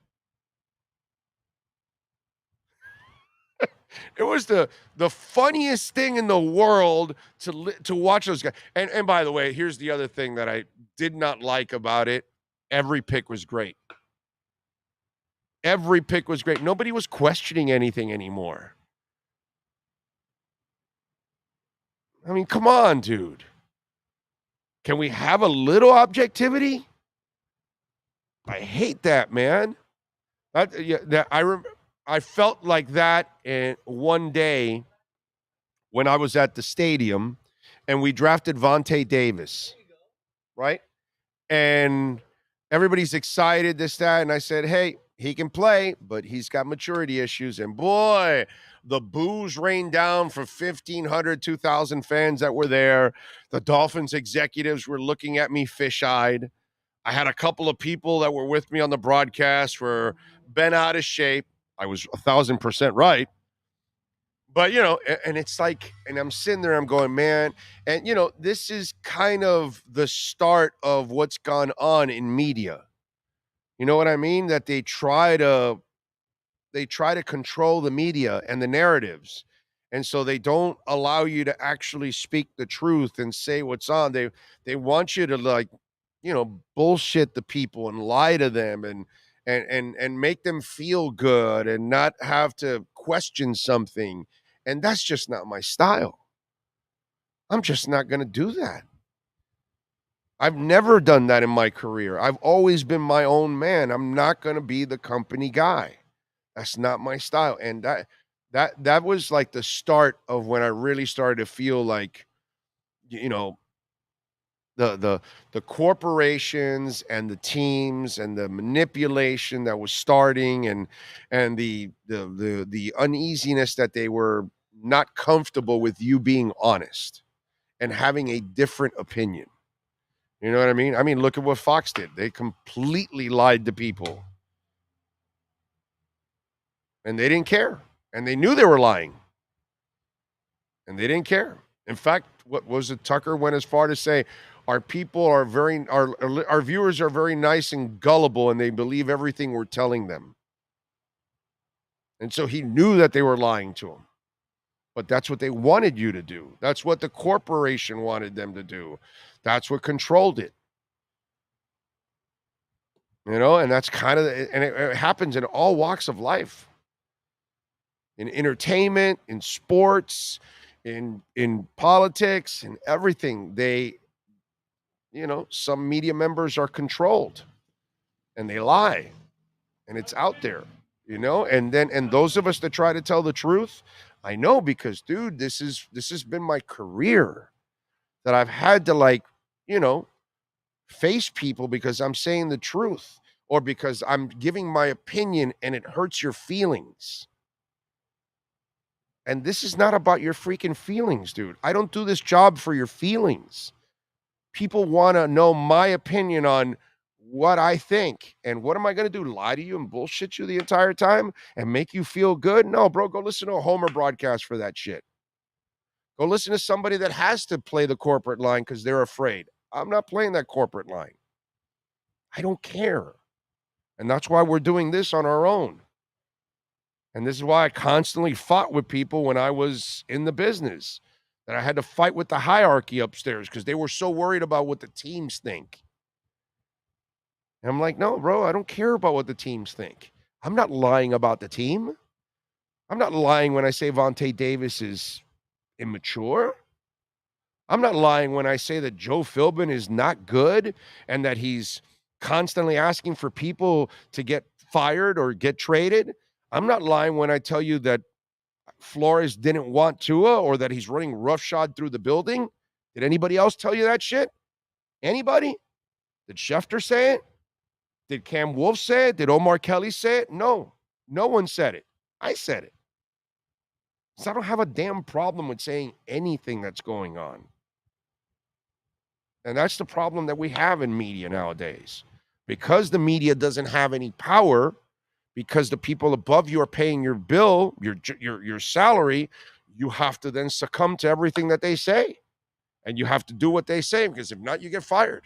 B: It was the funniest thing in the world to watch those guys. And by the way, here's the other thing that I did not like about it. Every pick was great. Every pick was great. Nobody was questioning anything anymore. I mean, come on, dude. Can we have a little objectivity? I hate that, man. I felt like that one day when I was at the stadium and we drafted Vontae Davis, right? And everybody's excited, this, that. And I said, hey, he can play, but he's got maturity issues. And boy, the boos rained down for 1,500, 2,000 fans that were there. The Dolphins executives were looking at me fish-eyed. I had a couple of people that were with me on the broadcast were bent out of shape. I was 1,000% right. But, and it's like, and I'm sitting there, I'm going, man, and, this is kind of the start of what's gone on in media. You know what I mean? That they try to control the media and the narratives. And so they don't allow you to actually speak the truth and say what's on. They want you to bullshit the people and lie to them and make them feel good and not have to question something. And that's just not my style. I'm just not going to do that. I've never done that in my career. I've always been my own man. I'm not going to be the company guy. That's not my style. And that was like the start of when I really started to feel like, the corporations and the teams and the manipulation that was starting and the uneasiness that they were not comfortable with you being honest and having a different opinion. You know what I mean? I mean, look at what Fox did. They completely lied to people. And they didn't care. And they knew they were lying. And they didn't care. In fact, what was it? Tucker went as far to say, our viewers are very nice and gullible, and they believe everything we're telling them. And so he knew that they were lying to him. But that's what they wanted you to do. That's what the corporation wanted them to do. That's what controlled it. And that's kind of, and it happens in all walks of life. In entertainment, in sports, in politics, and everything. Some media members are controlled and they lie and it's out there, and those of us that try to tell the truth, I know, because dude, this has been my career. that I've had to face people because I'm saying the truth or because I'm giving my opinion and it hurts your feelings. And this is not about your freaking feelings, dude. I don't do this job for your feelings. People want to know my opinion on what I think. And what am I going to do? Lie to you and bullshit you the entire time and make you feel good? No, bro, go listen to a Homer broadcast for that shit. Go listen to somebody that has to play the corporate line because they're afraid. I'm not playing that corporate line. I don't care. And that's why we're doing this on our own. And this is why I constantly fought with people when I was in the business, that I had to fight with the hierarchy upstairs because they were so worried about what the teams think. And I'm like, no, bro, I don't care about what the teams think. I'm not lying about the team. I'm not lying when I say Vontae Davis is immature. I'm not lying when I say that Joe Philbin is not good and that he's constantly asking for people to get fired or get traded. I'm not lying when I tell you that Flores didn't want Tua or that he's running roughshod through the building. Did anybody else tell you that shit? Anybody? Did Schefter say it? Did Cam Wolf say it? Did Omar Kelly say it? No. No one said it. I said it. So I don't have a damn problem with saying anything that's going on. And that's the problem that we have in media nowadays. Because the media doesn't have any power, because the people above you are paying your bill, your salary, you have to then succumb to everything that they say. And you have to do what they say, because if not, you get fired.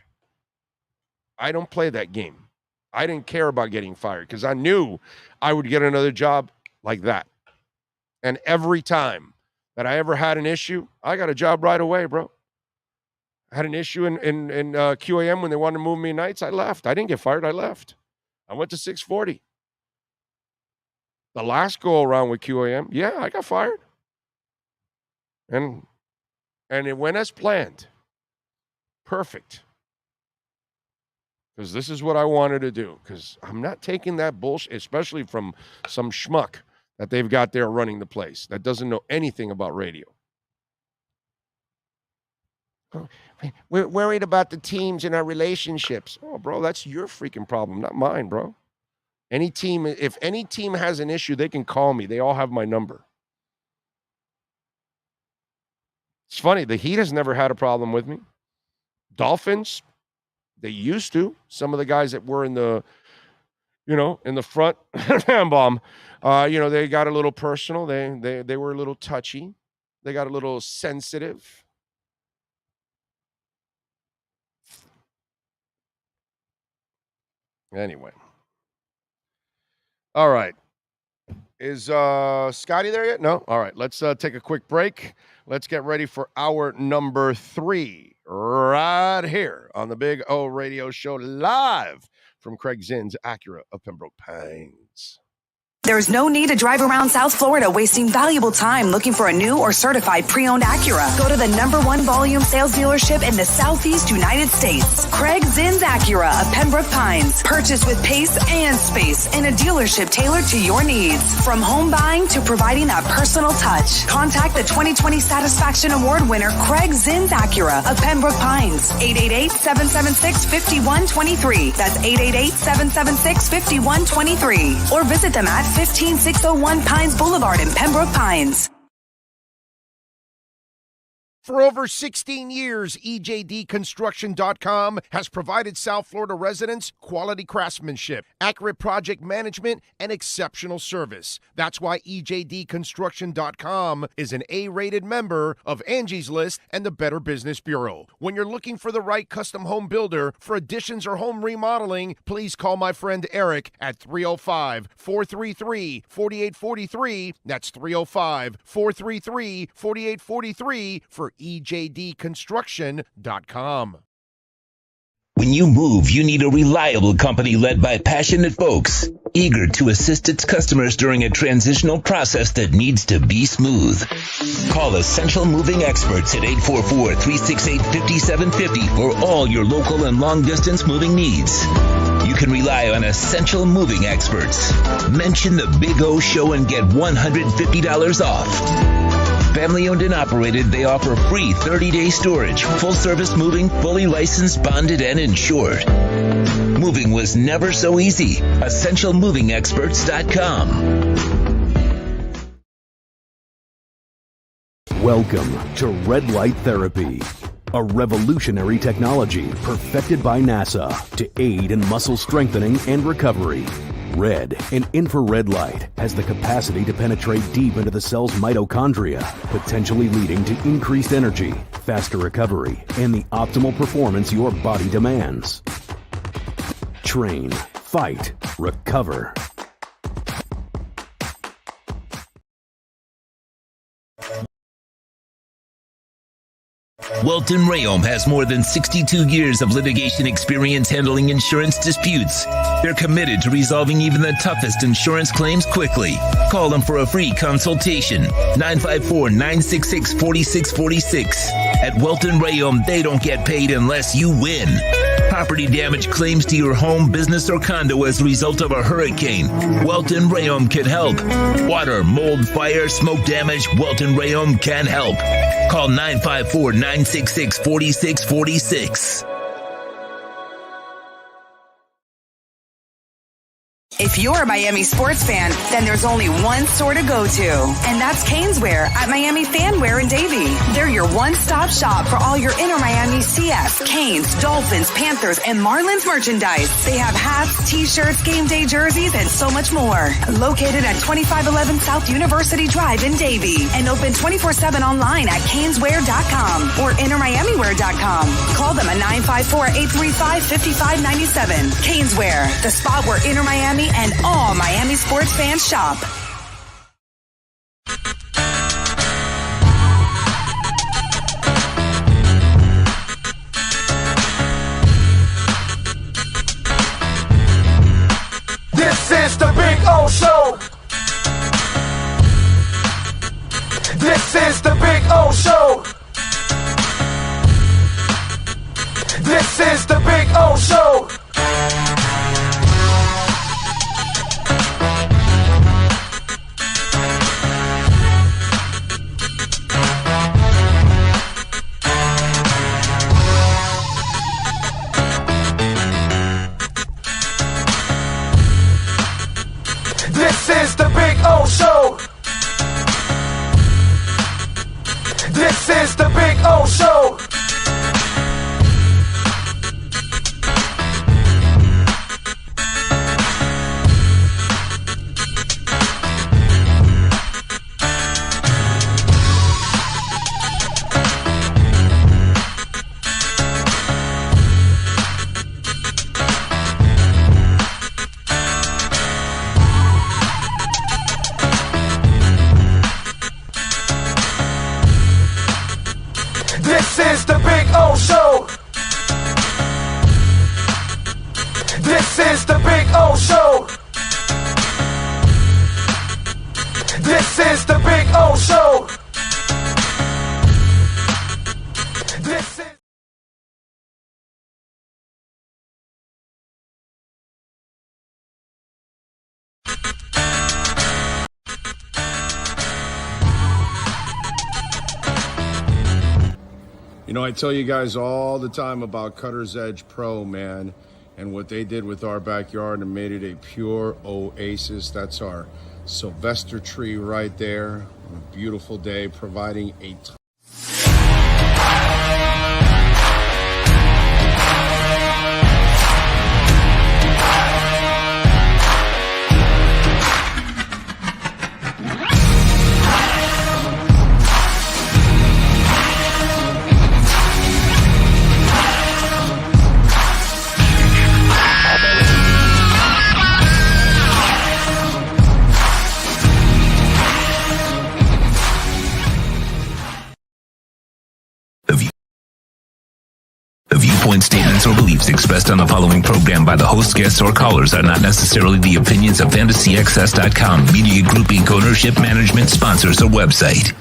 B: I don't play that game. I didn't care about getting fired because I knew I would get another job like that. And every time that I ever had an issue, I got a job right away, bro. I had an issue in QAM when they wanted to move me nights. I left. I didn't get fired. I left. I went to 640. The last go around with QAM, yeah, I got fired. And it went as planned. Perfect. Because this is what I wanted to do. Because I'm not taking that bullshit, especially from some schmuck that they've got there running the place that doesn't know anything about radio. We're worried about the teams and our relationships. Oh, bro, that's your freaking problem, not mine, bro. Any team, if any team has an issue, they can call me. They all have my number. It's funny. The Heat has never had a problem with me. Dolphins, they used to. Some of the guys that were in the, in the front, bomb, they got a little personal. They were a little touchy. They got a little sensitive. Anyway. All right. Is Scotty there yet? No? All right. Let's take a quick break. Let's get ready for hour number 3 right here on the Big O Radio Show, live from Craig Zinn's Acura of Pembroke Pines.
D: There's no need to drive around South Florida wasting valuable time looking for a new or certified pre-owned Acura. Go to the #1 volume sales dealership in the Southeast United States. Craig Zinn's Acura of Pembroke Pines. Purchase with pace and space in a dealership tailored to your needs. From home buying to providing that personal touch. Contact the 2020 Satisfaction Award winner Craig Zinn's Acura of Pembroke Pines. 888-776-5123. That's 888-776-5123. Or visit them at 15601 Pines Boulevard in Pembroke Pines.
B: For over 16 years, EJDconstruction.com has provided South Florida residents quality craftsmanship, accurate project management, and exceptional service. That's why EJDconstruction.com is an A-rated member of Angie's List and the Better Business Bureau. When you're looking for the right custom home builder for additions or home remodeling, please call my friend Eric at 305-433-4843. That's 305-433-4843 for EJDconstruction.com.
C: When you move, you need a reliable company led by passionate folks, eager to assist its customers during a transitional process that needs to be smooth. Call Essential Moving Experts at 844-368-5750 for all your local and long-distance moving needs. You can rely on Essential Moving Experts. Mention the Big O Show and get $150 off. Family owned and operated, they offer free 30-day storage, full-service moving, fully licensed, bonded, and insured. Moving was never so easy. EssentialMovingExperts.com.
G: Welcome to Red Light Therapy, a revolutionary technology perfected by NASA to aid in muscle strengthening and recovery. Red and infrared light has the capacity to penetrate deep into the cell's mitochondria, potentially leading to increased energy, faster recovery, and the optimal performance your body demands. Train, fight, recover.
C: Welton Rayom has more than 62 years of litigation experience handling insurance disputes. They're committed to resolving even the toughest insurance claims quickly. Call them for a free consultation. 954-966-4646. At Welton Rayom, they don't get paid unless you win. Property damage claims to your home, business, or condo as a result of a hurricane. Welton Rayom can help. Water, mold, fire, smoke damage, Welton Rayom can help. Call 954-966-4646.
D: If you're a Miami sports fan, then there's only one store to go to, and that's Caneswear at Miami Fanwear in Davie. They're your one-stop shop for all your inner Miami CS, Canes, Dolphins, Panthers, and Marlins merchandise. They have hats, t-shirts, game day jerseys, and so much more. Located at 2511 South University Drive in Davie, and open 24/7 online at caneswear.com or innermiamiwear.com. Call them at 954-835-5597. Caneswear, the spot where Inner Miami and all Miami sports fans shop.
A: This is the Big O Show. This is the Big O Show. This is the Big O Show. This is the Big O Show. This is the Big O Show. This is the Big O Show. This is the Big O Show. This is the Big O Show. This is.
B: You know, I tell you guys all the time about Cutter's Edge Pro, man, and what they did with our backyard and made it a pure oasis. That's our Sylvester tree right there. On a beautiful day, providing a
C: Statements or beliefs expressed on the following program by the host, guests, or callers are not necessarily the opinions of FantasyXS.com, Media Group Inc. ownership, management, sponsors, or website.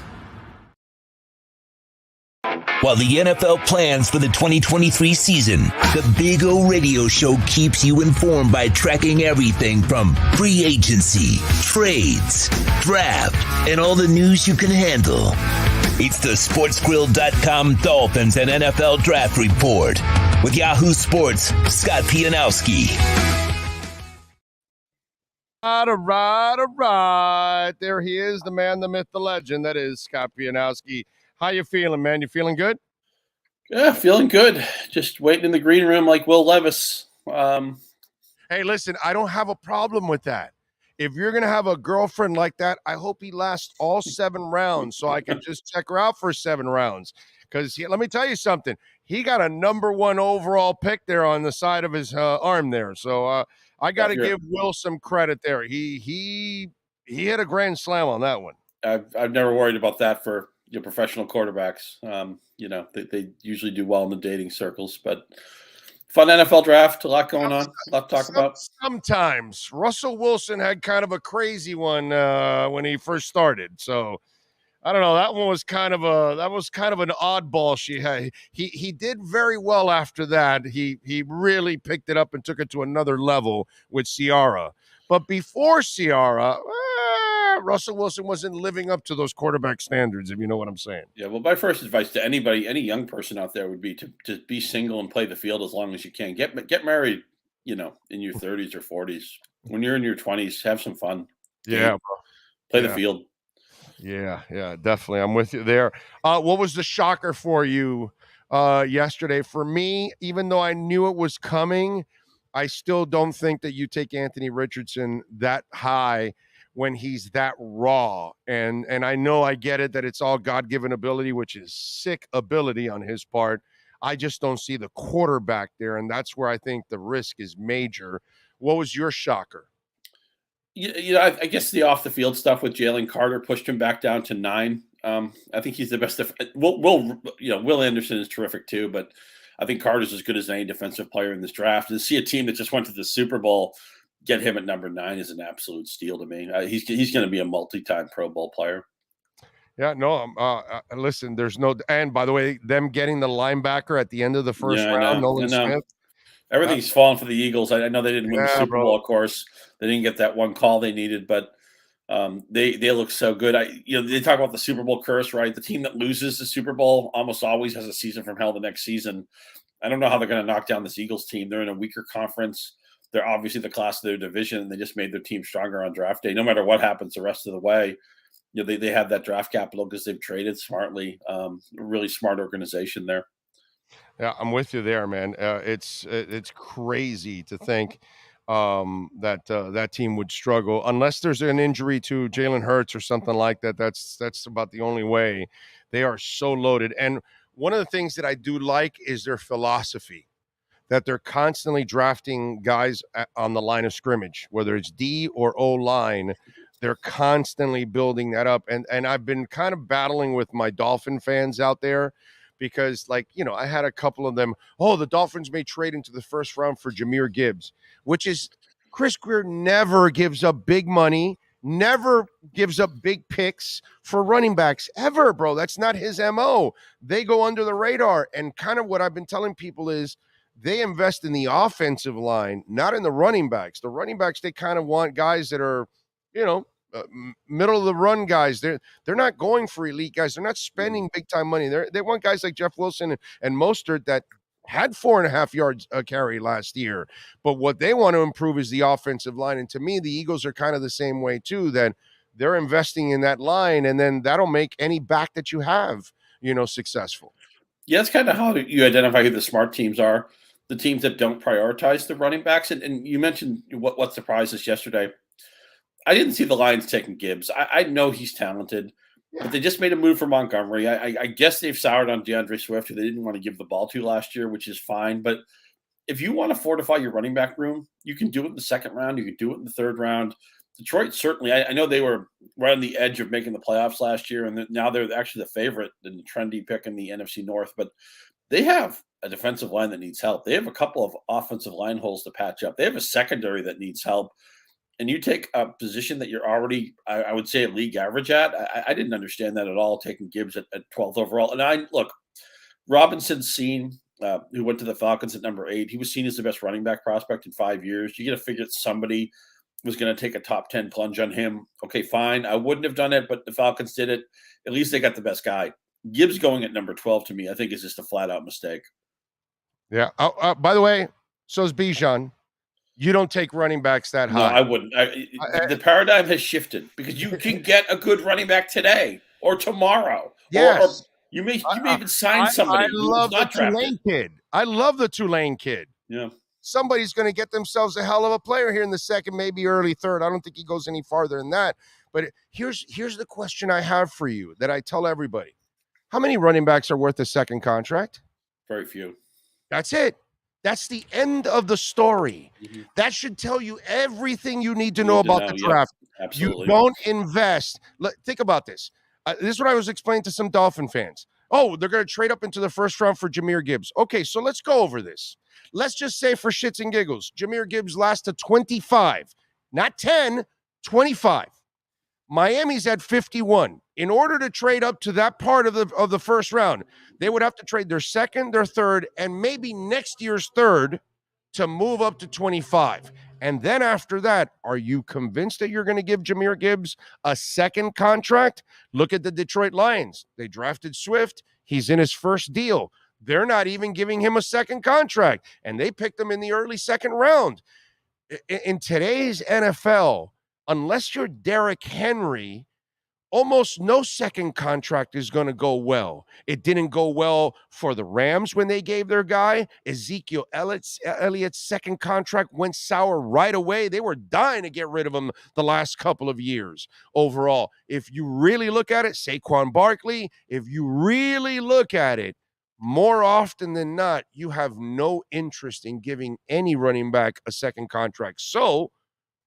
C: While the NFL plans for the 2023 season, the Big O Radio Show keeps you informed by tracking everything from free agency, trades, draft, and all the news you can handle. It's the SportsGrill.com Dolphins and NFL Draft Report with Yahoo Sports' Scott Pianowski.
B: All right. There he is, the man, the myth, the legend. That is Scott Pianowski. How you feeling, man? You feeling good?
K: Yeah, feeling good. Just waiting in the green room like Will Levis.
B: Hey, listen, I don't have a problem with that. If you're going to have a girlfriend like that, I hope he lasts all 7 rounds so I can just check her out for 7 rounds. Because let me tell you something. He got a number 1 overall pick there on the side of his arm there. So I got to give Will some credit there. He hit a grand slam on that one.
K: I've never worried about that for your professional quarterbacks. They usually do well in the dating circles, but fun NFL draft, a lot going on, a lot to talk about.
B: Sometimes Russell Wilson had kind of a crazy one when he first started. So I don't know. That was kind of an oddball she had. He did very well after that. He really picked it up and took it to another level with Ciara. But before Ciara, Russell Wilson wasn't living up to those quarterback standards, if you know what I'm saying.
K: Yeah, well, my first advice to anybody, any young person out there would be to be single and play the field as long as you can. Get married, in your 30s or 40s. When you're in your 20s, have some fun.
B: Yeah, bro.
K: Play the field.
B: Yeah, definitely. I'm with you there. What was the shocker for you yesterday? For me, even though I knew it was coming, I still don't think that you take Anthony Richardson that high when he's that raw. And I know I get it that it's all God-given ability, which is sick ability on his part. I just don't see the quarterback there, and that's where I think the risk is major. What was your shocker?
K: I guess the off-the-field stuff with Jalen Carter pushed him back down to 9. I think he's the best. Will Anderson is terrific too, but I think Carter's as good as any defensive player in this draft. And to see a team that just went to the Super Bowl get him at number 9 is an absolute steal to me. He's going to be a multi-time Pro Bowl player.
B: Yeah, no. Listen, there's no. And by the way, them getting the linebacker at the end of the first round, Nolan Smith.
K: Everything's fallen for the Eagles. I know they didn't win the Super Bowl, of course. They didn't get that one call they needed, but they look so good. They talk about the Super Bowl curse, right? The team that loses the Super Bowl almost always has a season from hell the next season. I don't know how they're going to knock down this Eagles team. They're in a weaker conference. They're obviously the class of their division, and they just made their team stronger on draft day. No matter what happens the rest of the way, they have that draft capital because they've traded smartly. Really smart organization there.
B: Yeah, I'm with you there, man. It's crazy to think that team would struggle unless there's an injury to Jalen Hurts or something like that. That's about the only way. They are so loaded. And one of the things that I do like is their philosophy, that they're constantly drafting guys on the line of scrimmage, whether it's D or O line. They're constantly building that up. And I've been kind of battling with my Dolphin fans out there because, I had a couple of them, the Dolphins may trade into the first round for Jahmyr Gibbs, which is Chris Grier never gives up big money, never gives up big picks for running backs ever, bro. That's not his MO. They go under the radar. And kind of what I've been telling people is they invest in the offensive line, not in the running backs. The running backs, they kind of want guys that are, middle of the run guys. They're not going for elite guys. They're not spending big time money. They want guys like Jeff Wilson and Mostert that had 4.5 yards a carry last year. But what they want to improve is the offensive line. And to me, the Eagles are kind of the same way too, that they're investing in that line, and then that'll make any back that you have, successful.
K: Yeah, it's kind of how you identify who the smart teams are, the teams that don't prioritize the running backs. And you mentioned what surprised us yesterday. I didn't see the Lions taking Gibbs. I know he's talented, but they just made a move for Montgomery. I guess they've soured on DeAndre Swift, who they didn't want to give the ball to last year, which is fine. But if you want to fortify your running back room, you can do it in the second round. You can do it in the third round. Detroit certainly, I know they were right on the edge of making the playoffs last year, and now they're actually the favorite and the trendy pick in the NFC North. But they have a defensive line that needs help. They have a couple of offensive line holes to patch up. They have a secondary that needs help. And you take a position that you're already, I would say, a league average at. I didn't understand that at all, taking Gibbs at 12th overall. And Robinson's seen, who went to the Falcons at number 8. He was seen as the best running back prospect in 5 years. You got to figure that somebody was going to take a top 10 plunge on him. Okay, fine. I wouldn't have done it, but the Falcons did it. At least they got the best guy. Gibbs going at number 12 to me, I think, is just a flat out mistake.
B: Yeah. By the way, so is Bijan. You don't take running backs that high.
K: No, I wouldn't. The paradigm has shifted because you can get a good running back today or tomorrow.
B: Yes.
K: Or you may even sign somebody.
B: I love the Tulane kid. I love the Tulane kid.
K: Yeah.
B: Somebody's going to get themselves a hell of a player here in the second, maybe early third. I don't think he goes any farther than that. But here's the question I have for you that I tell everybody. How many running backs are worth a second contract?
K: Very few.
B: That's it. That's the end of the story. Mm-hmm. That should tell you everything you need to know about the draft.
K: Yep, absolutely.
B: You don't invest. Think about this. This is what I was explaining to some Dolphin fans. Oh, they're going to trade up into the first round for Jahmyr Gibbs. Okay, so let's go over this. Let's just say for shits and giggles, Jahmyr Gibbs lasts to 25. Not 10, 25. Miami's at 51. In order to trade up to that part of the first round, they would have to trade their second, their third, and maybe next year's third to move up to 25. And then after that, are you convinced that you're going to give Jahmyr Gibbs a second contract? Look at the Detroit Lions. They drafted Swift. He's in his first deal. They're not even giving him a second contract, and they picked him in the early second round. In today's NFL, unless you're Derrick Henry, almost no second contract is going to go well. It didn't go well for the Rams when they gave their guy. Ezekiel Elliott's second contract went sour right away. They were dying to get rid of him the last couple of years overall. If you really look at it, Saquon Barkley, if you really look at it, more often than not, you have no interest in giving any running back a second contract. So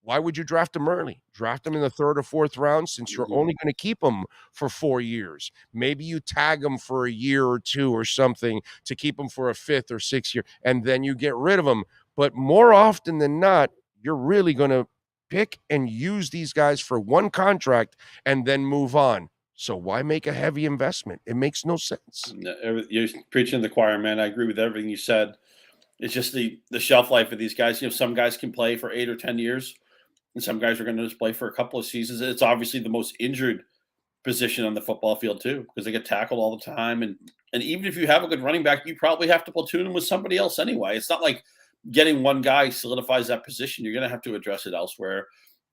B: why would you draft him early? Draft him in the third or fourth round since you're only going to keep him for 4 years. Maybe you tag him for a year or two or something to keep him for a fifth or sixth year, and then you get rid of him. But more often than not, you're really going to pick and use these guys for one contract and then move on. So why make a heavy investment? It makes no sense.
K: You're preaching to the choir, man. I agree with everything you said. It's just the shelf life of these guys. You know, some guys can play for 8 or 10 years. And some guys are going to just play for a couple of seasons. It's obviously the most injured position on the football field too, because they get tackled all the time. And even if you have a good running back, you probably have to platoon him with somebody else anyway. It's not like getting one guy solidifies that position. You're going to have to address it elsewhere.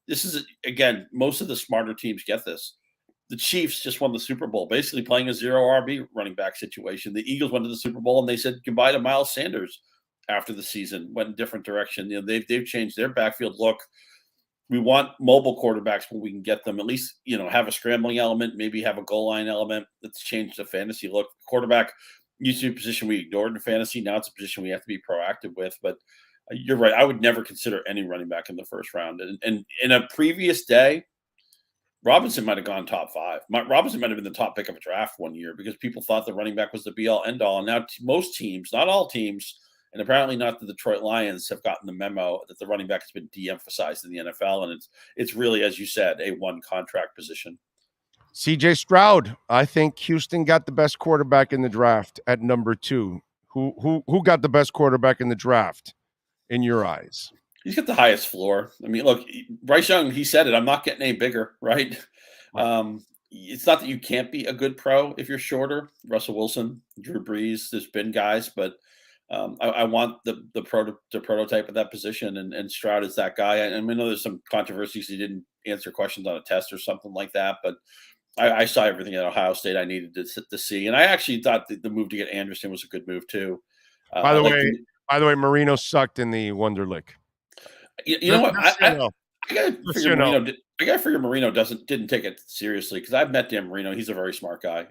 K: This is, again, most of the smarter teams get this. The Chiefs just won the Super Bowl, basically playing a zero RB running back situation. The Eagles went to the Super Bowl and they said goodbye to Miles Sanders after the season, went in a different direction. You know, they've changed their backfield look. We want mobile quarterbacks when we can get them, at least, you know, have a scrambling element, maybe have a goal line element. That's changed the fantasy look. Quarterback used to be a position we ignored in fantasy. Now it's a position we have to be proactive with. But you're right. I would never consider any running back in the first round. And in a previous day, Robinson might have gone top 5. Robinson might have been the top pick of a draft one year because people thought the running back was the be-all, end-all. And now most teams, not all teams, and apparently not the Detroit Lions, have gotten the memo that the running back has been de-emphasized in the NFL, and it's really, as you said, a one contract position.
B: CJ Stroud, I think Houston got the best quarterback in the draft at number 2. Who got the best quarterback in the draft in your eyes?
K: He's got the highest floor. I mean, look, Bryce Young, he said it. I'm not getting any bigger, right? It's not that you can't be a good pro if you're shorter. Russell Wilson, Drew Brees, there's been guys, but I want the prototype of that position, and Stroud is that guy. And I know there's some controversies. He didn't answer questions on a test or something like that, but I saw everything at Ohio State I needed to see. And I actually thought the move to get Anderson was a good move too.
B: By the way, Marino sucked in the Wonderlic.
K: You know what? I gotta figure Marino didn't take it seriously, because I've met Dan Marino. He's a very smart guy.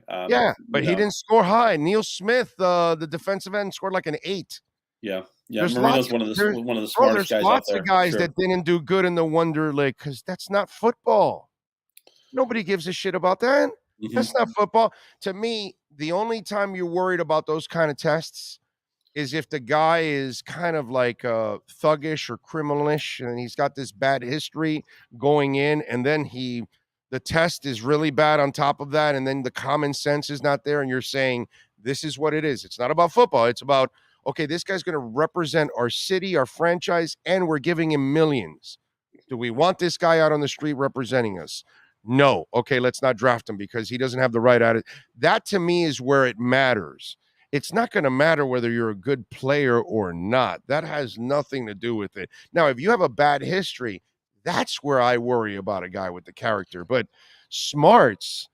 B: But he didn't score high. Neil Smith, the defensive end, scored like an 8.
K: Yeah. Marino's one of the smartest guys out there.
B: There's lots of guys that didn't do good in the Wonderlic because that's not football. Nobody gives a shit about that. Mm-hmm. That's not football. To me, the only time you're worried about those kind of tests is if the guy is kind of like thuggish or criminalish, and he's got this bad history going in, and then the test is really bad on top of that, and then the common sense is not there, and you're saying this is what it is. It's not about football. It's about, okay, this guy's going to represent our city, our franchise, and we're giving him millions. Do we want this guy out on the street representing us? No. Okay, let's not draft him because he doesn't have the right attitude. That to me is where it matters. It's not going to matter whether you're a good player or not. That has nothing to do with it. Now, if you have a bad history, that's where I worry about a guy with the character. But smarts,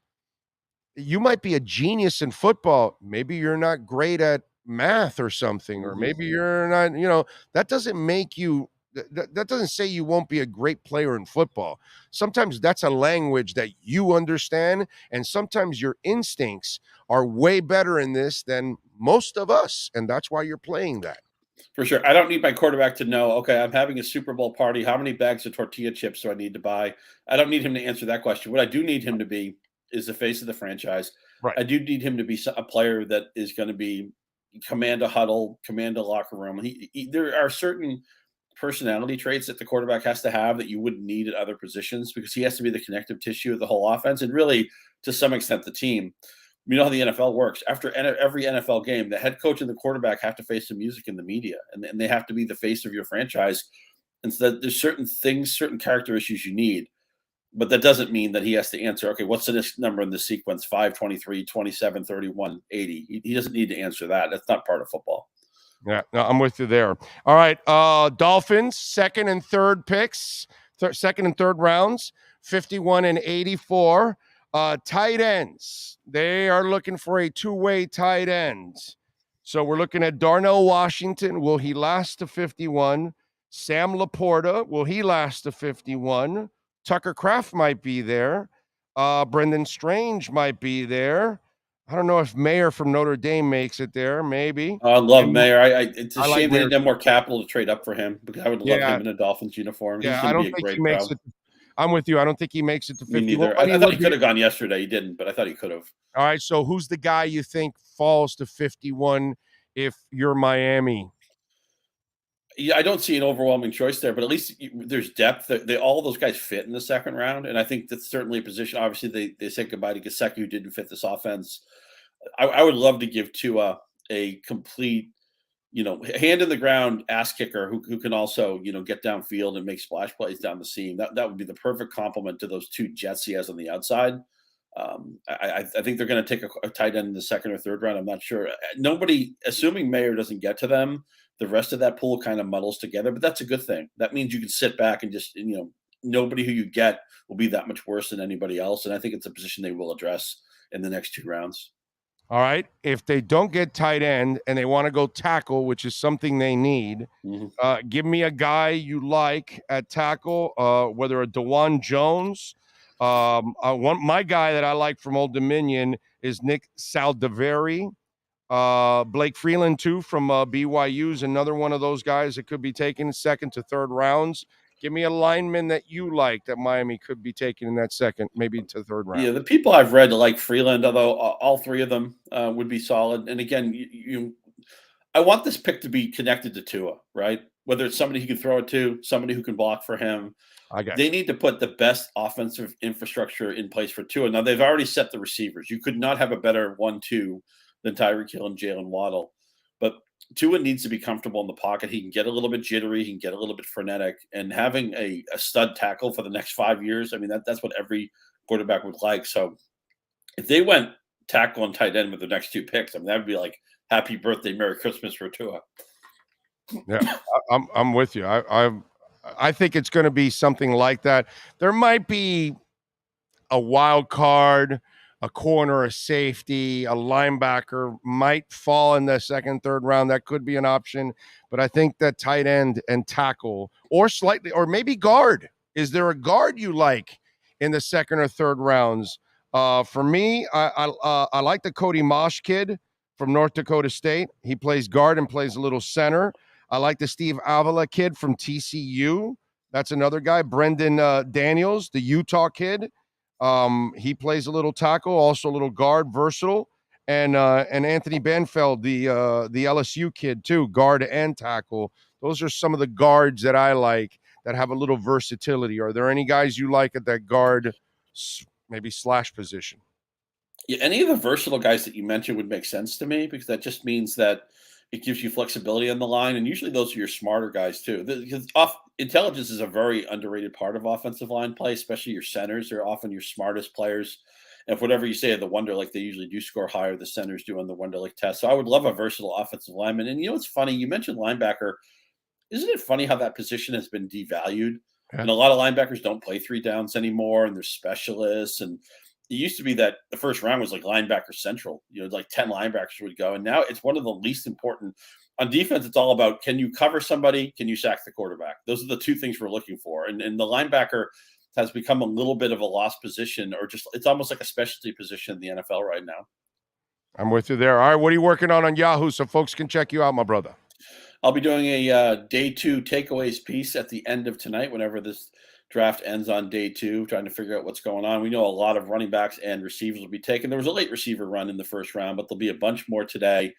B: you might be a genius in football. Maybe you're not great at math or something, or maybe you're not, that doesn't make you, that doesn't say you won't be a great player in football. Sometimes that's a language that you understand, and sometimes your instincts are way better in this than most of us, and that's why you're playing that.
K: For sure. I don't need my quarterback to know, okay, I'm having a Super Bowl party. How many bags of tortilla chips do I need to buy? I don't need him to answer that question. What I do need him to be is the face of the franchise.
B: Right.
K: I do need him to be a player that is going to be command a huddle, command a locker room. There are certain personality traits that the quarterback has to have that you wouldn't need at other positions, because he has to be the connective tissue of the whole offense and really, to some extent, the team. You know how the NFL works. After every NFL game, the head coach and the quarterback have to face the music in the media, and they have to be the face of your franchise. And so that there's certain things, certain character issues you need. But that doesn't mean that he has to answer, okay, what's the next number in the sequence? 5, 23, 27, 31, 80. He doesn't need to answer that. That's not part of football.
B: Yeah, no, I'm with you there. All right, Dolphins, second and third rounds, 51 and 84. Tight ends, they are looking for a two-way tight end. So we're looking at Darnell Washington. Will he last to 51? Sam Laporta, will he last to 51? Tucker Kraft might be there. Brendan Strange might be there. I don't know if Mayer from Notre Dame makes it there. Maybe.
K: I love Mayer. It's a
B: I
K: shame
B: like
K: they didn't have more capital to trade up for him, because I would love him in a Dolphins uniform.
B: Yeah,
K: He's
B: I don't
K: be a
B: think
K: great
B: he makes it. I'm with you. I don't think he makes it to 51.
K: Me neither. I thought he could have gone yesterday. He didn't, but I thought he could have.
B: All right, so who's the guy you think falls to 51 if you're Miami?
K: Yeah, I don't see an overwhelming choice there, but at least there's depth. All those guys fit in the second round, and I think that's certainly a position. Obviously, they said goodbye to Gesicki, who didn't fit this offense. I would love to give Tua a complete, hand in the ground ass kicker who can also, get downfield and make splash plays down the seam. That would be the perfect complement to those two jets he has on the outside. I think they're going to take a tight end in the second or third round. I'm not sure. Nobody, assuming Mayer doesn't get to them, the rest of that pool kind of muddles together, but that's a good thing. That means you can sit back and just, nobody who you get will be that much worse than anybody else. And I think it's a position they will address in the next 2 rounds.
B: All right. If they don't get tight end and they want to go tackle, which is something they need, give me a guy you like at tackle, whether a DeJuan Jones. My guy that I like from Old Dominion is Nick Saldiveri. Blake Freeland, too, from BYU is another one of those guys that could be taken second to third rounds. Give me a lineman that you like that Miami could be taking in that second, maybe to third round.
K: Yeah, the people I've read like Freeland, although all 3 of them would be solid. And again, I want this pick to be connected to Tua, right? Whether it's somebody who can throw it to, somebody who can block for him. They need to put the best offensive infrastructure in place for Tua. Now, they've already set the receivers. You could not have a better 1-2 than Tyreek Hill and Jalen Waddle. But Tua needs to be comfortable in the pocket. He can get a little bit jittery. He can get a little bit frenetic. And having a stud tackle for the next 5 years, I mean, that's what every quarterback would like. So if they went tackle and tight end with the next 2 picks, I mean, that would be like happy birthday, Merry Christmas for Tua.
B: Yeah, I'm with you. I think it's going to be something like that. There might be a wild card, a corner, a safety, a linebacker might fall in the second, third round. That could be an option. But I think that tight end and tackle or maybe guard. Is there a guard you like in the second or third rounds? For me, I like the Cody Mosh kid from North Dakota State. He plays guard and plays a little center. I like the Steve Avila kid from TCU. That's another guy. Brendan Daniels, the Utah kid. He plays a little tackle, also a little guard, versatile. And Anthony Banfeld, the LSU kid too, guard and tackle. Those are some of the guards that I like that have a little versatility. Are there any guys you like at that guard, maybe slash position?
K: Yeah, any of the versatile guys that you mentioned would make sense to me because that just means that it gives you flexibility on the line, and usually those are your smarter guys too. Because intelligence is a very underrated part of offensive line play, especially your centers. They're often your smartest players. And if whatever you say of the Wonderlic, they usually do score higher. The centers do on the Wonderlic test. So I would love a versatile offensive lineman. And it's funny. You mentioned linebacker. Isn't it funny how that position has been devalued?
B: Yeah.
K: And a lot of linebackers don't play 3 downs anymore, and they're specialists. And it used to be that the first round was like linebacker central. Like 10 linebackers would go. And now it's one of the least important. On defense, it's all about, can you cover somebody? Can you sack the quarterback? Those are the 2 things we're looking for. And the linebacker has become a little bit of a lost position, or just it's almost like a specialty position in the NFL right now.
B: I'm with you there. All right, what are you working on Yahoo so folks can check you out, my brother?
K: I'll be doing a day 2 takeaways piece at the end of tonight, whenever this draft ends on day 2, trying to figure out what's going on. We know a lot of running backs and receivers will be taken. There was a late receiver run in the first round, but there'll be a bunch more today.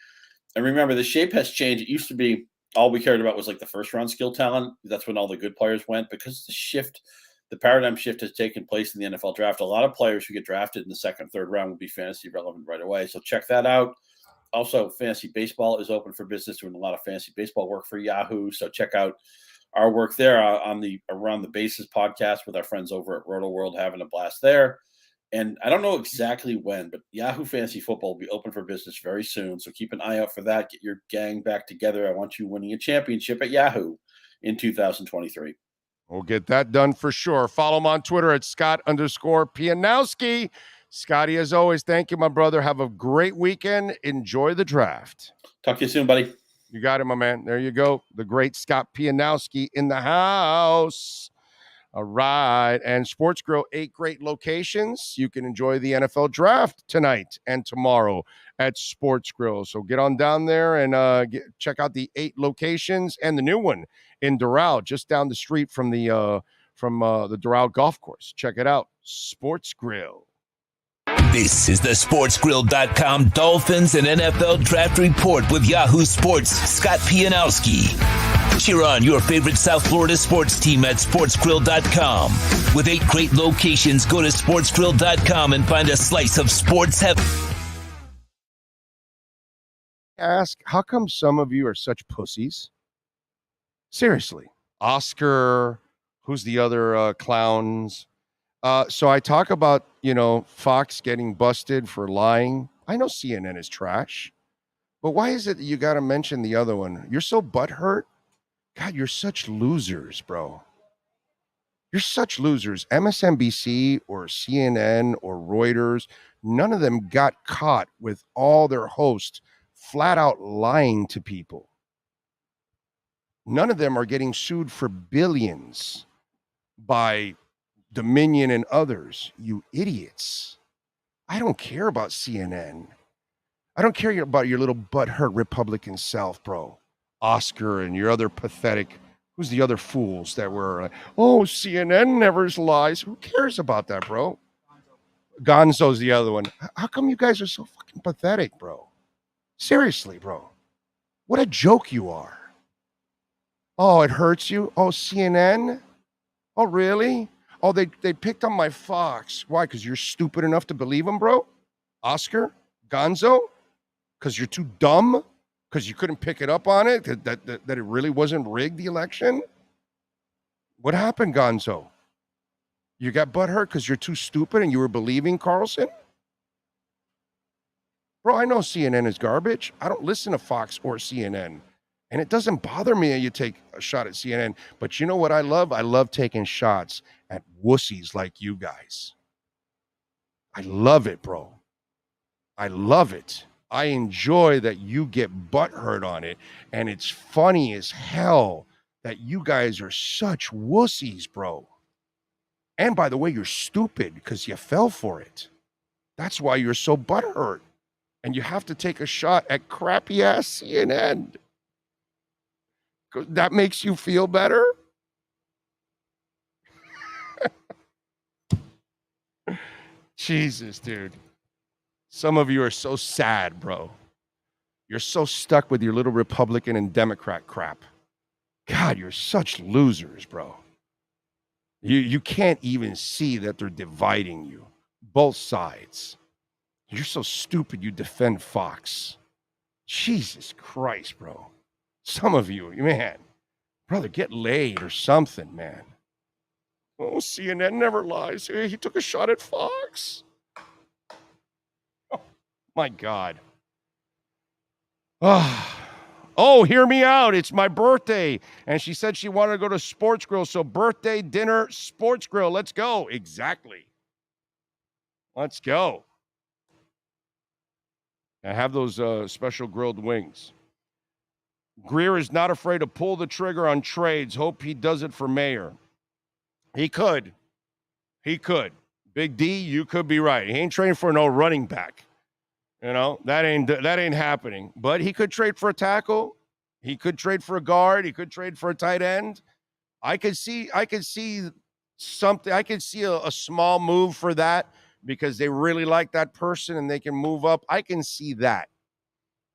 K: And remember, the shape has changed. It used to be all we cared about was like the first round skill talent. That's when all the good players went, because the paradigm shift has taken place in the NFL draft. A lot of players who get drafted in the second, third round will be fantasy relevant right away. So check that out. Also, fantasy baseball is open for business, doing a lot of fantasy baseball work for Yahoo. So check out our work there on the Around the Bases podcast with our friends over at Roto World, having a blast there. And I don't know exactly when, but Yahoo Fantasy Football will be open for business very soon. So keep an eye out for that. Get your gang back together. I want you winning a championship at Yahoo in 2023.
B: We'll get that done for sure. Follow him on Twitter at Scott_Pianowski. Scotty, as always, thank you, my brother. Have a great weekend. Enjoy the draft.
K: Talk to you soon, buddy.
B: You got it, my man. There you go. The great Scott Pianowski in the house. All right. And Sports Grill, 8 great locations. You can enjoy the NFL draft tonight and tomorrow at Sports Grill. So get on down there and check out the 8 locations and the new one in Doral, just down the street from the Doral Golf Course. Check it out. Sports Grill.
C: This is the SportsGrill.com Dolphins and NFL Draft Report with Yahoo Sports' Scott Pianowski. Cheer on your favorite South Florida sports team at SportsGrill.com. With 8 great locations, go to SportsGrill.com and find a slice of sports heaven.
B: Ask, how come some of you are such pussies? Seriously. Oscar, who's the other clowns? So I talk about, Fox getting busted for lying. I know CNN is trash, but why is it that you got to mention the other one? You're so butthurt. God, you're such losers, bro. You're such losers. MSNBC or CNN or Reuters, none of them got caught with all their hosts flat out lying to people. None of them are getting sued for billions by Dominion and others. You idiots. I don't care about CNN. I don't care about your little butthurt Republican self, bro. Oscar and your other pathetic, who's the other fools that were, CNN never lies. Who cares about that, bro? Gonzo's the other one. How come you guys are so fucking pathetic, bro? Seriously, bro. What a joke you are. Oh, it hurts you? Oh, CNN? Oh, really? Oh, they picked on my Fox. Why? Because you're stupid enough to believe them, bro? Oscar? Gonzo? Because you're too dumb? Because you couldn't pick it up on it? That it really wasn't rigged, the election? What happened, Gonzo? You got butthurt because you're too stupid and you were believing Carlson? Bro, I know CNN is garbage. I don't listen to Fox or CNN. And it doesn't bother me that you take a shot at CNN. But you know what I love? I love taking shots at wussies like you guys. I love it, bro. I love it. I enjoy that you get butthurt on it. And it's funny as hell that you guys are such wussies, bro. And by the way, you're stupid because you fell for it. That's why you're so butthurt. And you have to take a shot at crappy ass CNN. That makes you feel better? Jesus, dude. Some of you are so sad, bro. You're so stuck with your little Republican and Democrat crap. God, you're such losers, bro. You can't even see that they're dividing you. Both sides. You're so stupid you defend Fox. Jesus Christ, bro. Some of you, man. Brother, get laid or something, man. Oh, CNN never lies. Hey, he took a shot at Fox. Oh, my God. Oh, hear me out. It's my birthday. And she said she wanted to go to Sports Grill. So birthday, dinner, Sports Grill. Let's go. Exactly. Let's go. I have those special grilled wings. Greer is not afraid to pull the trigger on trades. Hope he does it for mayor. He could. He could. Big D, you could be right. He ain't trading for no running back. You know, that ain't happening. But he could trade for a tackle. He could trade for a guard. He could trade for a tight end. I could see something. I could see a small move for that because they really like that person and they can move up. I can see that.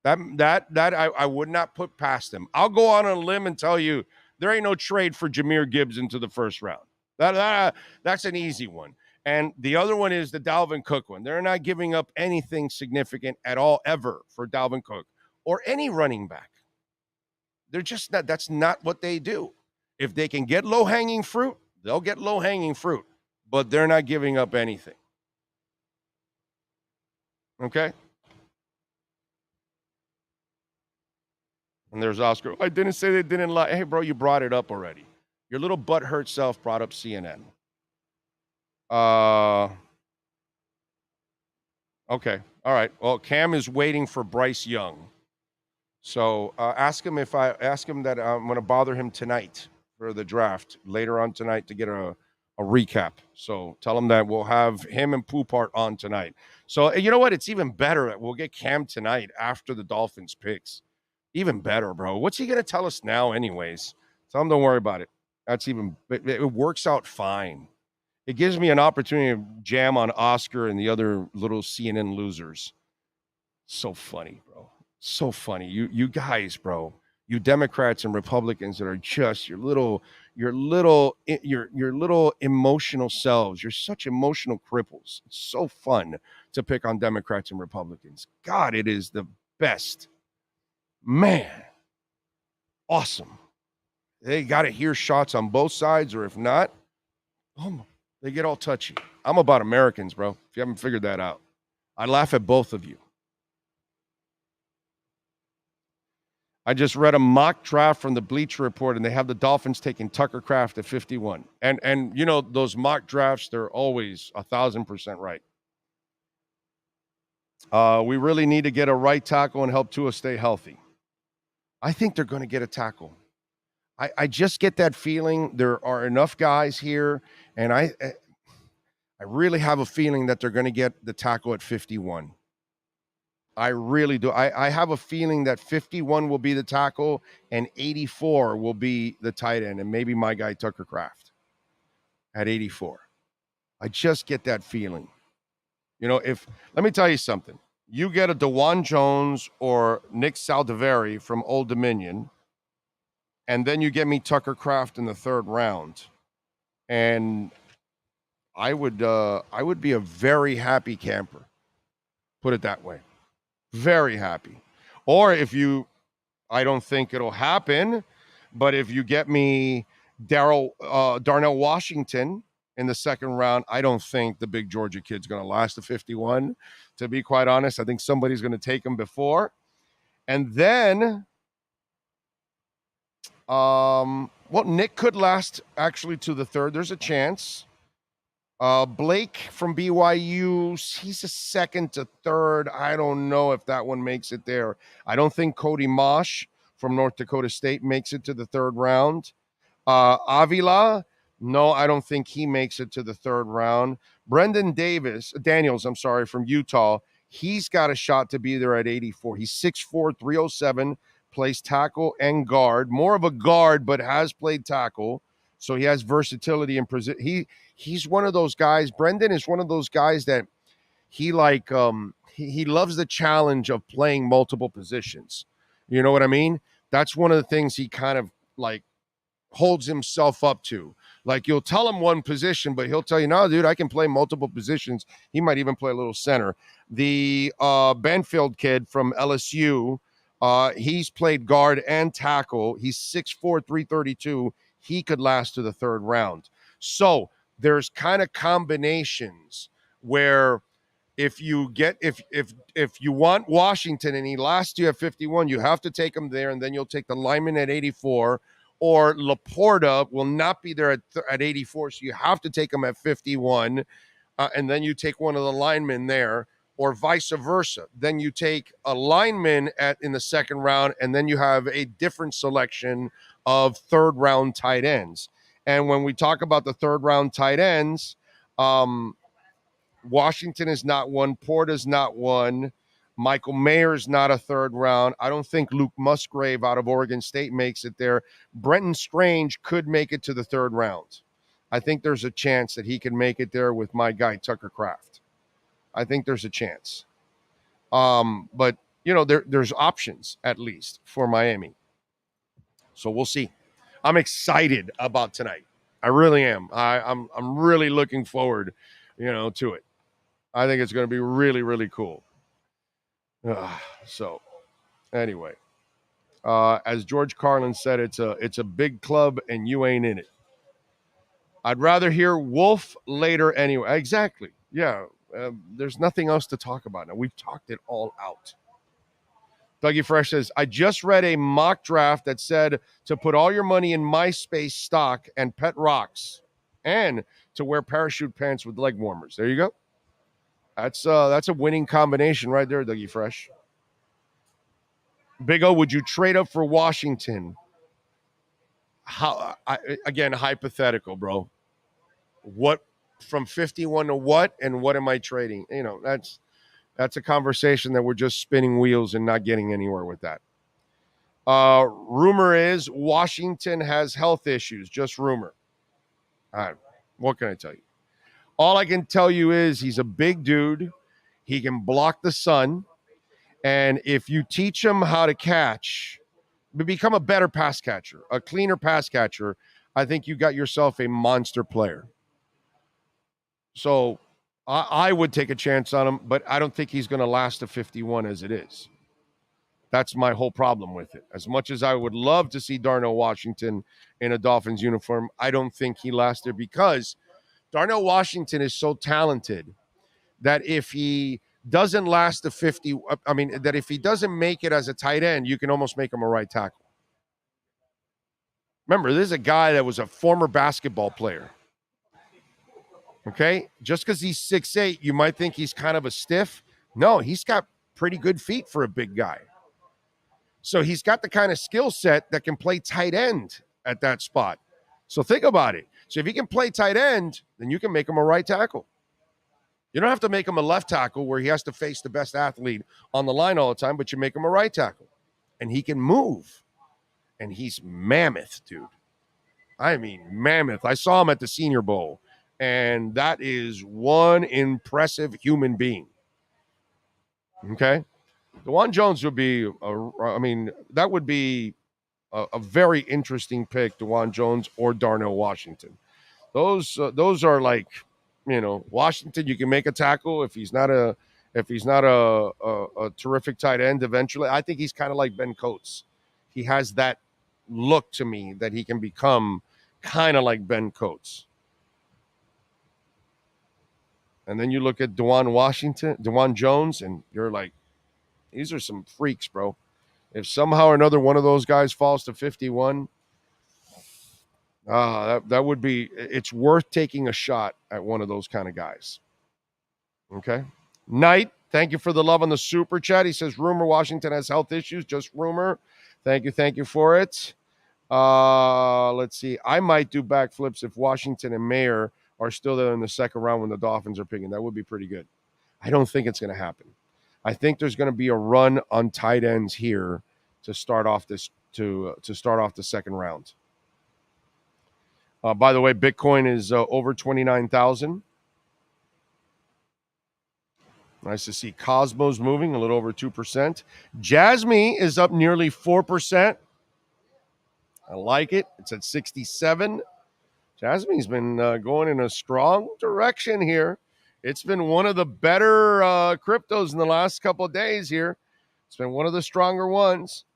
B: That I would not put past him. I'll go on a limb and tell you there ain't no trade for Jahmyr Gibbs into the first round. That's an easy one. And the other one is the Dalvin Cook one. They're not giving up anything significant at all ever for Dalvin Cook or any running back. They're just not. That's not what they do. If they can get low-hanging fruit, they'll get low-hanging fruit. But they're not giving up anything. Okay? And there's Oscar. I didn't say they didn't lie. Hey, bro, you brought it up already. Your little butthurt self brought up CNN. Okay. All right. Well, Cam is waiting for Bryce Young. So ask him that I'm going to bother him tonight for the draft later on tonight to get a recap. So tell him that we'll have him and Poupart on tonight. So you know what? It's even better. We'll get Cam tonight after the Dolphins picks. Even better, bro. What's he going to tell us now anyways? Tell him don't worry about it. It works out fine. It gives me an opportunity to jam on Oscar and the other little CNN losers. So funny, bro. So funny. You guys, bro. You Democrats and Republicans that are just your little emotional selves. You're such emotional cripples. It's so fun to pick on Democrats and Republicans. God, it is the best. Man. Awesome. They got to hear shots on both sides, or if not, they get all touchy. I'm about Americans, bro, if you haven't figured that out. I laugh at both of you. I just read a mock draft from the Bleacher Report, and they have the Dolphins taking Tucker Kraft at 51. And you know, those mock drafts, they're always 1,000% right. We really need to get a right tackle and help Tua stay healthy. I think they're going to get a tackle. I just get that feeling there are enough guys here, and I really have a feeling that they're going to get the tackle at 51. I really do. I have a feeling that 51 will be the tackle and 84 will be the tight end, and maybe my guy Tucker Kraft at 84. I just get that feeling. You know, let me tell you something. You get a DeJuan Jones or Nick Saldiveri from Old Dominion, and then you get me Tucker Kraft in the third round, and I would be a very happy camper. Put it that way. Very happy. Or I don't think it'll happen, but if you get me Darnell Washington in the second round, I don't think the big Georgia kid's going to last to 51. To be quite honest, I think somebody's going to take him before. And then, Nick could last actually to the third. There's a chance. Blake from BYU, he's a second to third. I don't know if that one makes it there. I don't think Cody Mosh from North Dakota State makes it to the third round. Avila, no, I don't think he makes it to the third round. Brendan Daniels, from Utah, he's got a shot to be there at 84. He's 6'4", 307, plays tackle and guard. More of a guard, but has played tackle. So he has versatility and he's one of those guys. Brendan is one of those guys that he loves the challenge of playing multiple positions. You know what I mean? That's one of the things he kind of like holds himself up to. Like you'll tell him one position, but he'll tell you, no, dude, I can play multiple positions. He might even play a little center. The Banfield kid from LSU, he's played guard and tackle. He's 6'4", 332. He could last to the third round. So there's kind of combinations where if you want Washington and he lasts you at 51, you have to take him there, and then you'll take the lineman at 84. Or Laporta will not be there at 84, so you have to take him at 51, and then you take one of the linemen there, or vice versa. Then you take a lineman in the second round, and then you have a different selection of third-round tight ends. And when we talk about the third-round tight ends, Washington is not one, Porta's not one, Michael Mayer's not a third round. I don't think Luke Musgrave out of Oregon State makes it there. Brenton Strange could make it to the third round. I think there's a chance that he can make it there with my guy, Tucker Kraft. I think there's a chance. But, there's options, at least, for Miami. So we'll see. I'm excited about tonight. I really am. I'm really looking forward, to it. I think it's going to be really, really cool. So, anyway, as George Carlin said, it's a big club and you ain't in it. I'd rather hear Wolf later anyway. Exactly. Yeah. There's nothing else to talk about now. We've talked it all out. Dougie Fresh says, I just read a mock draft that said to put all your money in MySpace stock and pet rocks and to wear parachute pants with leg warmers. There you go. That's a winning combination right there, Dougie Fresh. Big O, would you trade up for Washington? Again, hypothetical, bro. What from 51 to what, and what am I trading? That's a conversation that we're just spinning wheels and not getting anywhere with that. Rumor is Washington has health issues. Just rumor. What can I tell you? All I can tell you is he's a big dude. He can block the sun. And if you teach him how to catch, become a better pass catcher, a cleaner pass catcher, I think you got yourself a monster player. So I would take a chance on him, but I don't think he's going to last to 51 as it is. That's my whole problem with it. As much as I would love to see Darnell Washington in a Dolphins uniform, I don't think he lasts there because Darnell Washington is so talented that if he doesn't last to 50, that if he doesn't make it as a tight end, you can almost make him a right tackle. Remember, this is a guy that was a former basketball player. Okay? Just because he's 6'8", you might think he's kind of a stiff. No, he's got pretty good feet for a big guy. So he's got the kind of skill set that can play tight end at that spot. So think about it. So if he can play tight end, then you can make him a right tackle. You don't have to make him a left tackle where he has to face the best athlete on the line all the time, but you make him a right tackle. And he can move. And he's mammoth, dude. I mean, mammoth. I saw him at the Senior Bowl, and that is one impressive human being. Okay? DeJuan Jones would be, that would be a very interesting pick, DeJuan Jones or Darnell Washington. Those are like, Washington, you can make a tackle if he's not a terrific tight end eventually. I think he's kind of like Ben Coates. He has that look to me that he can become kind of like Ben Coates. And then you look at DeJuan Jones, and you're like, these are some freaks, bro. If somehow or another one of those guys falls to 51, that would be, it's worth taking a shot at one of those kind of guys. Okay. Knight, thank you for the love on the super chat. He says, rumor Washington has health issues. Just rumor. Thank you for it. Let's see. I might do backflips if Washington and Mayer are still there in the second round when the Dolphins are picking. That would be pretty good. I don't think it's going to happen. I think there's going to be a run on tight ends here to start off this to start off the second round. By the way, Bitcoin is over 29,000. Nice to see Cosmos moving a little over 2%. Jasmine is up nearly 4%. I like it. It's at 67. Jasmine's been going in a strong direction here. It's been one of the better cryptos in the last couple of days here. It's been one of the stronger ones.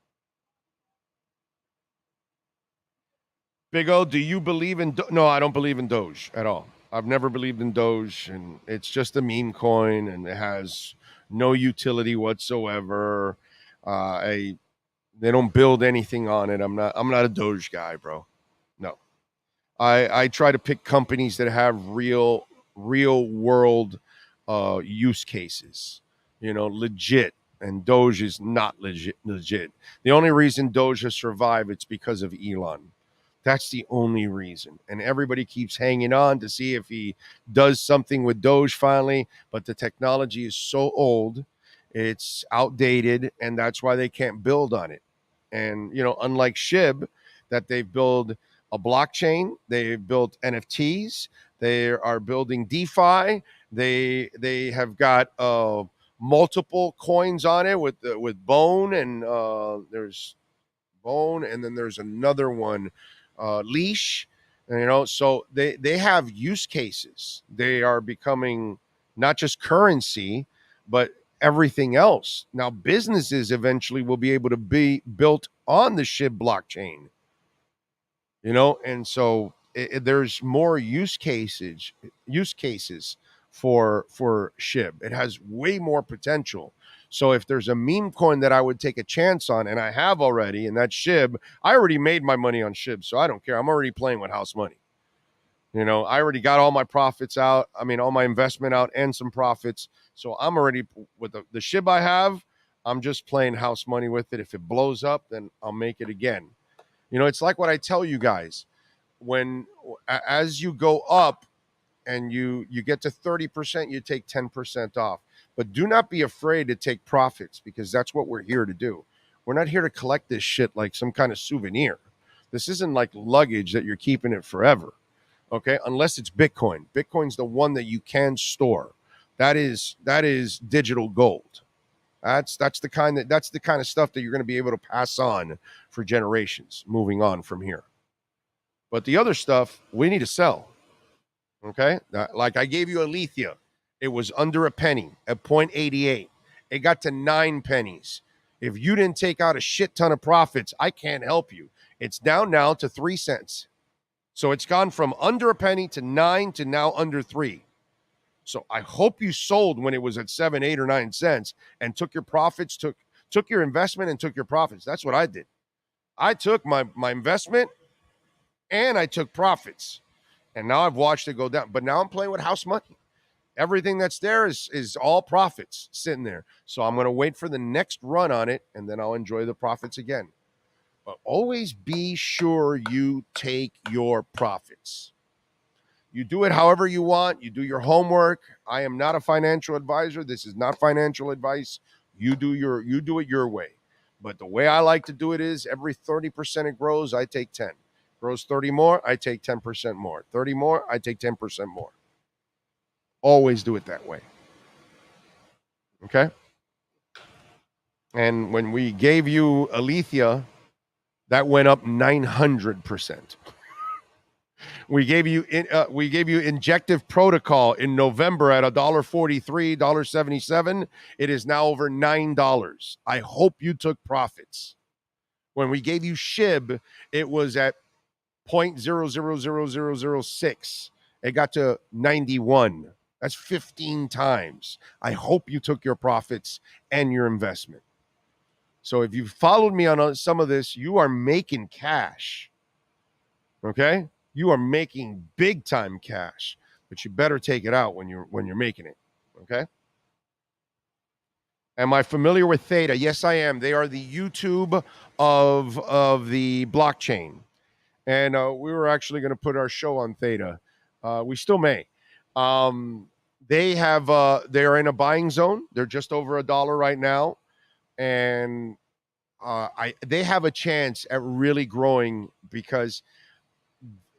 B: Big O, do you believe in No, I don't believe in Doge at all. I've never believed in Doge, and it's just a meme coin, and it has no utility whatsoever. They don't build anything on it. I'm not a Doge guy, bro. No. I try to pick companies that have real world use cases, legit. And Doge is not legit. The only reason Doge has survived, it's because of Elon. That's the only reason. And everybody keeps hanging on to see if he does something with Doge finally. But the technology is so old, it's outdated, and that's why they can't build on it. And, unlike SHIB, that they've built a blockchain, they've built NFTs, they are building DeFi, they have got multiple coins on it with Bone, and there's Bone, and then there's another one, Leash, so they have use cases. They are becoming not just currency, but everything else. Now, businesses eventually will be able to be built on the SHIB blockchain, and so there's more use cases for SHIB. It has way more potential. So if there's a meme coin that I would take a chance on, and I have already, and that's SHIB, I already made my money on SHIB, so I don't care. I'm already playing with house money. I already got all my profits out. All my investment out and some profits. So I'm already, with the SHIB I have, I'm just playing house money with it. If it blows up, then I'll make it again. It's like what I tell you guys. As you go up and you get to 30%, you take 10% off. But do not be afraid to take profits, because that's what we're here to do. We're not here to collect this shit like some kind of souvenir. This isn't like luggage that you're keeping it forever, okay? Unless it's Bitcoin. Bitcoin's the one that you can store. That is digital gold. That's the kind of stuff that you're going to be able to pass on for generations moving on from here. But the other stuff we need to sell. Okay? Like I gave you Alethea. It was under a penny at 0.88. It got to 9 pennies. If you didn't take out a shit ton of profits, I can't help you. It's down now to 3 cents. So it's gone from under a penny to 9 to now under 3. So I hope you sold when it was at 7, 8, or 9 cents and took your profits, took your investment and took your profits. That's what I did. I took my investment and I took profits. And now I've watched it go down. But now I'm playing with house money. Everything that's there is all profits sitting there. So I'm going to wait for the next run on it, and then I'll enjoy the profits again. But always be sure you take your profits. You do it however you want. You do your homework. I am not a financial advisor. This is not financial advice. You do it your way. But the way I like to do it is every 30% it grows, I take 10. Grows 30 more, I take 10% more. 30 more, I take 10% more. Always do it that way. Okay? And when we gave you Alethea, that went up 900%. We gave you Injective Protocol in November at $1.43, $1.77. It is now over $9. I hope you took profits. When we gave you SHIB, it was at 0.000006. It got to 91. That's 15 times. I hope you took your profits and your investment. So if you followed me on some of this, you are making cash. Okay? You are making big time cash, but you better take it out when you're making it. Okay? Am I familiar with Theta? Yes, I am. They are the YouTube of the blockchain. And we were actually going to put our show on Theta. We still may. They are in a buying zone. They're just over $1 right now. And they have a chance at really growing because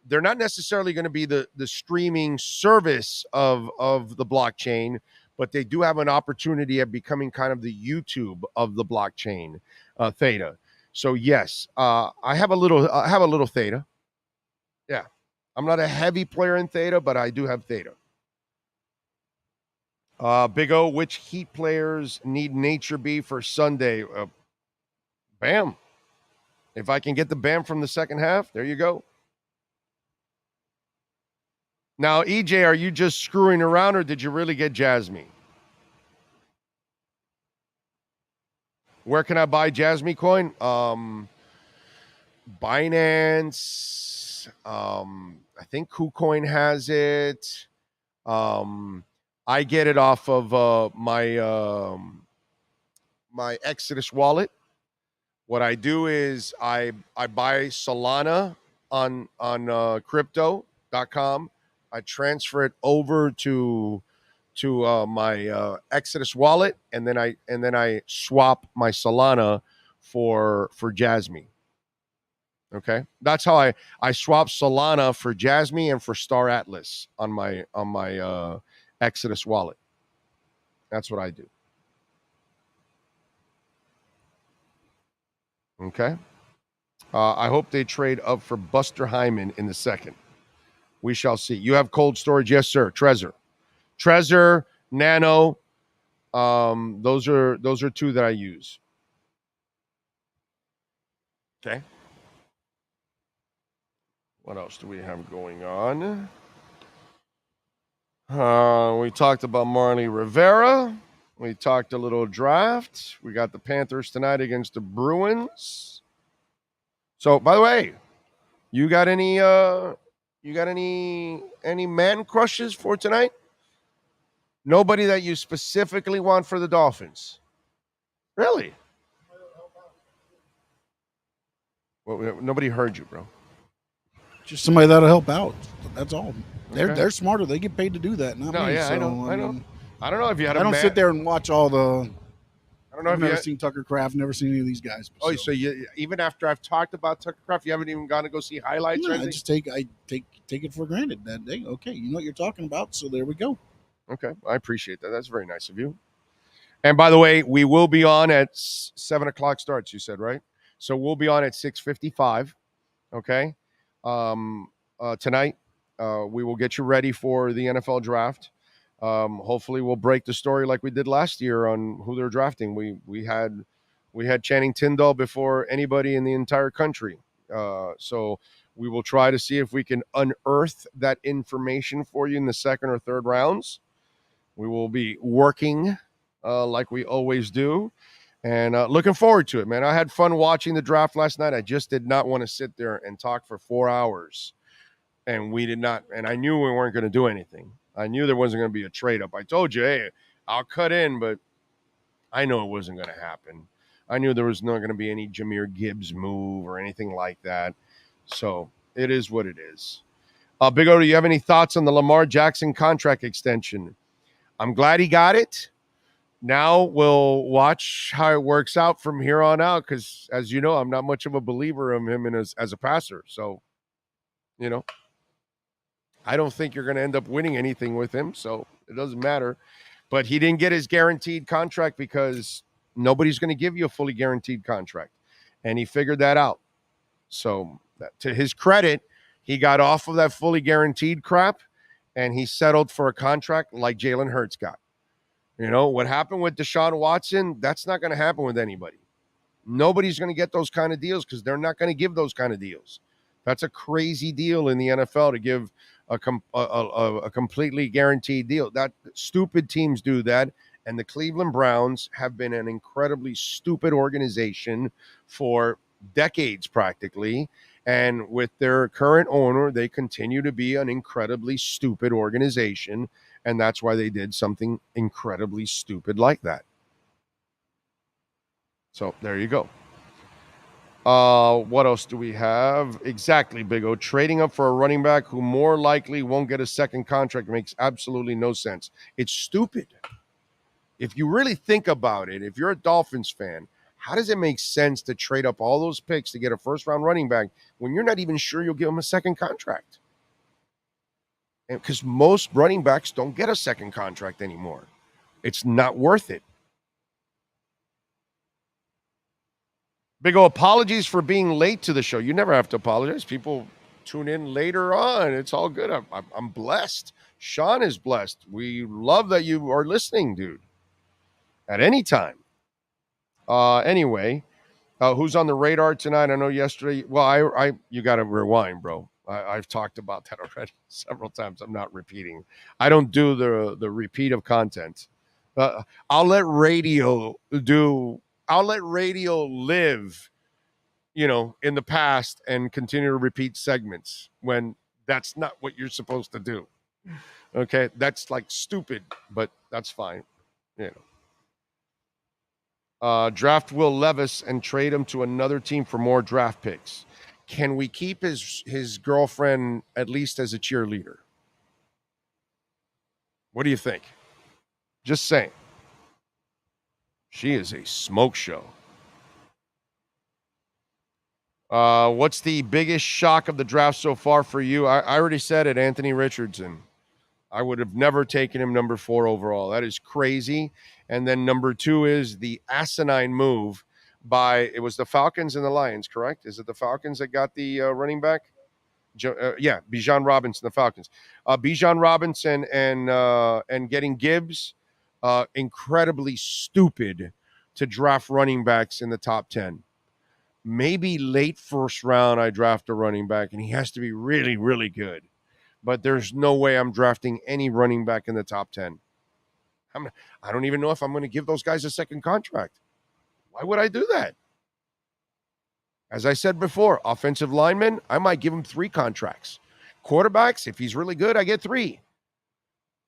B: they're not necessarily going to be the streaming service of the blockchain, but they do have an opportunity at becoming kind of the YouTube of the blockchain, Theta. So yes, I have a little Theta. Yeah, I'm not a heavy player in Theta, but I do have Theta. Big O, which Heat players need Nature B for Sunday? Bam. If I can get the Bam from the second half, there you go. Now, EJ, are you just screwing around or did you really get Jasmine? Where can I buy Jasmine coin? Binance. I think KuCoin has it. I get it off of my Exodus wallet. What I do is I buy Solana on crypto.com. I transfer it over to my Exodus wallet, and then I swap my Solana for Jasmine. Okay, that's how I swap Solana for Jasmine and for Star Atlas on my Exodus wallet. That's what I do. Okay. I hope they trade up for Buster Hyman in the second. We shall see. You have cold storage, yes, sir. Trezor, Nano. Those are two that I use. Okay. What else do we have going on? We talked about Marley Rivera. We talked a little draft. We got the Panthers tonight against the Bruins. So, by the way, you got any man crushes for tonight? Nobody that you specifically want for the Dolphins? Really? Well, nobody heard you, bro.
F: Just somebody that'll help out. That's all.
B: Okay.
F: They're smarter. They get paid to do that. Not me.
B: Yeah,
F: So,
B: I know. I don't know if you had.
F: I don't sit there and watch all the.
B: I don't know.
F: I've never seen Tucker Kraft. Never seen any of these guys.
B: So you, even after I've talked about Tucker Kraft, you haven't even gone to go see highlights or anything?
F: I take it for granted that day. Okay, you know what you're talking about. So there we go.
B: Okay, I appreciate that. That's very nice of you. And by the way, we will be on at 7 o'clock starts. You said, right? So we'll be on at 6:55. Okay. Tonight, we will get you ready for the NFL draft. Hopefully we'll break the story like we did last year on who they're drafting. We had Channing Tindall before anybody in the entire country. So we will try to see if we can unearth that information for you in the second or third rounds. We will be working like we always do. And looking forward to it, man. I had fun watching the draft last night. I just did not want to sit there and talk for 4 hours. And we did not. And I knew we weren't going to do anything. I knew there wasn't going to be a trade up. I told you, hey, I'll cut in, but I know it wasn't going to happen. I knew there was not going to be any Jahmyr Gibbs move or anything like that. So it is what it is. Big O, do you have any thoughts on the Lamar Jackson contract extension? I'm glad he got it. Now we'll watch how it works out from here on out because, as you know, I'm not much of a believer of him as a passer. So, you know, I don't think you're going to end up winning anything with him, so it doesn't matter. But he didn't get his guaranteed contract because nobody's going to give you a fully guaranteed contract, and he figured that out. So, to his credit, he got off of that fully guaranteed crap, and he settled for a contract like Jalen Hurts got. You know, what happened with Deshaun Watson, that's not going to happen with anybody. Nobody's going to get those kind of deals because they're not going to give those kind of deals. That's a crazy deal in the NFL to give a completely guaranteed deal. That stupid teams do that, and the Cleveland Browns have been an incredibly stupid organization for decades practically. And with their current owner, they continue to be an incredibly stupid organization. And that's why they did something incredibly stupid like that. So there you go. What else do we have? Exactly, Big O. Trading up for a running back who more likely won't get a second contract makes absolutely no sense. It's stupid. If you really think about it, if you're a Dolphins fan, how does it make sense to trade up all those picks to get a first-round running back when you're not even sure you'll give him a second contract? And because most running backs don't get a second contract anymore. It's not worth it. Big O, apologies for being late to the show. You never have to apologize. People tune in later on. It's all good. I'm blessed. Sean is blessed. We love that you are listening, dude. At any time. Anyway, who's on the radar tonight? I know yesterday. Well, you got to rewind, bro. I've talked about that already several times. I'm not repeating. I don't do the repeat of content. I'll let radio live, in the past and continue to repeat segments when that's not what you're supposed to do. Okay, that's like stupid, but that's fine. Draft Will Levis and trade him to another team for more draft picks. Can we keep his girlfriend at least as a cheerleader? What do you think? Just saying. She is a smoke show. What's the biggest shock of the draft so far for you? I already said it, Anthony Richardson. I would have never taken him number 4 overall. That is crazy. And then number 2 is the asinine move it was the Falcons and the Lions, correct? Is it the Falcons that got the running back? Bijan Robinson, the Falcons. Bijan Robinson and getting Gibbs, incredibly stupid to draft running backs in the top 10. Maybe late first round I draft a running back, and he has to be really, really good. But there's no way I'm drafting any running back in the top 10. I don't even know if I'm going to give those guys a second contract. Why would I do that? As I said before, offensive linemen, I might give him 3 contracts. Quarterbacks, if he's really good, I get 3.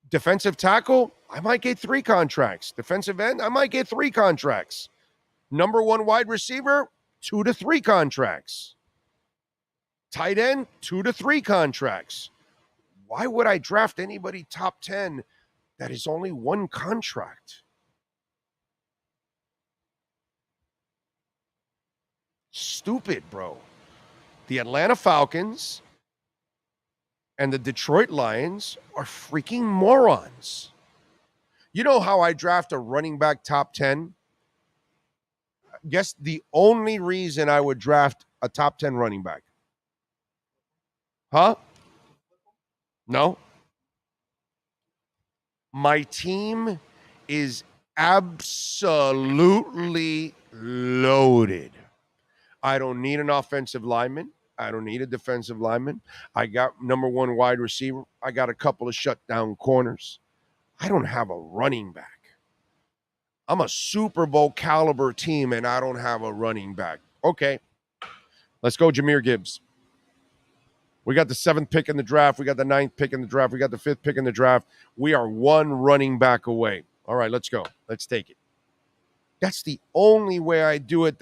B: Defensive tackle, I might get 3 contracts. Defensive end, I might get 3 contracts. Number 1 wide receiver, 2 to 3 contracts. Tight end, 2 to 3 contracts. Why would I draft anybody top 10 that is only 1 contract? Stupid, bro. The Atlanta Falcons and the Detroit Lions are freaking morons. You know how I draft a running back top 10? Guess the only reason I would draft a top 10 running back. Huh? No. My team is absolutely loaded. I don't need an offensive lineman. I don't need a defensive lineman. I got number 1 wide receiver. I got a couple of shutdown corners. I don't have a running back. I'm a Super Bowl caliber team, and I don't have a running back. Okay, let's go Jahmyr Gibbs. We got the 7th pick in the draft. We got the 9th pick in the draft. We got the 5th pick in the draft. We are 1 running back away. All right, let's go. Let's take it. That's the only way I do it.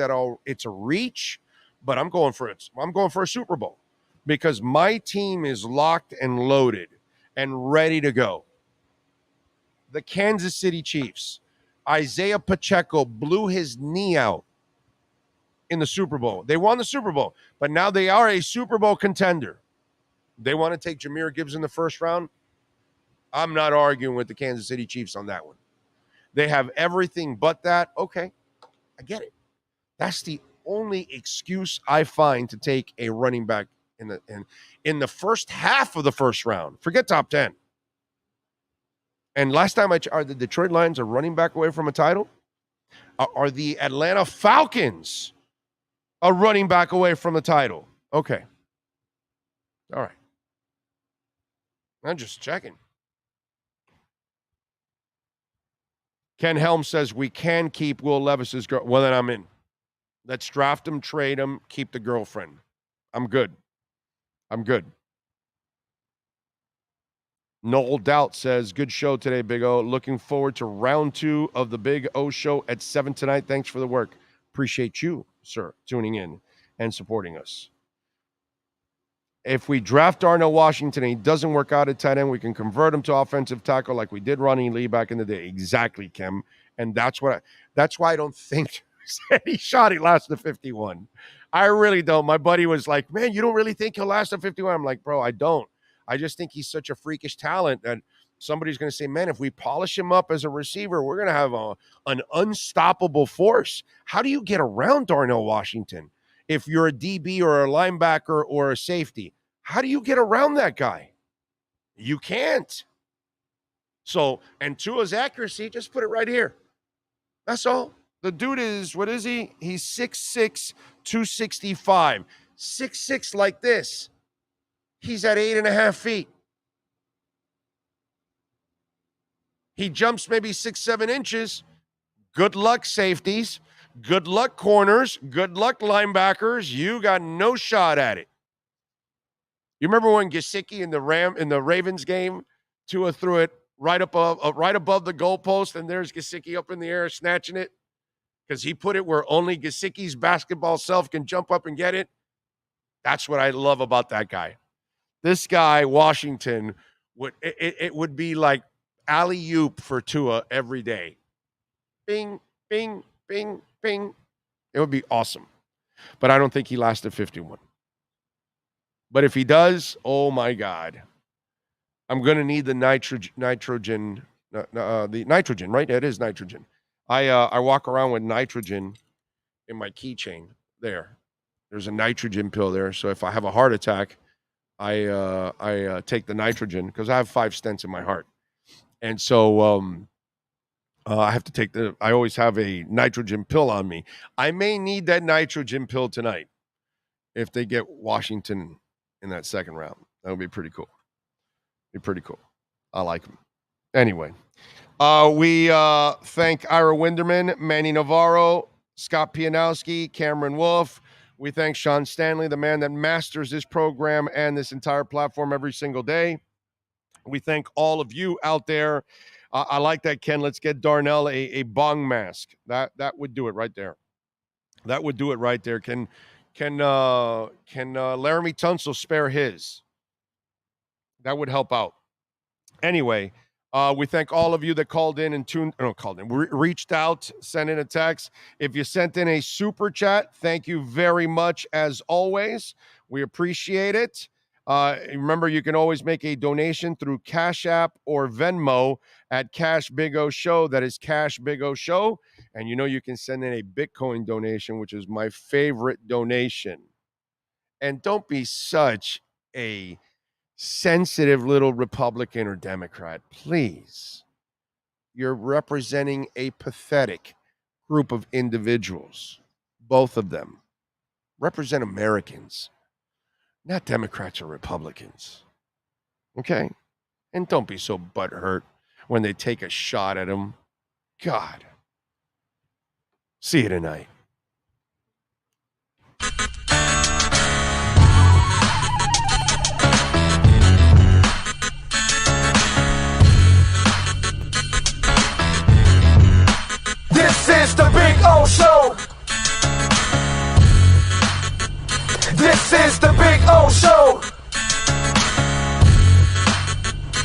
B: It's a reach, but I'm going for it. I'm going for a Super Bowl because my team is locked and loaded and ready to go. The Kansas City Chiefs. Isaiah Pacheco blew his knee out in the Super Bowl. They won the Super Bowl, but now they are a Super Bowl contender. They want to take Jahmyr Gibbs in the first round. I'm not arguing with the Kansas City Chiefs on that one. They have everything but that. Okay, I get it. That's the only excuse I find to take a running back in the first half of the first round. Forget top 10. And last time are the Detroit Lions a running back away from a title? Are the Atlanta Falcons a running back away from the title? Okay. All right. I'm just checking. Ken Helm says we can keep Will Levis's girl. Well, then I'm in. Let's draft him, trade him, keep the girlfriend. I'm good. Noel Doubt says, good show today, Big O. Looking forward to round 2 of the Big O show at 7 tonight. Thanks for the work. Appreciate you, sir, tuning in and supporting us. If we draft Darnell Washington and he doesn't work out at tight end, we can convert him to offensive tackle like we did Ronnie Lee back in the day. Exactly, Kim. And that's why I don't think he shot he lasted 51. I really don't. My buddy was like, man, you don't really think he'll last at 51? I'm like, bro, I don't. I just think he's such a freakish talent that somebody's going to say, man, if we polish him up as a receiver, we're going to have an unstoppable force. How do you get around Darnell Washington if you're a DB or a linebacker or a safety? How do you get around that guy? You can't. So, and Tua's accuracy, just put it right here. That's all. The dude is, what is he? He's 6'6", 265. 6'6" like this. He's at 8.5 feet. He jumps maybe 6-7 inches. Good luck, safeties. Good luck, corners. Good luck, linebackers. You got no shot at it. You remember when Gesicki in the Ravens game, Tua threw it right above the goalpost, and there's Gesicki up in the air snatching it because he put it where only Gesicki's basketball self can jump up and get it. That's what I love about that guy. This guy, Washington, it would be like alley-oop for Tua every day. Bing, bing, bing, bing. It would be awesome. But I don't think he lasted 51. But if he does, oh my God. I'm going to need the nitrogen, right? It is nitrogen. I walk around with nitrogen in my keychain there. There's a nitrogen pill there. So if I have a heart attack, I take the nitrogen because I have 5 stents in my heart. And so I have to take I always have a nitrogen pill on me. I may need that nitrogen pill tonight if they get Washington in that second round. That would be pretty cool. Be pretty cool. I like them. Anyway, we thank Ira Winderman, Manny Navarro, Scott Pianowski, Cameron Wolf. We thank Sean Stanley, the man that masters this program and this entire platform every single day. We thank all of you out there. I like that, Ken. Let's get Darnell a bong mask. That would do it right there. That would do it right there. Can Laramie Tunsil spare his? That would help out. Anyway, we thank all of you that called in and reached out, sent in a text. If you sent in a super chat, thank you very much as always. We appreciate it. Remember, you can always make a donation through Cash App or Venmo at Cash Big O Show. That is Cash Big O Show. And you can send in a Bitcoin donation, which is my favorite donation. And don't be such a sensitive little Republican or Democrat, please. You're representing a pathetic group of individuals. Both of them represent Americans, not Democrats or Republicans. Okay? And don't be so butthurt when they take a shot at them. God. See you tonight.
A: This is the Big O Show. This is the Big